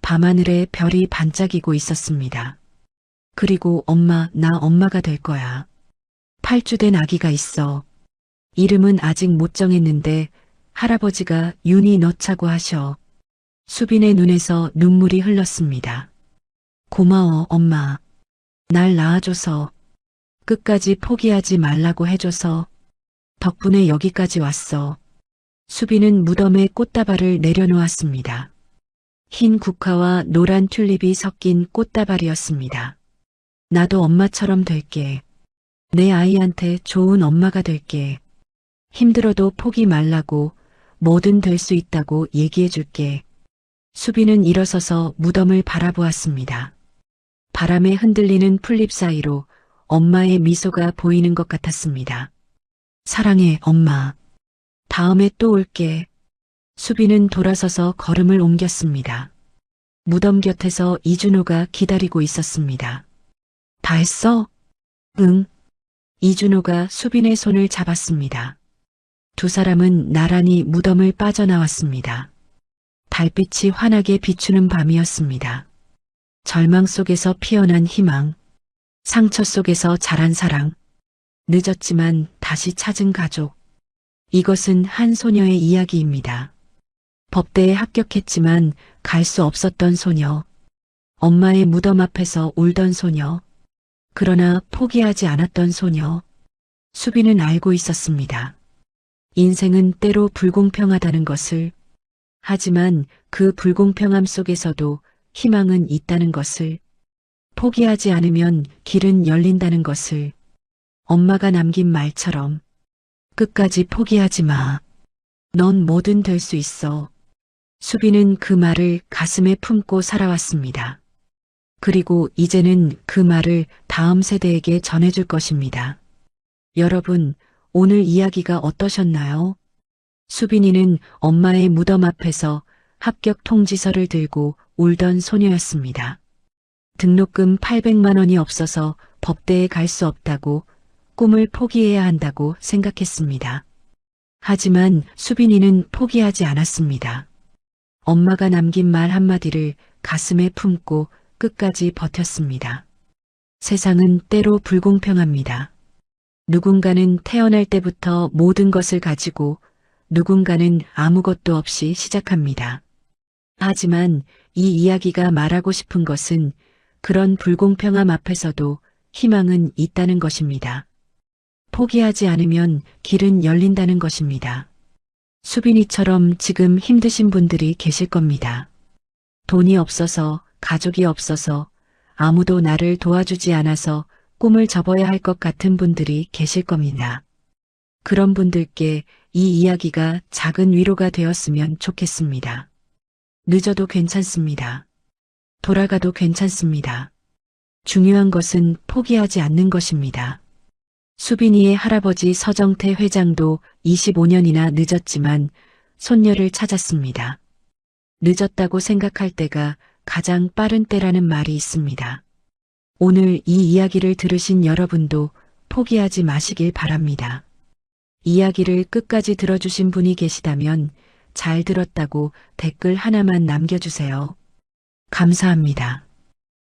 밤하늘에 별이 반짝이고 있었습니다. 그리고 엄마, 나 엄마가 될 거야. 8주 된 아기가 있어. 이름은 아직 못 정했는데 할아버지가 윤희 넣자고 하셔. 수빈의 눈에서 눈물이 흘렀습니다. 고마워, 엄마. 날 낳아줘서. 끝까지 포기하지 말라고 해줘서. 덕분에 여기까지 왔어. 수빈은 무덤에 꽃다발을 내려놓았습니다. 흰 국화와 노란 튤립이 섞인 꽃다발이었습니다. 나도 엄마처럼 될게. 내 아이한테 좋은 엄마가 될게. 힘들어도 포기 말라고, 뭐든 될 수 있다고 얘기해줄게. 수빈은 일어서서 무덤을 바라보았습니다. 바람에 흔들리는 풀잎 사이로 엄마의 미소가 보이는 것 같았습니다. 사랑해, 엄마. 다음에 또 올게. 수빈은 돌아서서 걸음을 옮겼습니다. 무덤 곁에서 이준호가 기다리고 있었습니다. 다 했어? 응. 이준호가 수빈의 손을 잡았습니다. 두 사람은 나란히 무덤을 빠져나왔습니다. 달빛이 환하게 비추는 밤이었습니다. 절망 속에서 피어난 희망, 상처 속에서 자란 사랑, 늦었지만 다시 찾은 가족. 이것은 한 소녀의 이야기입니다. 법대에 합격했지만 갈 수 없었던 소녀. 엄마의 무덤 앞에서 울던 소녀. 그러나 포기하지 않았던 소녀. 수빈은 알고 있었습니다. 인생은 때로 불공평하다는 것을. 하지만 그 불공평함 속에서도 희망은 있다는 것을. 포기하지 않으면 길은 열린다는 것을. 엄마가 남긴 말처럼 끝까지 포기하지 마. 넌 뭐든 될 수 있어. 수빈은 그 말을 가슴에 품고 살아왔습니다. 그리고 이제는 그 말을 다음 세대에게 전해줄 것입니다. 여러분, 오늘 이야기가 어떠셨나요? 수빈이는 엄마의 무덤 앞에서 합격 통지서를 들고 울던 소녀였습니다. 등록금 800만 원이 없어서 법대에 갈 수 없다고, 꿈을 포기해야 한다고 생각했습니다. 하지만 수빈이는 포기하지 않았습니다. 엄마가 남긴 말 한마디를 가슴에 품고 끝까지 버텼습니다. 세상은 때로 불공평합니다. 누군가는 태어날 때부터 모든 것을 가지고 누군가는 아무것도 없이 시작합니다. 하지만 이 이야기가 말하고 싶은 것은 그런 불공평함 앞에서도 희망은 있다는 것입니다. 포기하지 않으면 길은 열린다는 것입니다. 수빈이처럼 지금 힘드신 분들이 계실 겁니다. 돈이 없어서, 가족이 없어서, 아무도 나를 도와주지 않아서 꿈을 접어야 할 것 같은 분들이 계실 겁니다. 그런 분들께 이 이야기가 작은 위로가 되었으면 좋겠습니다. 늦어도 괜찮습니다. 돌아가도 괜찮습니다. 중요한 것은 포기하지 않는 것입니다. 수빈이의 할아버지 서정태 회장도 25년이나 늦었지만 손녀를 찾았습니다. 늦었다고 생각할 때가 가장 빠른 때라는 말이 있습니다. 오늘 이 이야기를 들으신 여러분도 포기하지 마시길 바랍니다. 이야기를 끝까지 들어주신 분이 계시다면 잘 들었다고 댓글 하나만 남겨주세요. 감사합니다.